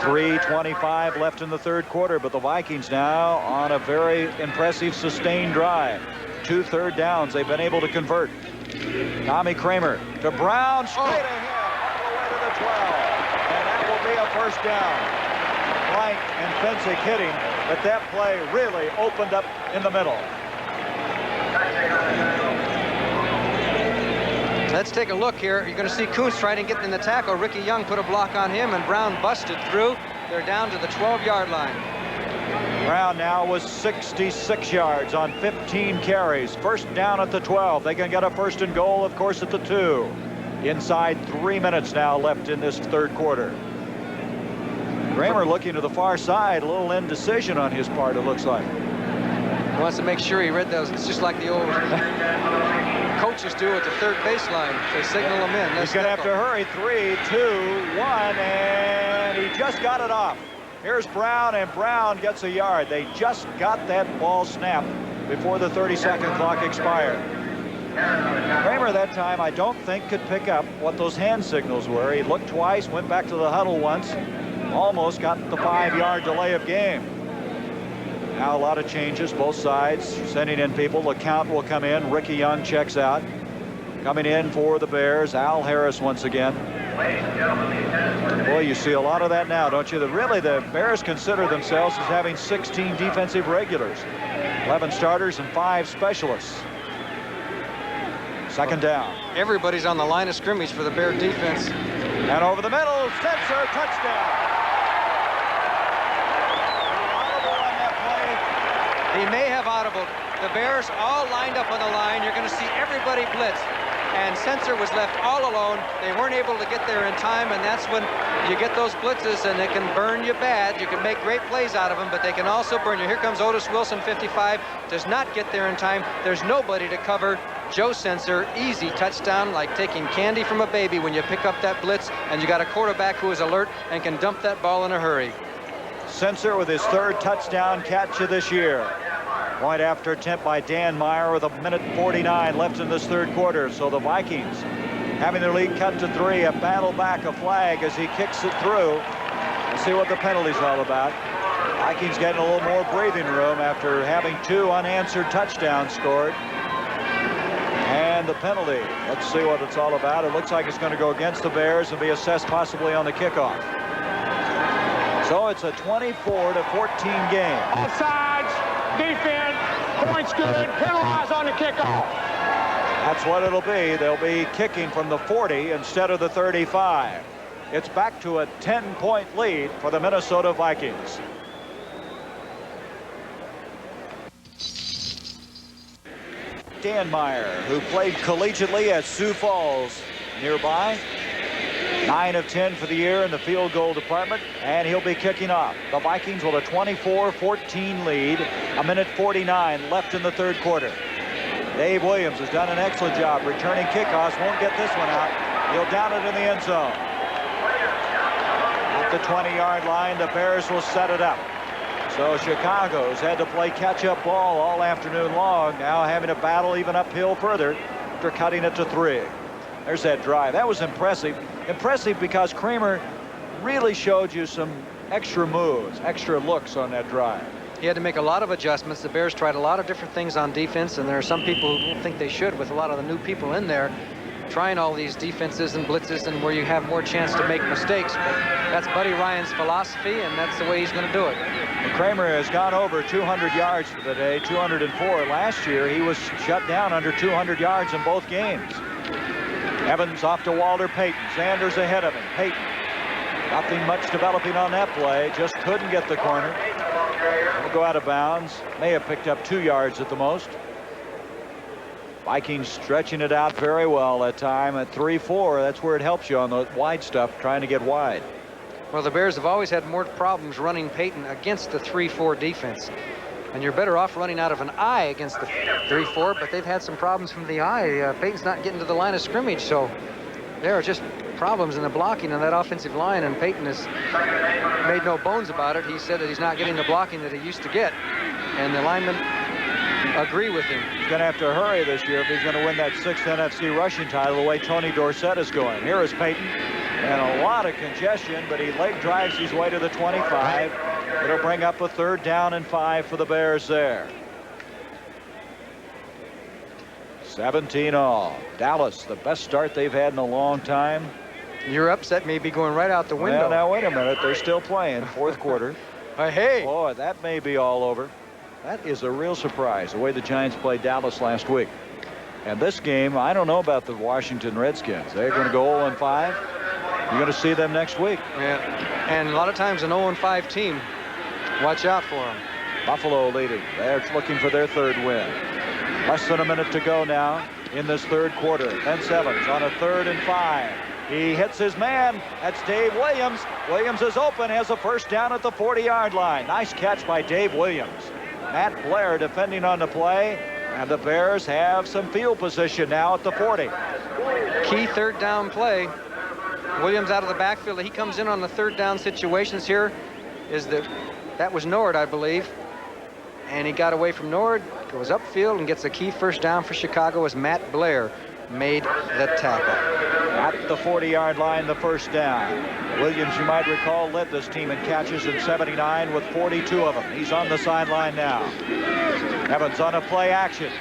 3:25 left in the third quarter, but the Vikings now on a very impressive sustained drive. 2 third downs they've been able to convert. Tommy Kramer to Brown, straight ahead, all the way to the 12. And that will be a first down. Blank and Fensick hitting, but that play really opened up in the middle. Let's take a look here. You're going to see Kuntz trying to get in the tackle. Ricky Young put a block on him, and Brown busted through. They're down to the 12-yard line. Brown now was 66 yards on 15 carries. First down at the 12. They can get a first and goal, of course, at the 2. Inside 3 minutes now left in this third quarter. Kramer looking to the far side. A little indecision on his part, it looks like. He wants to make sure he read those. It's just like the old coaches do at the third baseline. They signal him in. He's going to have to hurry. 3, 2, 1, and he just got it off. Here's Brown, and Brown gets a yard. They just got that ball snapped before the 30-second clock expired. Kramer that time, I don't think, could pick up what those hand signals were. He looked twice, went back to the huddle once, almost got the 5-yard delay of game. Now a lot of changes, both sides sending in people. The count will come in. Ricky Young checks out. Coming in for the Bears, Al Harris once again. Boy, you see a lot of that now, don't you? Really, the Bears consider themselves as having 16 defensive regulars, 11 starters and 5 specialists. Second down. Everybody's on the line of scrimmage for the Bear defense. And over the middle, Spencer, touchdown. He may have audibled. The Bears all lined up on the line. You're going to see everybody blitz. And Spencer was left all alone. They weren't able to get there in time, and that's when you get those blitzes, and they can burn you bad. You can make great plays out of them, but they can also burn you. Here comes Otis Wilson, 55, does not get there in time. There's nobody to cover Joe Spencer. Easy touchdown, like taking candy from a baby when you pick up that blitz, and you got a quarterback who is alert and can dump that ball in a hurry. Spencer with his 3rd touchdown catch of this year. Point after attempt by Dan Meyer with 1:49 left in this third quarter. So the Vikings having their lead cut to 3, a battle back, a flag as he kicks it through. Let's see what the penalty's all about. Vikings getting a little more breathing room after having 2 unanswered touchdowns scored. And the penalty, let's see what it's all about. It looks like it's going to go against the Bears and be assessed possibly on the kickoff. So it's a 24-14 game. Offsides, defense, points good, penalize on the kickoff. That's what it'll be. They'll be kicking from the 40 instead of the 35. It's back to a 10-point lead for the Minnesota Vikings. Danmeyer, who played collegiately at Sioux Falls nearby. 9 of 10 for the year in the field goal department, and he'll be kicking off. The Vikings with a 24-14 lead. A minute 49 left in the third quarter. Dave Williams has done an excellent job returning kickoffs. Won't get this one out. He'll down it in the end zone. At the 20-yard line, the Bears will set it up. So Chicago's had to play catch-up ball all afternoon long, now having to battle even uphill further after cutting it to 3. There's that drive. That was impressive. Impressive because Kramer really showed you some extra moves, extra looks on that drive. He had to make a lot of adjustments. The Bears tried a lot of different things on defense, and there are some people who don't think they should, with a lot of the new people in there trying all these defenses and blitzes and where you have more chance to make mistakes. But that's Buddy Ryan's philosophy, and that's the way he's going to do it. Well, Kramer has gone over 200 yards for the day, 204 last year. He was shut down under 200 yards in both games. Evans off to Walter Payton. Sanders ahead of him. Payton. Nothing much developing on that play. Just couldn't get the corner. Will go out of bounds. May have picked up 2 yards at the most. Vikings stretching it out very well that time at 3-4. That's where it helps you on the wide stuff, trying to get wide. Well, the Bears have always had more problems running Payton against the 3-4 defense. And you're better off running out of an I against the 3-4, but they've had some problems from the I. Payton's not getting to the line of scrimmage, so there are just problems in the blocking on that offensive line, and Payton has made no bones about it. He said that he's not getting the blocking that he used to get, and the linemen agree with him. He's going to have to hurry this year if he's going to win that 6th NFC rushing title the way Tony Dorsett is going. Here is Payton, and a lot of congestion, but he leg drives his way to the 25. It'll bring up a 3rd down and 5 for the Bears there. 17 all. Dallas, the best start they've had in a long time. Your upset may be going right out the window. Well, now wait a minute. They're still playing 4th quarter. Hey. Boy, that may be all over. That is a real surprise, the way the Giants played Dallas last week. And this game, I don't know about the Washington Redskins. They're going to go 0-5. You're going to see them next week. Yeah. And a lot of times an 0-5 team, watch out for them. Buffalo leading. They're looking for their 3rd win. Less than a minute to go now in this 3rd quarter. Vince Evans on a 3rd and 5. He hits his man. That's Dave Williams. Williams is open, has a 1st down at the 40-yard line. Nice catch by Dave Williams. Matt Blair defending on the play, and the Bears have some field position now at the 40. Key 3rd down play. Williams out of the backfield. He comes in on the 3rd down situations here. That was Nord, I believe. And he got away from Nord, goes upfield and gets a key 1st down for Chicago as Matt Blair made the tackle. At the 40-yard line, the 1st down. Williams, you might recall, led this team in catches in 79 with 42 of them. He's on the sideline now. Evans on a play action.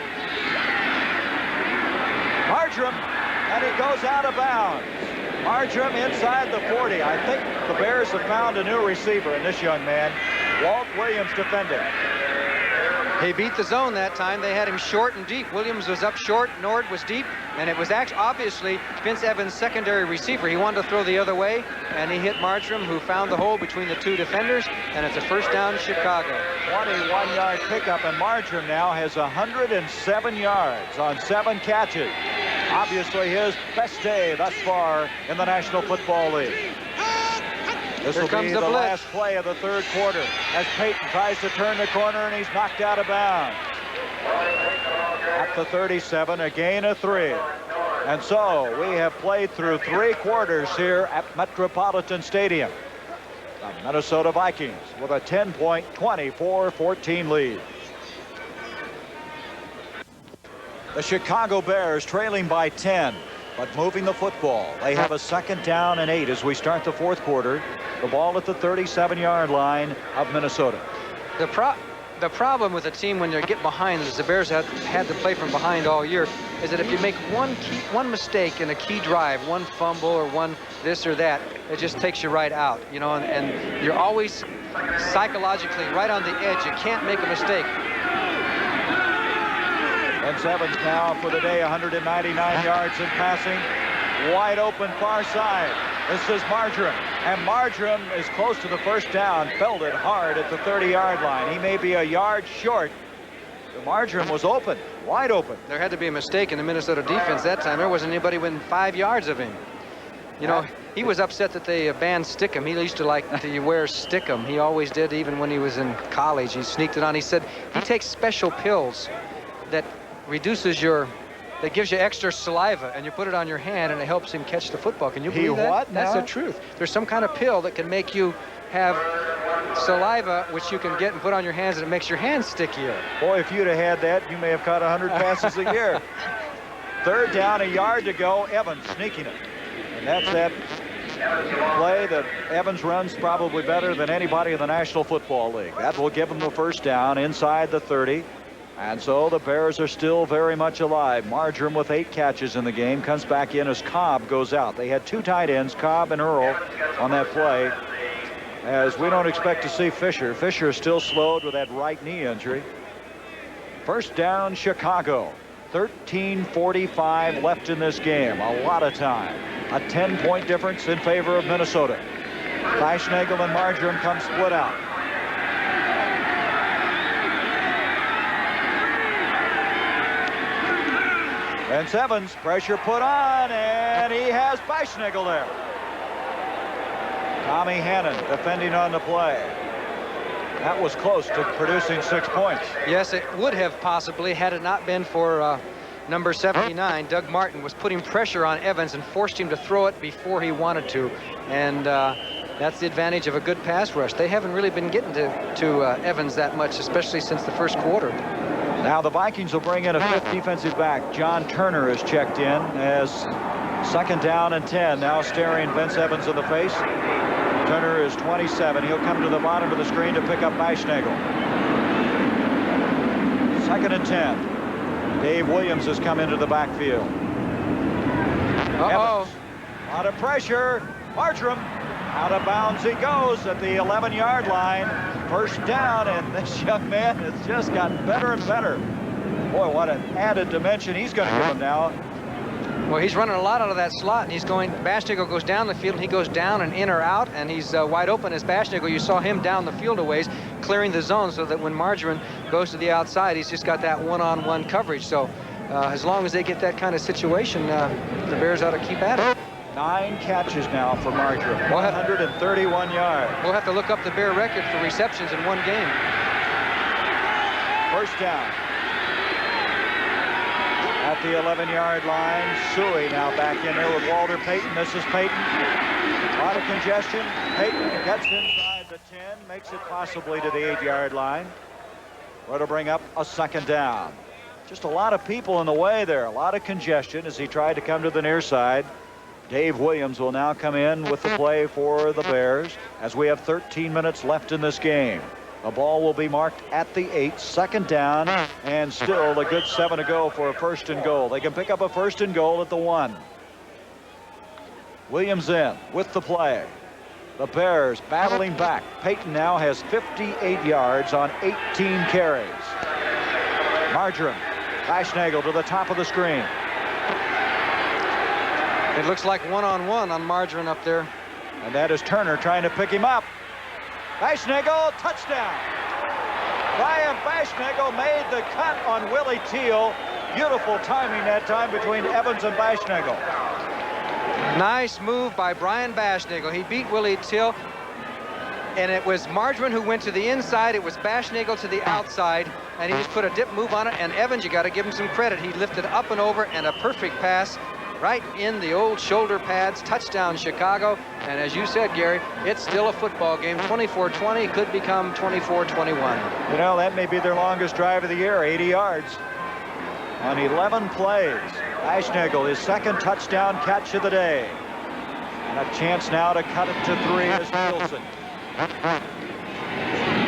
Marjoram, and he goes out of bounds. Marjoram inside the 40. I think the Bears have found a new receiver in this young man. Walt Williams defending. He beat the zone that time. They had him short and deep. Williams was up short, Nord was deep, and it was actually obviously Vince Evans' secondary receiver. He wanted to throw the other way, and he hit Marjoram, who found the hole between the 2 defenders, and it's a 1st down Chicago. 21-yard pickup, and Marjoram now has 107 yards on 7 catches. Obviously his best day thus far in the National Football League. This will be the last play of the 3rd quarter as Payton tries to turn the corner, and he's knocked out of bounds. At the 37, a gain of 3. And so we have played through 3 quarters here at Metropolitan Stadium. The Minnesota Vikings with a 10-point, 24-14 lead. The Chicago Bears trailing by 10, but moving the football. They have a 2nd down and 8 as we start the 4th quarter. The ball at the 37-yard line of Minnesota. the problem with a team when they get behind, as the Bears have had to play from behind all year, is that if you make one mistake in a key drive, one fumble or one this or that, it just takes you right out, you know, and you're always psychologically right on the edge. You can't make a mistake. Vince Evans now for the day, 199 yards in passing. Wide open far side. This is Marjoram, and Marjoram is close to the first down, belted hard at the 30-yard line. He may be a yard short. The Marjoram was open, wide open. There had to be a mistake in the Minnesota defense that time. There wasn't anybody within 5 yards of him. You know, he was upset that they banned Stickum. He used to like to wear Stickum. He always did, even when he was in college. He sneaked it on. He said he takes special pills that reduces your, that gives you extra saliva, and you put it on your hand, and it helps him catch the football. Can you believe that? What? That's the truth. There's some kind of pill that can make you have saliva, which you can get and put on your hands, and it makes your hands stickier. Boy, if you'd have had that, you may have caught 100 passes a year. Third down, a yard to go. Evans sneaking it. And that's that play that Evans runs probably better than anybody in the National Football League. That will give him the first down inside the 30. And so the Bears are still very much alive. Marjoram with 8 catches in the game comes back in as Cobb goes out. They had 2 tight ends, Cobb and Earl, on that play, as we don't expect to see Fisher. Fisher is still slowed with that right knee injury. First down, Chicago. 13:45 left in this game. A lot of time. A 10-point difference in favor of Minnesota. Fleischnagel and Marjoram come split out. Vince Evans, pressure put on, and he has Fleischnagel there. Tommy Hannon defending on the play. That was close to producing 6 points. Yes, it would have possibly had it not been for number 79. Doug Martin was putting pressure on Evans and forced him to throw it before he wanted to. And that's the advantage of a good pass rush. They haven't really been getting to Evans that much, especially since the first quarter. Now the Vikings will bring in a 5th defensive back. John Turner is checked in as second down and 10. Now staring Vince Evans in the face. Turner is 27. He'll come to the bottom of the screen to pick up Fleischnagel. Second and 10. Dave Williams has come into the backfield. Uh-oh. Evans, a lot of pressure. Marjoram, out of bounds he goes at the 11-yard line. First down, and this young man has just gotten better and better. Boy, what an added dimension he's going to give him now. Well, he's running a lot out of that slot, and he's going, Fleischnagel goes down the field, and he goes down and in or out, and he's wide open as Fleischnagel. You saw him down the field a ways, clearing the zone so that when Marjoram goes to the outside, he's just got that one-on-one coverage. So as long as they get that kind of situation, the Bears ought to keep at it. 9 catches now for Marjoram, 131 yards. We'll have to look up the Bear record for receptions in one game. First down. At the 11-yard line, Suey now back in there with Walter Payton. This is Payton. A lot of congestion. Payton gets inside the 10, makes it possibly to the 8-yard line. It'll bring up a second down. Just a lot of people in the way there. A lot of congestion as he tried to come to the near side. Dave Williams will now come in with the play for the Bears as we have 13 minutes left in this game. The ball will be marked at the 8, second down, and still a good 7 to go for a first and goal. They can pick up a first and goal at the 1. Williams in with the play. The Bears battling back. Payton now has 58 yards on 18 carries. Marjoram, Fleischnagel to the top of the screen. It looks like one-on-one on Marjoram up there. And that is Turner trying to pick him up. Fleischnagel, touchdown. Brian Fleischnagel made the cut on Willie Teal. Beautiful timing that time between Evans and Fleischnagel. Nice move by Brian Fleischnagel. He beat Willie Teal. And it was Marjoram who went to the inside. It was Fleischnagel to the outside. And he just put a dip move on it. And Evans, you got to give him some credit. He lifted up and over, and a perfect pass right in the old shoulder pads. Touchdown, Chicago. And as you said, Gary, it's still a football game. 24-20 could become 24-21. You know, that may be their longest drive of the year, 80 yards on 11 plays. Fleischnagel, his second touchdown catch of the day. And a chance now to cut it to 3 is Nielsen.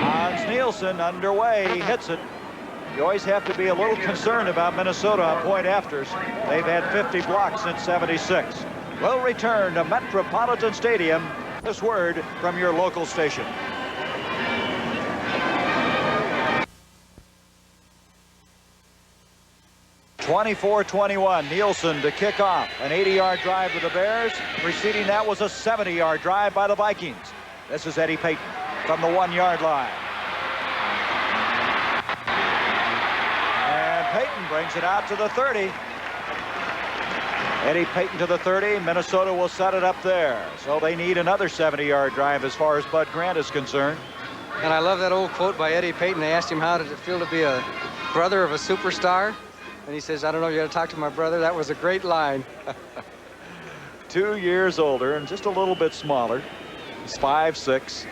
On Nielsen underway. He hits it. You always have to be a little concerned about Minnesota on point afters. They've had 50 blocks since '76. We'll return to Metropolitan Stadium. This word from your local station. (24-21). Nielsen to kick off. An 80-yard drive for the Bears. Preceding that was a 70-yard drive by the Vikings. This is Eddie Payton from the 1-yard line. And Payton brings it out to the 30. Eddie Payton to the 30. Minnesota will set it up there. So they need another 70-yard drive as far as Bud Grant is concerned. And I love that old quote by Eddie Payton. They asked him how did it feel to be a brother of a superstar. And he says, I don't know, you got to talk to my brother. That was a great line. 2 years older and just a little bit smaller. He's 5'6".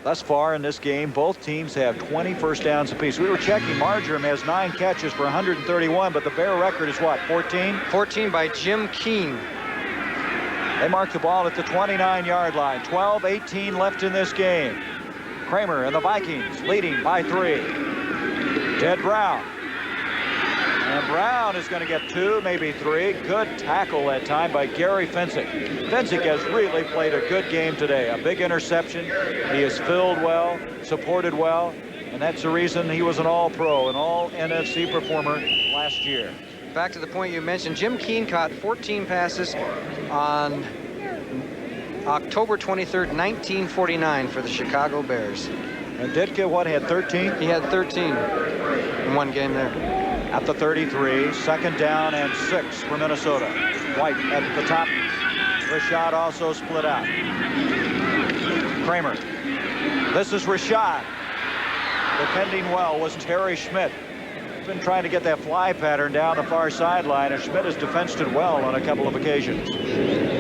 Thus far in this game, both teams have 20 first downs apiece. We were checking. Marjoram has 9 catches for 131, but the Bear record is what, 14? 14 by Jim Keene. They mark the ball at the 29-yard line. 12-18 left in this game. Kramer and the Vikings leading by 3. Ted Brown. And Brown is going to get 2, maybe 3. Good tackle that time by Gary Fensick. Fensick has really played a good game today. A big interception. He has filled well, supported well, and that's the reason he was an All-Pro, an All-NFC performer last year. Back to the point you mentioned, Jim Keene caught 14 passes on October 23rd, 1949 for the Chicago Bears. And Ditka, what, had 13? He had 13 in one game there. At the 33, 2nd down and 6 for Minnesota. White at the top. Rashad also split out. Kramer. This is Rashad. Defending well was Terry Schmidt. Been trying to get that fly pattern down the far sideline, and Schmidt has defensed it well on a couple of occasions.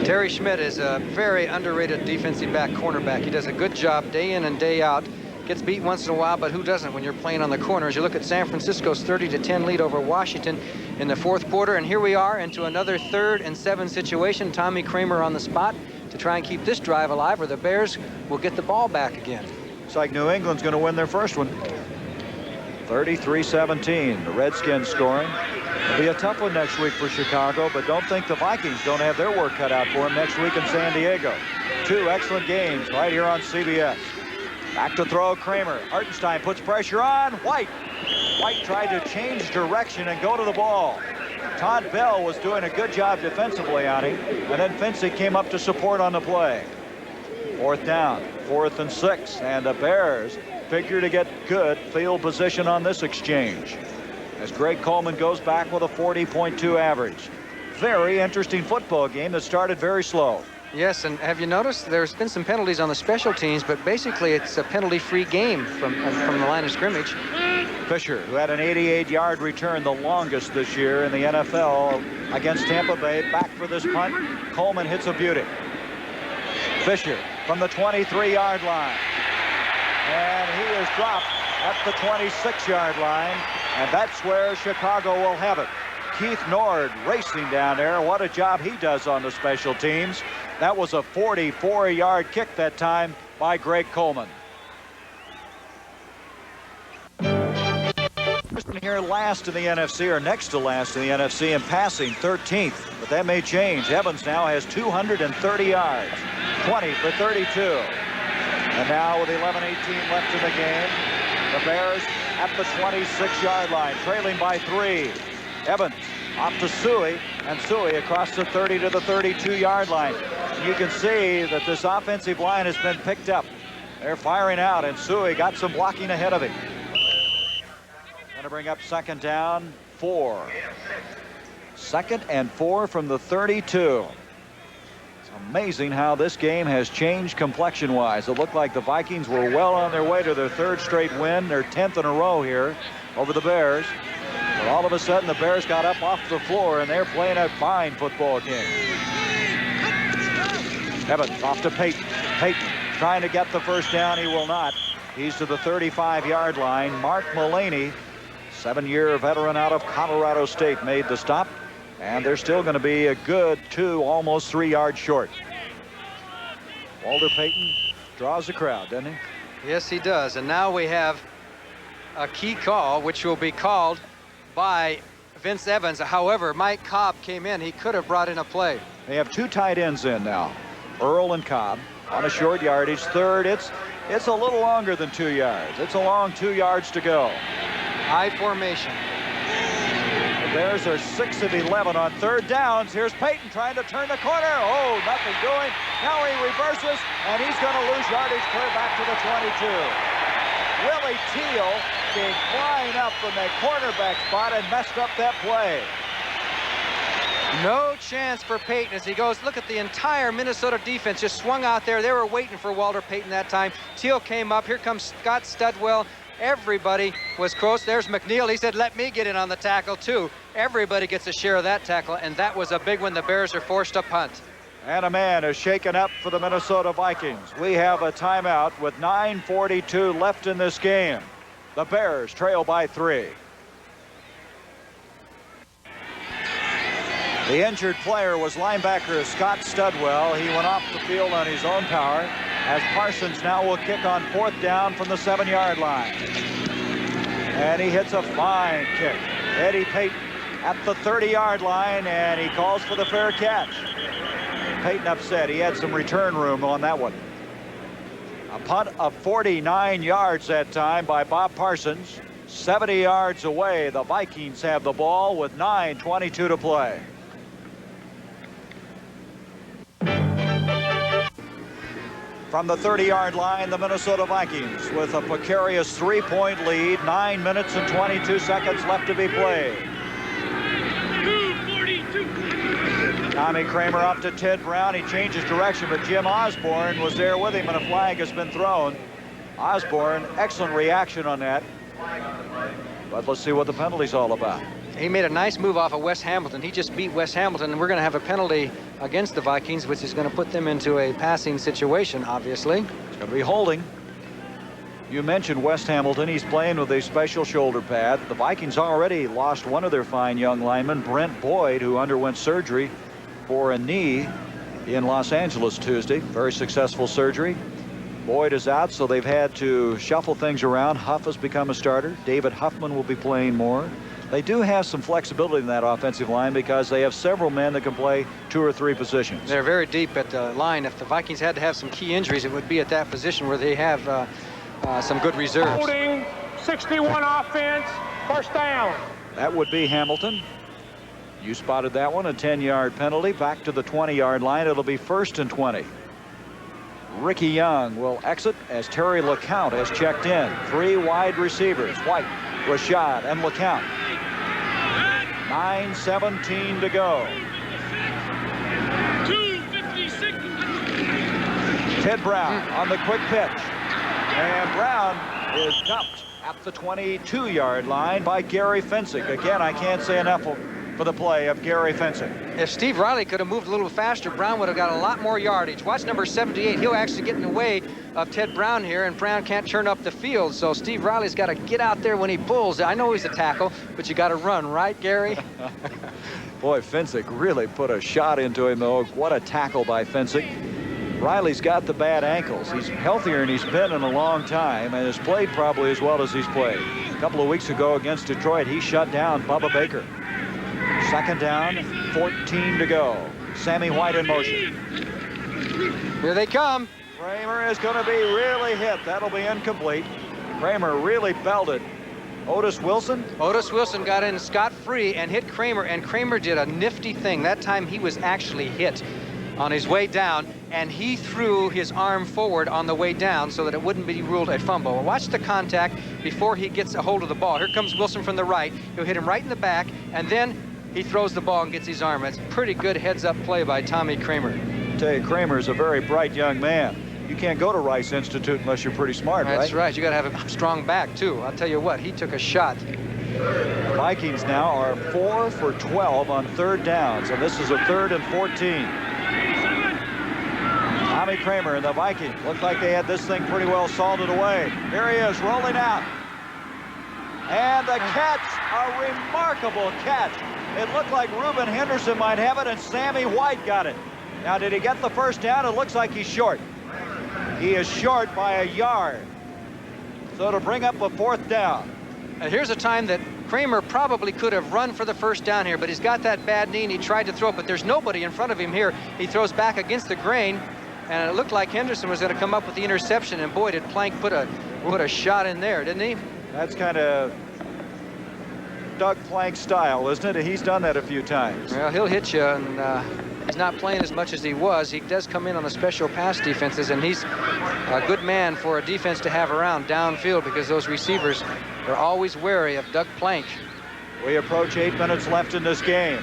Terry Schmidt is a very underrated defensive back cornerback. He does a good job day in and day out. Gets beat once in a while, but who doesn't when you're playing on the corners? You look at San Francisco's 30-10 lead over Washington in the 4th quarter, and here we are into another 3rd and 7 situation. Tommy Kramer on the spot to try and keep this drive alive, or the Bears will get the ball back again. Looks like New England's going to win their first one. 33-17, the Redskins scoring. It'll be a tough one next week for Chicago, but don't think the Vikings don't have their work cut out for them next week in San Diego. 2 excellent games right here on CBS. Back to throw, Kramer. Hartenstein puts pressure on. White. White tried to change direction and go to the ball. Todd Bell was doing a good job defensively on him, and then Fensick came up to support on the play. 4th down, 4th and 6, and the Bears figure to get good field position on this exchange as Greg Coleman goes back with a 40.2 average. Very interesting football game that started very slow. Yes, and have you noticed there's been some penalties on the special teams, but basically it's a penalty-free game from the line of scrimmage. Fisher, who had an 88-yard return, the longest this year in the NFL against Tampa Bay, back for this punt. Coleman hits a beauty. Fisher from the 23-yard line. And he is dropped at the 26-yard line, and that's where Chicago will have it. Keith Nord racing down there. What a job he does on the special teams. That was a 44-yard kick that time by Greg Coleman. Here last in the NFC, or next to last in the NFC in passing, 13th, but that may change. Evans now has 230 yards, 20 for 32. And now with 11:18 left in the game, the Bears at the 26-yard line, trailing by 3. Evans off to Suey, and Suey across the 30 to the 32-yard line. And you can see that this offensive line has been picked up. They're firing out, and Suey got some blocking ahead of him. Going to bring up 2nd down, 4. 2nd and 4 from the 32. It's amazing how this game has changed complexion-wise. It looked like the Vikings were well on their way to their 3rd straight win, their 10th in a row here over the Bears. But all of a sudden, the Bears got up off the floor, and they're playing a fine football game. Evans off to Payton. Payton trying to get the first down. He will not. He's to the 35-yard line. Mark Mullaney, 7-year veteran out of Colorado State, made the stop. And they're still going to be a good 2, almost 3 yards short. Walter Payton draws the crowd, doesn't he? Yes, he does. And now we have a key call, which will be called by Vince Evans. However, Mike Cobb came in. He could have brought in a play. They have two tight ends in now, Earl and Cobb, on a short yardage. Third, it's a little longer than 2 yards. It's a long 2 yards to go. High formation. The Bears are 6 of 11 on third downs. Here's Payton trying to turn the corner. Oh, nothing doing. Now he reverses, and he's going to lose yardage clear back to the 22. Willie Teal came flying up from that cornerback spot and messed up that play. No chance for Payton as he goes. Look at the entire Minnesota defense just swung out there. They were waiting for Walter Payton that time. Teal came up. Here comes Scott Studwell. Everybody was close. There's McNeil. He said, let me get in on the tackle too. Everybody gets a share of that tackle, and that was a big one. The Bears are forced to punt. And a man is shaken up for the Minnesota Vikings. We have a timeout with 9:42 left in this game. The Bears trail by 3. The injured player was linebacker Scott Studwell. He went off the field on his own power, as Parsons now will kick on 4th down from the 7-yard line. And he hits a fine kick. Eddie Payton at the 30-yard line, and he calls for the fair catch. Payton upset. He had some return room on that one. A punt of 49 yards that time by Bob Parsons. 70 yards away. The Vikings have the ball with 9:22 to play. From the 30-yard line, the Minnesota Vikings with a precarious 3-point lead. 9 minutes and 22 seconds left to be played. Tommy Kramer up to Ted Brown. He changes direction, but Jim Osborne was there with him, and a flag has been thrown. Osborne, excellent reaction on that. But let's see what the penalty's all about. He made a nice move off of Wes Hamilton. He just beat Wes Hamilton, and we're going to have a penalty against the Vikings, which is going to put them into a passing situation, obviously. It's going to be holding. You mentioned Wes Hamilton. He's playing with a special shoulder pad. The Vikings already lost one of their fine young linemen, Brent Boyd, who underwent surgery for a knee in Los Angeles Tuesday. Very successful surgery. Boyd is out, so they've had to shuffle things around. Huff has become a starter. David Huffman will be playing more. They do have some flexibility in that offensive line because they have several men that can play 2 or 3 positions. They're very deep at the line. If the Vikings had to have some key injuries, it would be at that position where they have some good reserves. Holding, 61 offense, 1st down. That would be Hamilton. You spotted that one, a 10-yard penalty. Back to the 20-yard line. It'll be 1st and 20. Ricky Young will exit as Terry LeCount has checked in. 3 wide receivers, White, Rashad, and LeCount. 9:17 to go. 2:56. Ted Brown on the quick pitch. And Brown is dumped at the 22-yard line by Gary Fencing. Again, I can't say enough for the play of Gary Fencing. If Steve Riley could have moved a little faster, Brown would have got a lot more yardage. Watch number 78. He'll actually get in the way of Ted Brown here, and Brown can't turn up the field. So Steve Riley's got to get out there when he pulls. I know he's a tackle, but you got to run, right, Gary? Boy, Fencing really put a shot into him, though. What a tackle by Fencing. Riley's got the bad ankles. He's healthier than he's been in a long time and has played probably as well as he's played. A couple of weeks ago against Detroit, he shut down Bubba Baker. 2nd down, 14 to go. Sammy White in motion. Here they come. Kramer is going to be really hit. That'll be incomplete. Kramer really belted Otis Wilson. Otis Wilson got in scot-free and hit Kramer, and Kramer did a nifty thing. That time he was actually hit on his way down, and he threw his arm forward on the way down so that it wouldn't be ruled a fumble. Watch the contact before he gets a hold of the ball. Here comes Wilson from the right. He'll hit him right in the back, and then he throws the ball and gets his arm. It's a pretty good heads-up play by Tommy Kramer. I tell you, Kramer's a very bright young man. You can't go to Rice Institute unless you're pretty smart, right? That's right. You got to have a strong back, too. I'll tell you what, he took a shot. The Vikings now are 4 for 12 on 3rd downs, and this is a 3rd and 14. Tommy Kramer and the Vikings looked like they had this thing pretty well salted away. Here he is rolling out. And the catch, a remarkable catch. It looked like Reuben Henderson might have it, and Sammy White got it. Now, did he get the 1st down? It looks like he's short. He is short by a yard. So to bring up a 4th down. And here's a time that Kramer probably could have run for the first down here, but he's got that bad knee and he tried to throw it, but there's nobody in front of him here. He throws back against the grain, and it looked like Henderson was going to come up with the interception, and boy, did Plank put a shot in there, didn't he? That's kind of Doug Plank style, isn't it? He's done that a few times. Well, he'll hit you, and he's not playing as much as he was. He does come in on the special pass defenses, and he's a good man for a defense to have around downfield, because those receivers are always wary of Doug Plank. We approach 8 minutes left in this game.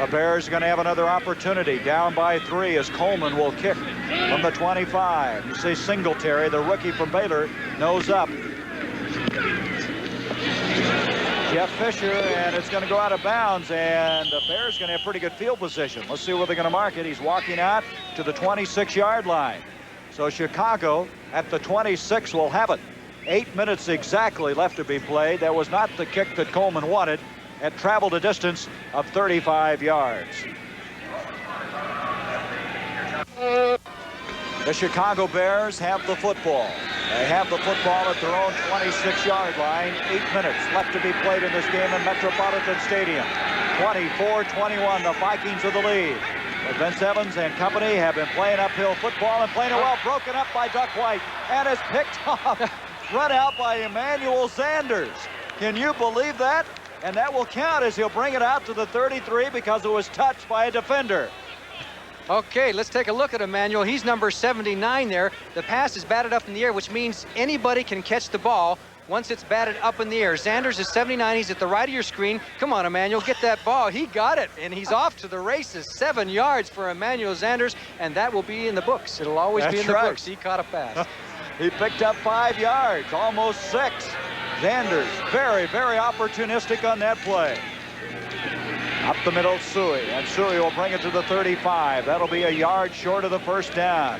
The Bears are going to have another opportunity, down by 3, as Coleman will kick from the 25. You see Singletary, the rookie from Baylor, nose up. Jeff Fisher, and it's going to go out of bounds, and the Bears are going to have pretty good field position. Let's see where they're going to mark it. He's walking out to the 26-yard line. So Chicago at the 26 will have it. 8 minutes exactly left to be played. That was not the kick that Coleman wanted. It traveled a distance of 35 yards. The Chicago Bears have the football. They have the football at their own 26-yard line. 8 minutes left to be played in this game in Metropolitan Stadium. 24-21, the Vikings are the lead. But Vince Evans and company have been playing uphill football and playing it well. Broken up by Duck White, and is picked off. Run out by Emmanuel Sanders. Can you believe that? And that will count as he'll bring it out to the 33 because it was touched by a defender. Okay, let's take a look at Emmanuel. He's number 79 there. The pass is batted up in the air, which means anybody can catch the ball once it's batted up in the air. Sanders is 79. He's at the right of your screen. Come on, Emmanuel, get that ball. He got it, and he's off to the races. 7 yards for Emmanuel Sanders, and that will be in the books. It'll always be in the books. He caught a pass. He picked up 5 yards, almost 6. Sanders, very, very opportunistic on that play. Up the middle, Suey, and Suey will bring it to the 35. That'll be a yard short of the first down.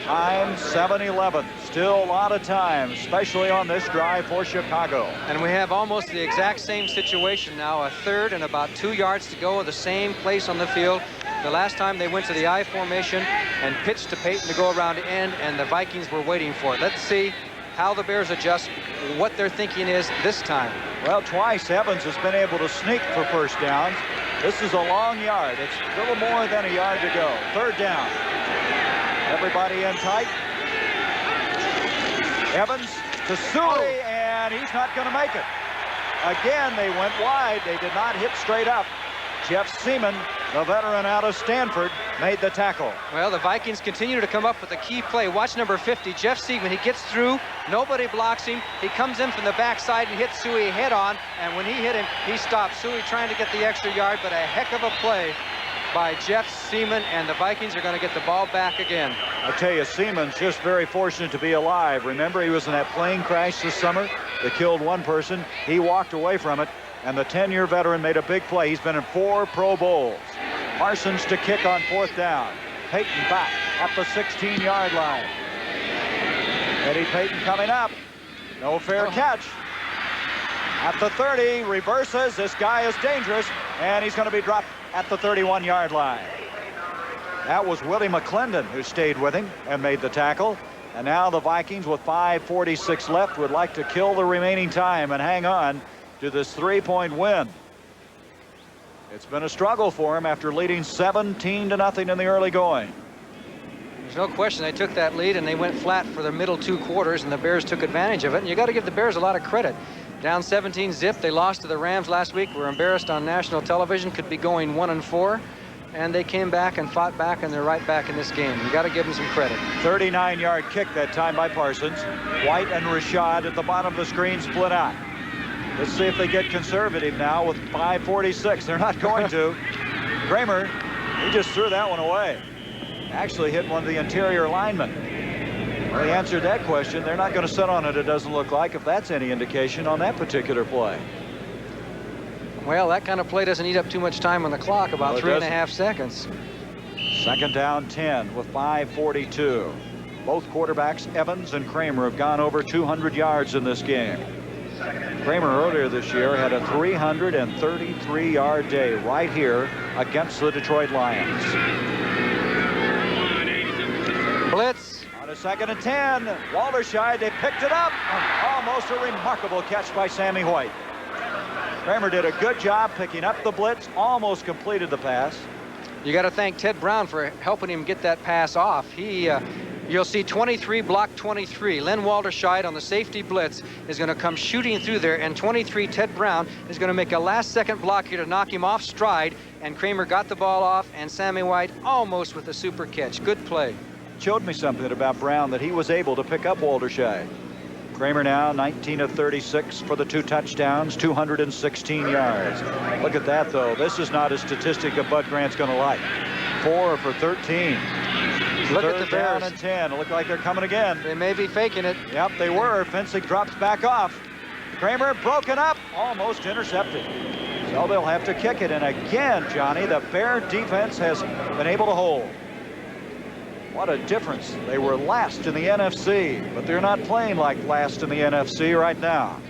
Time 7:11. Still a lot of time, especially on this drive for Chicago. And we have almost the exact same situation now. A third and about 2 yards to go, the same place on the field. The last time they went to the I formation and pitched to Peyton to go around the end, and the Vikings were waiting for it. Let's see how the Bears adjust, what their thinking is this time. Well, twice Evans has been able to sneak for first downs. This is a long yard. It's a little more than a yard to go. 3rd down. Everybody in tight. Evans to Suey, and he's not going to make it. Again, they went wide. They did not hit straight up. Jeff Seaman, the veteran out of Stanford, made the tackle. Well, the Vikings continue to come up with a key play. Watch number 50, Jeff Seaman. He gets through. Nobody blocks him. He comes in from the backside and hits Suey head on. And when he hit him, he stopped. Suey trying to get the extra yard, but a heck of a play by Jeff Seaman, and the Vikings are going to get the ball back again. I tell you, Seaman's just very fortunate to be alive. Remember, he was in that plane crash this summer that killed one person. He walked away from it, and the 10-year veteran made a big play. He's been in 4 Pro Bowls. Parsons to kick on 4th down. Peyton back at the 16-yard line. Eddie Peyton coming up. No fair catch. At the 30, reverses. This guy is dangerous, and he's going to be dropped at the 31-yard line. That was Willie McClendon who stayed with him and made the tackle. And now the Vikings, with 5:46 left, would like to kill the remaining time and hang on to this 3-point win. It's been a struggle for him after leading 17-0 in the early going. There's no question they took that lead and they went flat for the middle 2 quarters, and the Bears took advantage of it. And you got to give the Bears a lot of credit. Down 17-zip, they lost to the Rams last week. Were embarrassed on national television, could be going 1-4. And they came back and fought back, and they're right back in this game. You got to give them some credit. 39-yard kick that time by Parsons. White and Rashad at the bottom of the screen split out. Let's see if they get conservative now with 5:46. They're not going to. Kramer, he just threw that one away. Actually hit one of the interior linemen. Well, he answered that question. They're not going to sit on it, it doesn't look like, if that's any indication on that particular play. Well, that kind of play doesn't eat up too much time on the clock, about 3.5 seconds. 2nd down 10 with 5:42. Both quarterbacks, Evans and Kramer, have gone over 200 yards in this game. Kramer earlier this year had a 333-yard day right here against the Detroit Lions. Blitz. On On a 2nd and 10, Walderscheid, they picked it up. Almost a remarkable catch by Sammy White. Kramer did a good job picking up the blitz, almost completed the pass. You got to thank Ted Brown for helping him get that pass off. You'll see 23 block 23. Len Walderscheid on the safety blitz is going to come shooting through there, and 23 Ted Brown is going to make a last-second block here to knock him off stride, and Kramer got the ball off, and Sammy White almost with a super catch. Good play. Showed me something about Brown, that he was able to pick up Walderscheid. Kramer now 19 of 36 for the 2 touchdowns, 216 yards. Look at that, though. This is not a statistic that Bud Grant's going to like. 4 for 13. Look at the Third down Bears. and 10. Look like they're coming again. They may be faking it. Yep, they were. Fencing drops back off. Kramer broken up, almost intercepted. So they'll have to kick it. And again, Johnny, the Bear defense has been able to hold. What a difference. They were last in the NFC, but they're not playing like last in the NFC right now.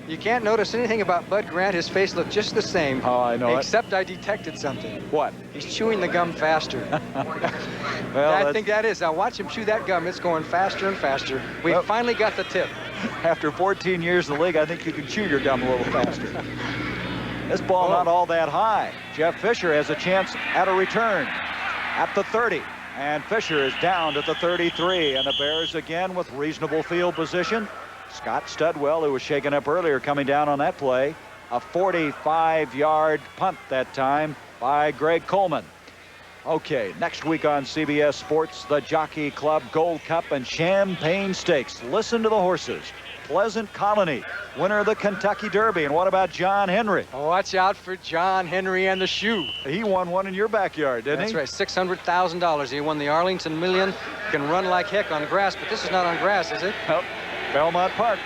You can't notice anything about Bud Grant. His face looked just the same. Oh, I know it. Except I detected something. What? He's chewing the gum faster. Well, I think that is. Now watch him chew that gum. It's going faster and faster. We finally got the tip. After 14 years in the league, I think you can chew your gum a little faster. This ball not all that high. Jeff Fisher has a chance at a return at the 30. And Fisher is down to the 33. And the Bears again with reasonable field position. Scott Studwell, who was shaken up earlier, coming down on that play. A 45-yard punt that time by Greg Coleman. Okay, next week on CBS Sports, the Jockey Club Gold Cup and Champagne Stakes. Listen to the horses. Pleasant Colony, winner of the Kentucky Derby. And what about John Henry? Oh, watch out for John Henry and the shoe. He won one in your backyard, didn't he? That's right, $600,000. He won the Arlington Million. Can run like heck on grass, but this is not on grass, is it? Nope. Belmont Park.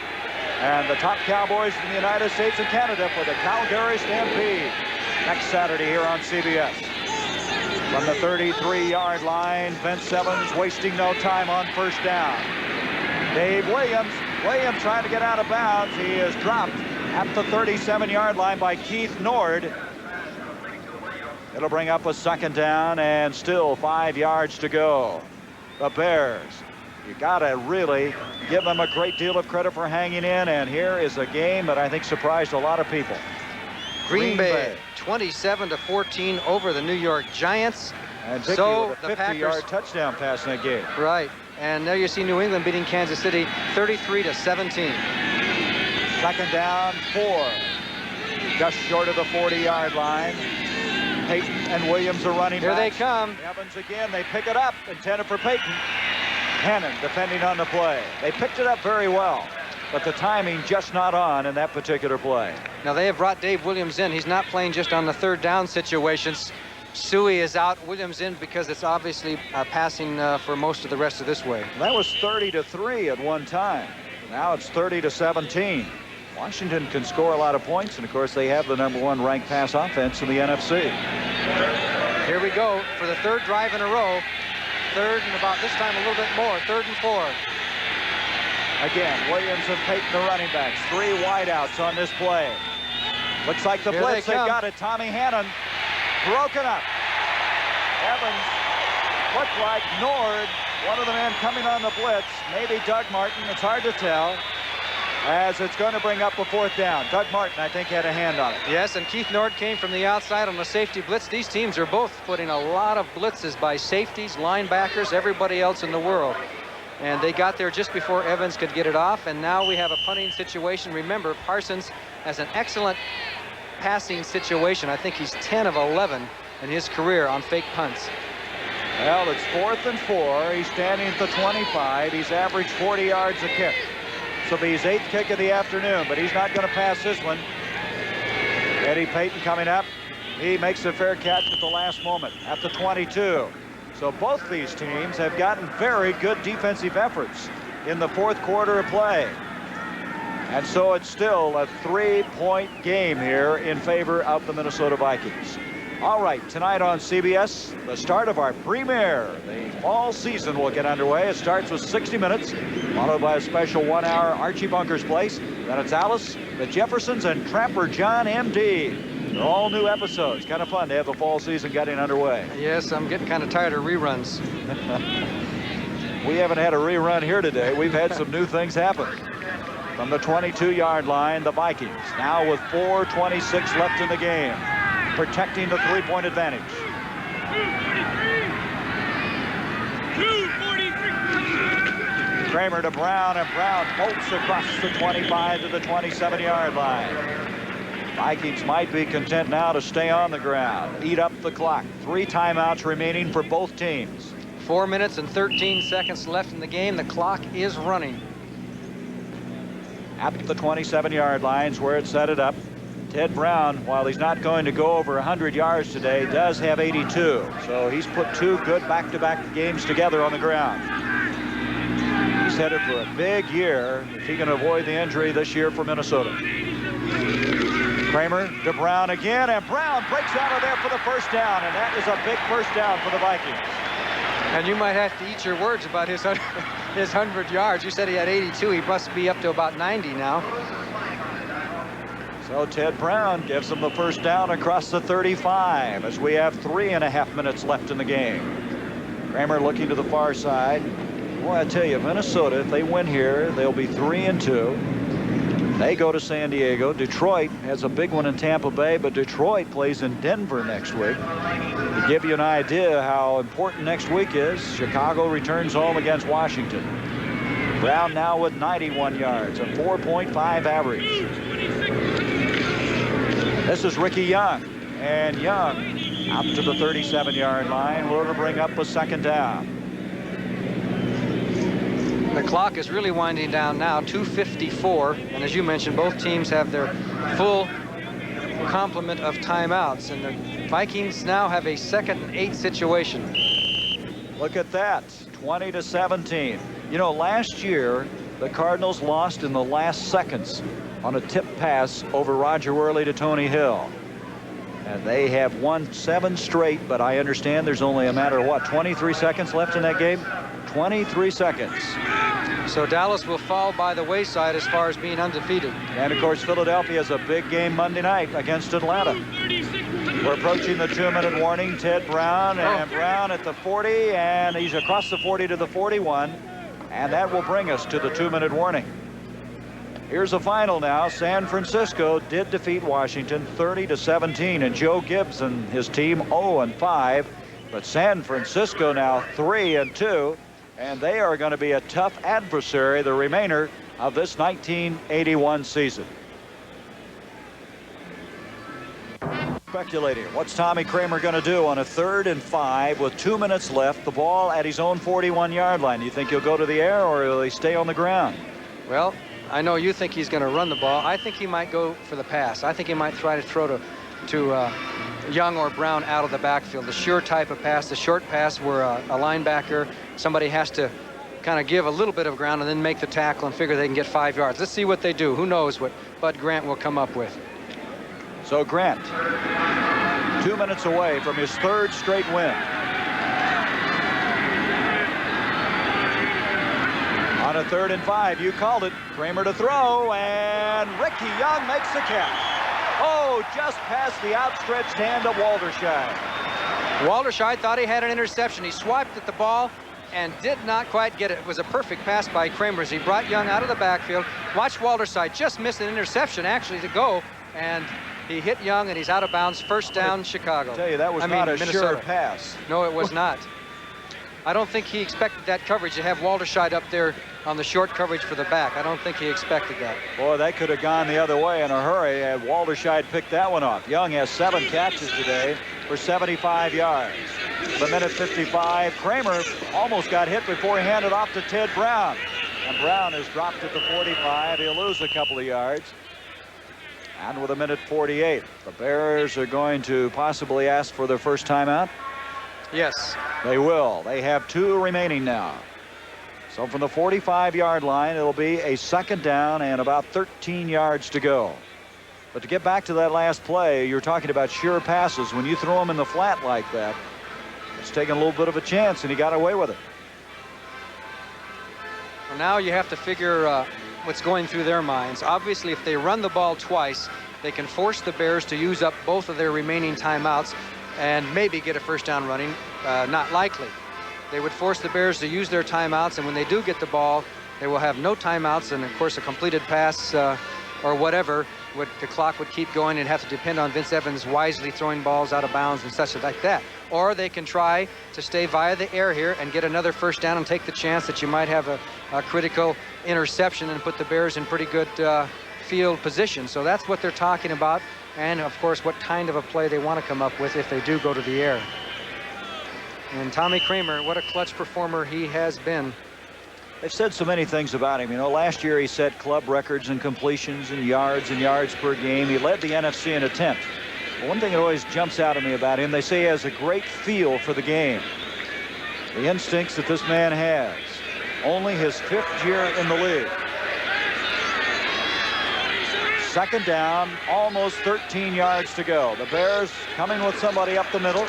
And the top cowboys in the United States and Canada for the Calgary Stampede. Next Saturday here on CBS. From the 33-yard line, Vince Evans wasting no time on first down. Dave Williams trying to get out of bounds. He is dropped at the 37-yard line by Keith Nord. It'll bring up a 2nd down and still 5 yards to go. The Bears, you gotta really give them a great deal of credit for hanging in, and here is a game that I think surprised a lot of people. Green Bay 27-14 over the New York Giants. And Vicky So with a the 50-yard touchdown pass in that game. Right. And there you see New England beating Kansas City 33-17. 2nd down, 4. Just short of the 40-yard line. Peyton and Williams are running Here back. they come. Evans again, they pick it up, intended for Peyton. Hannon defending on the play. They picked it up very well, but the timing just not on in that particular play. Now they have brought Dave Williams in. He's not playing just on the 3rd down situations. Suey is out, Williams in, because it's obviously passing for most of the rest of this way. That was 30-3 at one time. Now it's 30-17. Washington can score a lot of points, and of course they have the #1 ranked pass offense in the NFC. Here we go for the 3rd drive in a row. 3rd and about this time a little bit more. 3rd and 4. Again, Williams and Peyton, the running backs. 3 wideouts on this play. Looks like the Here blitz, they they come. got it. Tommy Hannon broken up. Evans looked like Nord, one of the men coming on the blitz. Maybe Doug Martin, it's hard to tell, as it's going to bring up a 4th down. Doug Martin, I think, had a hand on it. Yes, and Keith Nord came from the outside on the safety blitz. These teams are both putting a lot of blitzes by safeties, linebackers, everybody else in the world. And they got there just before Evans could get it off, and now we have a punting situation. Remember, Parsons has an excellent passing situation. I think he's 10 of 11 in his career on fake punts. Well, it's 4th and 4. He's standing at the 25. He's averaged 40 yards a kick. This will be his 8th kick of the afternoon, but he's not going to pass this one. Eddie Payton coming up. He makes a fair catch at the last moment at the 22. So both these teams have gotten very good defensive efforts in the 4th quarter of play. And so it's still a 3-point game here in favor of the Minnesota Vikings. All right, tonight on CBS, the start of our premiere. The fall season will get underway. It starts with 60 Minutes, followed by a special 1-hour Archie Bunker's Place. Then it's Alice, the Jeffersons, and Trapper John M.D. They're all new episodes. Kind of fun to have the fall season getting underway. Yes, I'm getting kind of tired of reruns. we haven't had a rerun here today. We've had some new things happen. From the 22-yard line, the Vikings, now with 4:26 left in the game, protecting the three-point advantage. 2:43. Kramer to Brown, and Brown bolts across the 25 to the 27-yard line. Vikings might be content now to stay on the ground, eat up the clock. 3 timeouts remaining for both teams. 4 minutes and 13 seconds left in the game. The clock is running. At the 27-yard lines where it set it up. Ted Brown, while he's not going to go over 100 yards today, does have 82. So he's put 2 good back-to-back games together on the ground. He's headed for a big year if he can avoid the injury this year for Minnesota. Kramer to Brown again, and Brown breaks out of there for the first down, and that is a big first down for the Vikings. And you might have to eat your words about his 100 yards. You said he had 82. He must be up to about 90 now. So Ted Brown gives them the first down across the 35 as we have 3.5 minutes left in the game. Kramer looking to the far side. Boy, I tell you, Minnesota, if they win here, they'll be 3-2. They go to San Diego. Detroit has a big one in Tampa Bay, but Detroit plays in Denver next week. To give you an idea how important next week is, Chicago returns home against Washington. Brown now with 91 yards, a 4.5 average. This is Ricky Young, and Young out to the 37-yard line. Will bring up a second down. The clock is really winding down now, 2:54, and as you mentioned, both teams have their full complement of timeouts, and the Vikings now have a 2nd and 8 situation. Look at that, 20-17. You know, last year the Cardinals lost in the last seconds on a tip pass over Roger Worley to Tony Hill, and they have won 7 straight, but I understand there's only a matter of what, 23 seconds left in that game. 23 seconds. So Dallas will fall by the wayside as far as being undefeated. And of course, Philadelphia has a big game Monday night against Atlanta. We're approaching the 2-minute warning. Ted Brown, and Brown at the 40, and he's across the 40 to the 41, and that will bring us to the 2-minute warning. Here's the final now. San Francisco did defeat Washington 30-17, and Joe Gibbs and his team 0-5, but San Francisco now 3-2. And they are going to be a tough adversary the remainder of this 1981 season. Speculating, what's Tommy Kramer going to do on a 3rd and 5 with 2 minutes left, the ball at his own 41-yard line? Do you think he'll go to the air, or will he stay on the ground? Well, I know you think he's going to run the ball. I think he might go for the pass. I think he might try to throw to Young or Brown out of the backfield. The sure type of pass, the short pass where a linebacker, somebody has to kind of give a little bit of ground and then make the tackle and figure they can get 5 yards. Let's see what they do. Who knows what Bud Grant will come up with. So Grant, 2 minutes away from his 3rd straight win. On a 3rd and 5, you called it. Kramer to throw, and Ricky Young makes the catch. Oh, just past the outstretched hand of Walderscheid. Walderscheid thought he had an interception. He swiped at the ball and did not quite get it. It was a perfect pass by Kramer as he brought Young out of the backfield. Watch Walderscheid just miss an interception actually to go, and he hit Young and he's out of bounds. First down, Chicago. I tell you, that was not a sure pass. No, it was not. I don't think he expected that coverage to have Walderscheid up there on the short coverage for the back. I don't think he expected that. Boy, that could have gone the other way in a hurry had Walderscheid picked that one off. Young has 7 catches today for 75 yards. The minute 55, Kramer almost got hit before he handed off to Ted Brown. And Brown has dropped at the 45. He'll lose a couple of yards. And with a minute 48, the Bears are going to possibly ask for their first timeout. Yes. They will. They have 2 remaining now. So from the 45-yard line, it'll be a 2nd down and about 13 yards to go. But to get back to that last play, you're talking about sure passes. When you throw them in the flat like that, it's taking a little bit of a chance, and he got away with it. Well, now you have to figure what's going through their minds. Obviously, if they run the ball twice, they can force the Bears to use up both of their remaining timeouts and maybe get a first down running. Not likely. they would force the Bears to use their timeouts, and when they do get the ball, they will have no timeouts, and of course a completed pass or whatever, the clock would keep going and have to depend on Vince Evans wisely throwing balls out of bounds and such like that. Or they can try to stay via the air here and get another first down and take the chance that you might have a critical interception and put the Bears in pretty good field position. So that's what they're talking about, and of course what kind of a play they want to come up with if they do go to the air. And Tommy Kramer, what a clutch performer he has been. They've said so many things about him. You know, last year he set club records in completions and yards per game. He led the NFC in attempts. But one thing that always jumps out at me about him, they say he has a great feel for the game. The instincts that this man has. Only his 5th year in the league. Second down, almost 13 yards to go. The Bears coming with somebody up the middle.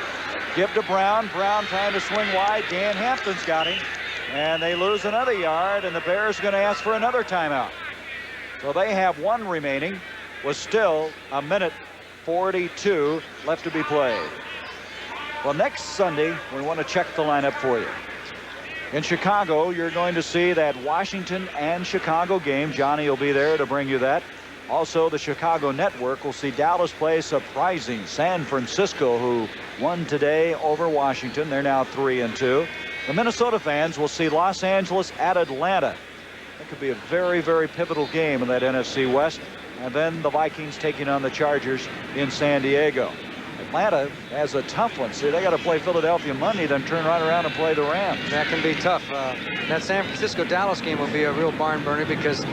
Give to Brown. Brown trying to swing wide. Dan Hampton's got him. And they lose another yard, and the Bears are going to ask for another timeout. So they have 1 remaining, with still 1:42 left to be played. Well, next Sunday, we want to check the lineup for you. In Chicago, you're going to see that Washington and Chicago game. Johnny will be there to bring you that. Also, the Chicago Network will see Dallas play surprising San Francisco, who won today over Washington. They're now 3-2. The Minnesota fans will see Los Angeles at Atlanta. That could be a very, very pivotal game in that NFC West. And then the Vikings taking on the Chargers in San Diego. Atlanta has a tough one. See, they got to play Philadelphia Monday, then turn right around and play the Rams. That can be tough. That San Francisco-Dallas game will be a real barn burner because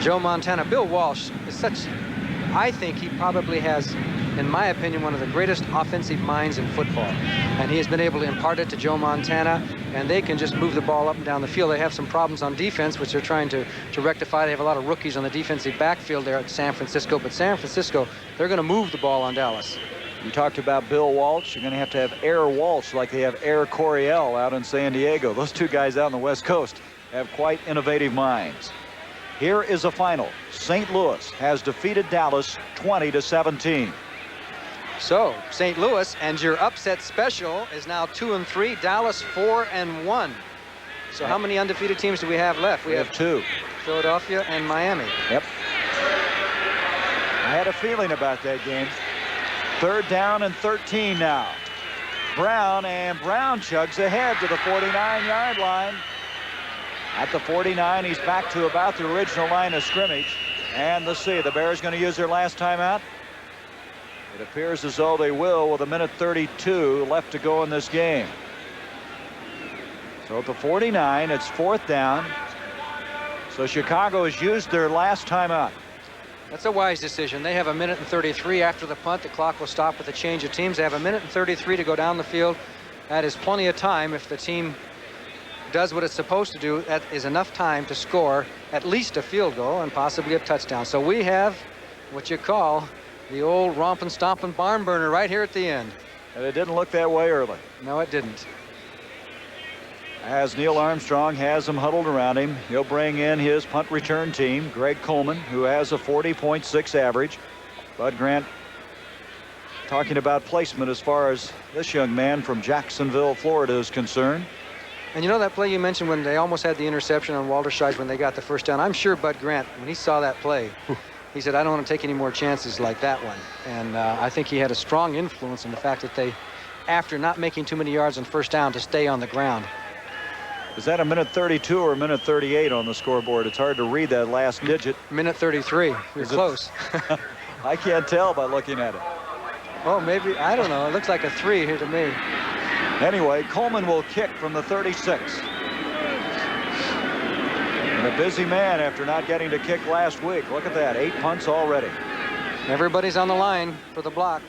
Joe Montana, Bill Walsh is such, I think he probably has, in my opinion, one of the greatest offensive minds in football. And he has been able to impart it to Joe Montana, and they can just move the ball up and down the field. They have some problems on defense, which they're trying to rectify. They have a lot of rookies on the defensive backfield there at San Francisco, but San Francisco, they're going to move the ball on Dallas. You talked about Bill Walsh. You're going to have Air Walsh like they have Air Coryell out in San Diego. Those two guys out on the West Coast have quite innovative minds. Here is a final. St. Louis has defeated Dallas 20-17. So St. Louis, and your upset special is now 2-3. Dallas 4-1. So how many undefeated teams do we have left? We have 2. Philadelphia and Miami. Yep. I had a feeling about that game. 3rd down and 13 now. Brown chugs ahead to the 49-yard line. At the 49, he's back to about the original line of scrimmage. And let's see, the Bears going to use their last timeout. It appears as though they will, with 1:32 left to go in this game. So at the 49, it's 4th down. So Chicago has used their last timeout. That's a wise decision. They have 1:33 after the punt. The clock will stop with a change of teams. They have 1:33 to go down the field. That is plenty of time. If the team does what it's supposed to do, that is enough time to score at least a field goal and possibly a touchdown. So we have what you call the old romping, stomping barn burner right here at the end. And it didn't look that way early. No, it didn't. As Neil Armstrong has them huddled around him, he'll bring in his punt return team, Greg Coleman, who has a 40.6 average. Bud Grant talking about placement as far as this young man from Jacksonville, Florida is concerned. And you know that play you mentioned when they almost had the interception on Walter Scheich when they got the first down? I'm sure Bud Grant, when he saw that play, he said, I don't want to take any more chances like that one. And I think he had a strong influence in the fact that they, after not making too many yards on first down, to stay on the ground. Is that 1:32 or 1:38 on the scoreboard? It's hard to read that last digit. 1:33. You're close. I can't tell by looking at it. Oh, maybe. I don't know. It looks like a 3 here to me. Anyway, Coleman will kick from the 36. And a busy man after not getting to kick last week. Look at that. 8 punts already. Everybody's on the line for the block.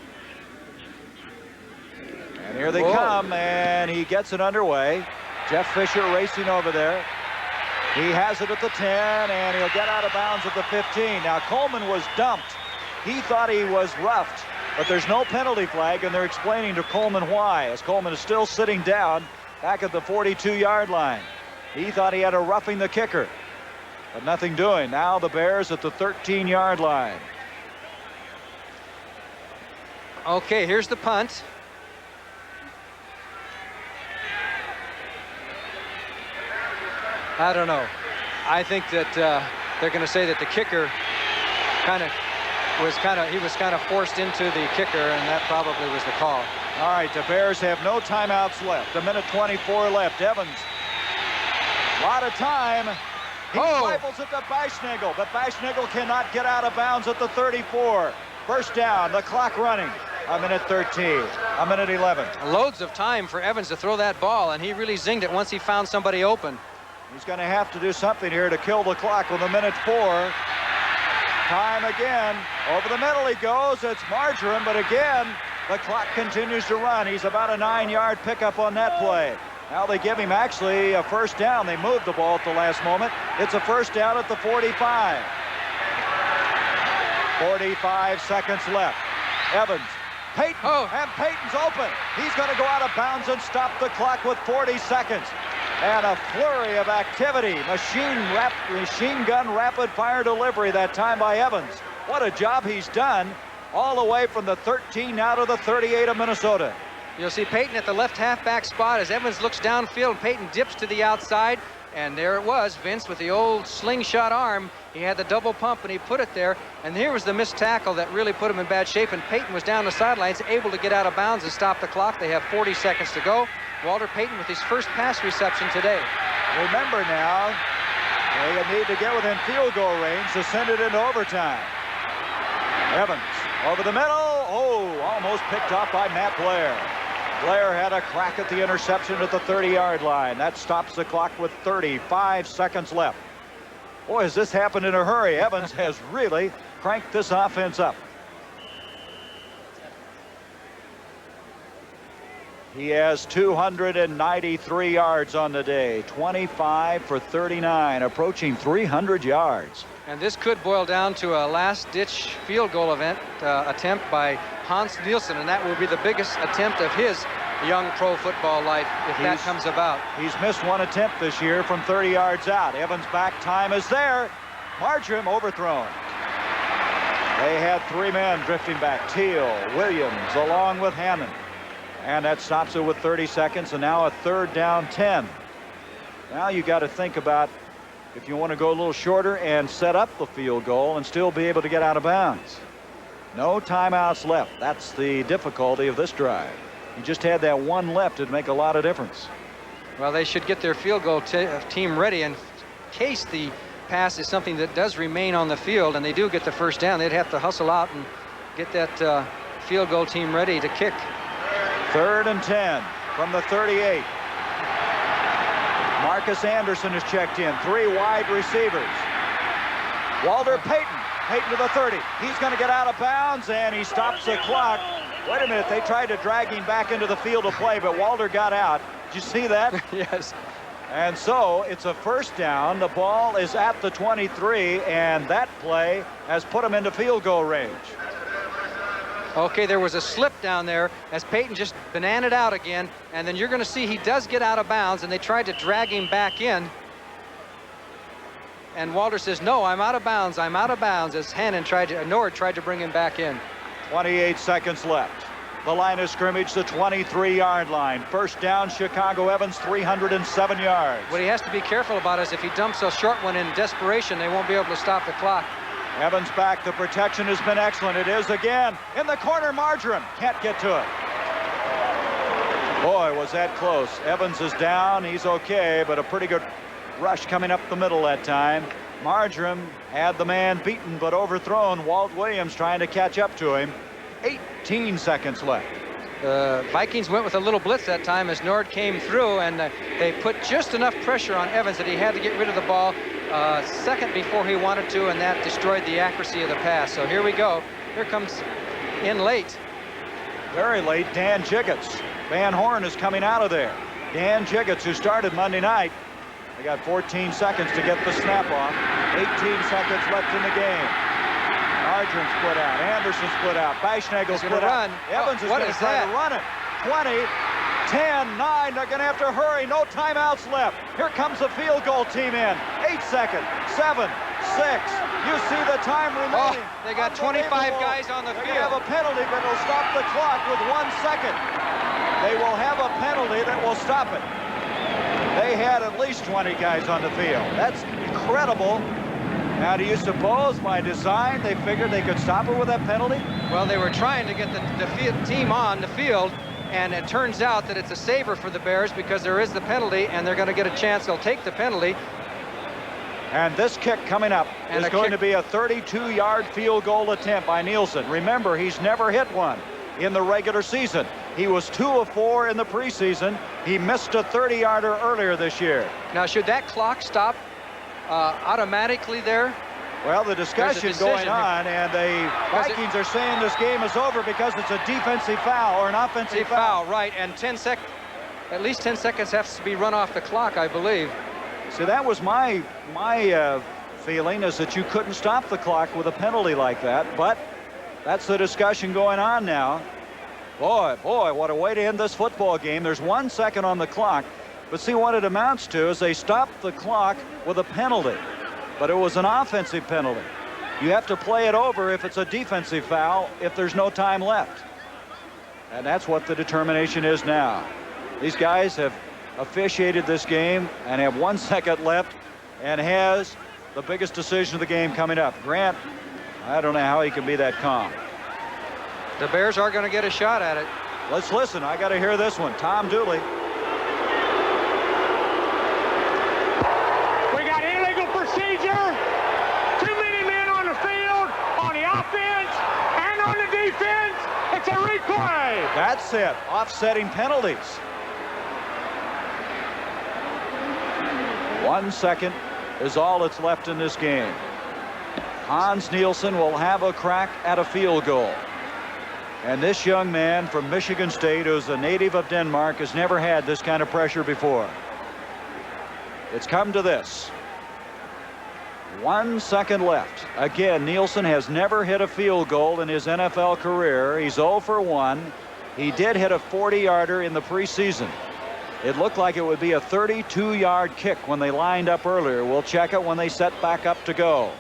And here they come, and he gets it underway. Jeff Fisher racing over there. He has it at the 10, and he'll get out of bounds at the 15. Now, Coleman was dumped. He thought he was roughed, but there's no penalty flag, and they're explaining to Coleman why, as Coleman is still sitting down back at the 42-yard line. He thought he had a roughing the kicker, but nothing doing. Now the Bears at the 13-yard line. Okay, here's the punt. I don't know. I think that they're going to say that the kicker he was kind of forced into the kicker, and that probably was the call. All right, the Bears have no timeouts left. 1:24 left. Evans, a lot of time. He rifles it to Bashniegel, but Bashniegel cannot get out of bounds at the 34. First down, the clock running. 1:13, 1:11. Loads of time for Evans to throw that ball, and he really zinged it once he found somebody open. He's going to have to do something here to kill the clock with 1:04. Time again. Over the middle he goes. It's Marjoram, but again, the clock continues to run. He's about a 9-yard pickup on that play. Now they give him actually a first down. They moved the ball at the last moment. It's a first down at the 45. 45 seconds left. Evans, Payton, and Payton's open. He's going to go out of bounds and stop the clock with 40 seconds. And a flurry of activity. Machine gun rapid fire delivery that time by Evans. What a job he's done all the way from the 13 out of the 38 of Minnesota. You'll see Payton at the left halfback spot as Evans looks downfield. Payton dips to the outside, and there it was. Vince with the old slingshot arm. He had the double pump, and he put it there. And here was the missed tackle that really put him in bad shape, and Payton was down the sidelines, able to get out of bounds and stop the clock. They have 40 seconds to go. Walter Payton with his first pass reception today. Remember now, they need to get within field goal range to send it into overtime. Evans over the middle. Oh, almost picked off by Matt Blair. Blair had a crack at the interception at the 30-yard line. That stops the clock with 35 seconds left. Boy, has this happened in a hurry. Evans has really cranked this offense up. He has 293 yards on the day, 25 for 39, approaching 300 yards. And this could boil down to a last-ditch field goal attempt by Hans Nielsen, and that will be the biggest attempt of his young pro football life if that comes about. He's missed one attempt this year from 30 yards out. Evans' back time is there. Marjoram overthrown. They had 3 men drifting back. Teal, Williams, along with Hammond. And that stops it with 30 seconds, and now a third down 10. Now you got to think about if you want to go a little shorter and set up the field goal and still be able to get out of bounds. No timeouts left. That's the difficulty of this drive. You just had that one left. It'd make a lot of difference. Well, they should get their field goal team ready in case the pass is something that does remain on the field and they do get the first down. They'd have to hustle out and get that field goal team ready to kick. 3rd and 10 from the 38. Marcus Anderson is checked in. 3 wide receivers. Walter Payton. Payton to the 30. He's going to get out of bounds, and he stops the clock. Wait a minute. They tried to drag him back into the field of play, but Walter got out. Did you see that? Yes. And so it's a first down. The ball is at the 23, and that play has put him into field goal range. Okay, there was a slip down there as Payton just bananaed out again, and then you're going to see he does get out of bounds, and they tried to drag him back in. And Walter says, no, I'm out of bounds, I'm out of bounds, as Nord tried to bring him back in. 28 seconds left. The line of scrimmage, the 23-yard line. First down, Chicago. Evans, 307 yards. What he has to be careful about is if he dumps a short one in desperation, they won't be able to stop the clock. Evans back. The protection has been excellent. It is again in the corner. Marjoram can't get to it. Boy, was that close. Evans is down. He's okay, but a pretty good rush coming up the middle that time. Marjoram had the man beaten but overthrown. Walt Williams trying to catch up to him. 18 seconds left. The Vikings went with a little blitz that time as Nord came through, and they put just enough pressure on Evans that he had to get rid of the ball a second before he wanted to, and that destroyed the accuracy of the pass. So here we go. Here comes in late. Very late, Dan Jiggets. Van Horn is coming out of there. Dan Jiggets, who started Monday night. They got 14 seconds to get the snap off. 18 seconds left in the game. Marjoram split out. Anderson split out. Bashniegel split out. Evans is going to try to run it. 20, 10, 9. They're going to have to hurry. No timeouts left. Here comes the field goal team in. 8 seconds. 7, 6. You see the time remaining. Oh, they got 25 guys on the field. They have a penalty, but it'll stop the clock with 1 second. They will have a penalty that will stop it. They had at least 20 guys on the field. That's incredible. Now, do you suppose by design they figured they could stop her with that penalty? Well, they were trying to get the team on the field, and it turns out that it's a saver for the Bears because there is the penalty, and they're going to get a chance. They'll take the penalty. And this kick coming up is going to be a 32-yard field goal attempt by Nielsen. Remember, he's never hit one in the regular season. He was 2 of 4 in the preseason. He missed a 30-yarder earlier this year. Now, should that clock stop automatically there? Well, the discussion going on, and the Vikings are saying this game is over because it's a defensive foul or an offensive foul. Right, and at least 10 seconds has to be run off the clock, I believe. See, that was my feeling, is that you couldn't stop the clock with a penalty like that, but that's the discussion going on now. Boy, what a way to end this football game. There's 1 second on the clock, but see what it amounts to is they stopped the clock with a penalty, but it was an offensive penalty. You have to play it over if it's a defensive foul if there's no time left. And that's what the determination is now. These guys have officiated this game and have 1 second left and has the biggest decision of the game coming up. Grant, I don't know how he can be that calm. The Bears are going to get a shot at it. Let's listen. I got to hear this one. Tom Dooley. We got illegal procedure. Too many men on the field, on the offense and on the defense. It's a replay. That's it. Offsetting penalties. 1 second is all that's left in this game. Hans Nielsen will have a crack at a field goal. And this young man from Michigan State, who's a native of Denmark, has never had this kind of pressure before. It's come to this. 1 second left. Again, Nielsen has never hit a field goal in his NFL career. He's 0 for 1. He did hit a 40-yarder in the preseason. It looked like it would be a 32-yard kick when they lined up earlier. We'll check it when they set back up to go.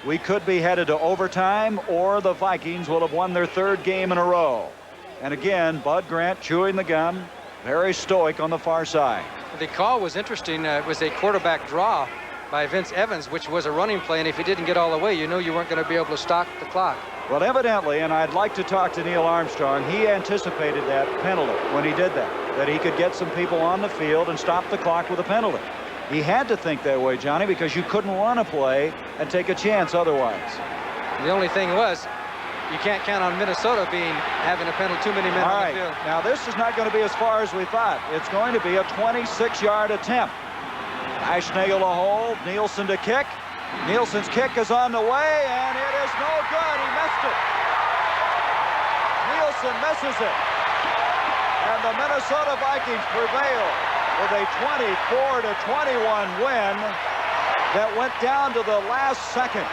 We could be headed to overtime, or the Vikings will have won their 3rd game in a row. And again, Bud Grant chewing the gum, very stoic on the far side. The call was interesting. It was a quarterback draw by Vince Evans, which was a running play, and if he didn't get all the way, you knew you weren't going to be able to stop the clock. Well, evidently, and I'd like to talk to Neil Armstrong, he anticipated that penalty when he did that he could get some people on the field and stop the clock with a penalty. He had to think that way, Johnny, because you couldn't run a play and take a chance otherwise. The only thing was, you can't count on Minnesota having a penalty, too many men on the field. Now this is not going to be as far as we thought. It's going to be a 26-yard attempt. Eichenagel to hold, Nielsen to kick. Nielsen's kick is on the way, and it is no good. He missed it. Nielsen misses it. And the Minnesota Vikings prevail with a 24-21 win that went down to the last second.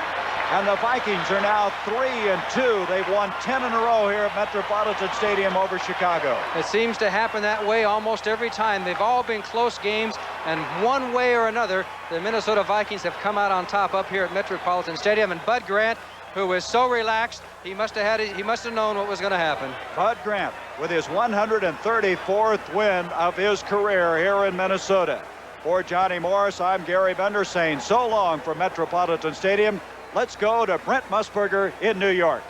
And the Vikings are now 3-2. They've won 10 in a row here at Metropolitan Stadium over Chicago. It seems to happen that way almost every time. They've all been close games, and one way or another, the Minnesota Vikings have come out on top up here at Metropolitan Stadium. And Bud Grant, who was so relaxed, he must have known what was going to happen. Bud Grant with his 134th win of his career here in Minnesota. For Johnny Morris, I'm Gary Bender saying so long from Metropolitan Stadium. Let's go to Brent Musburger in New York.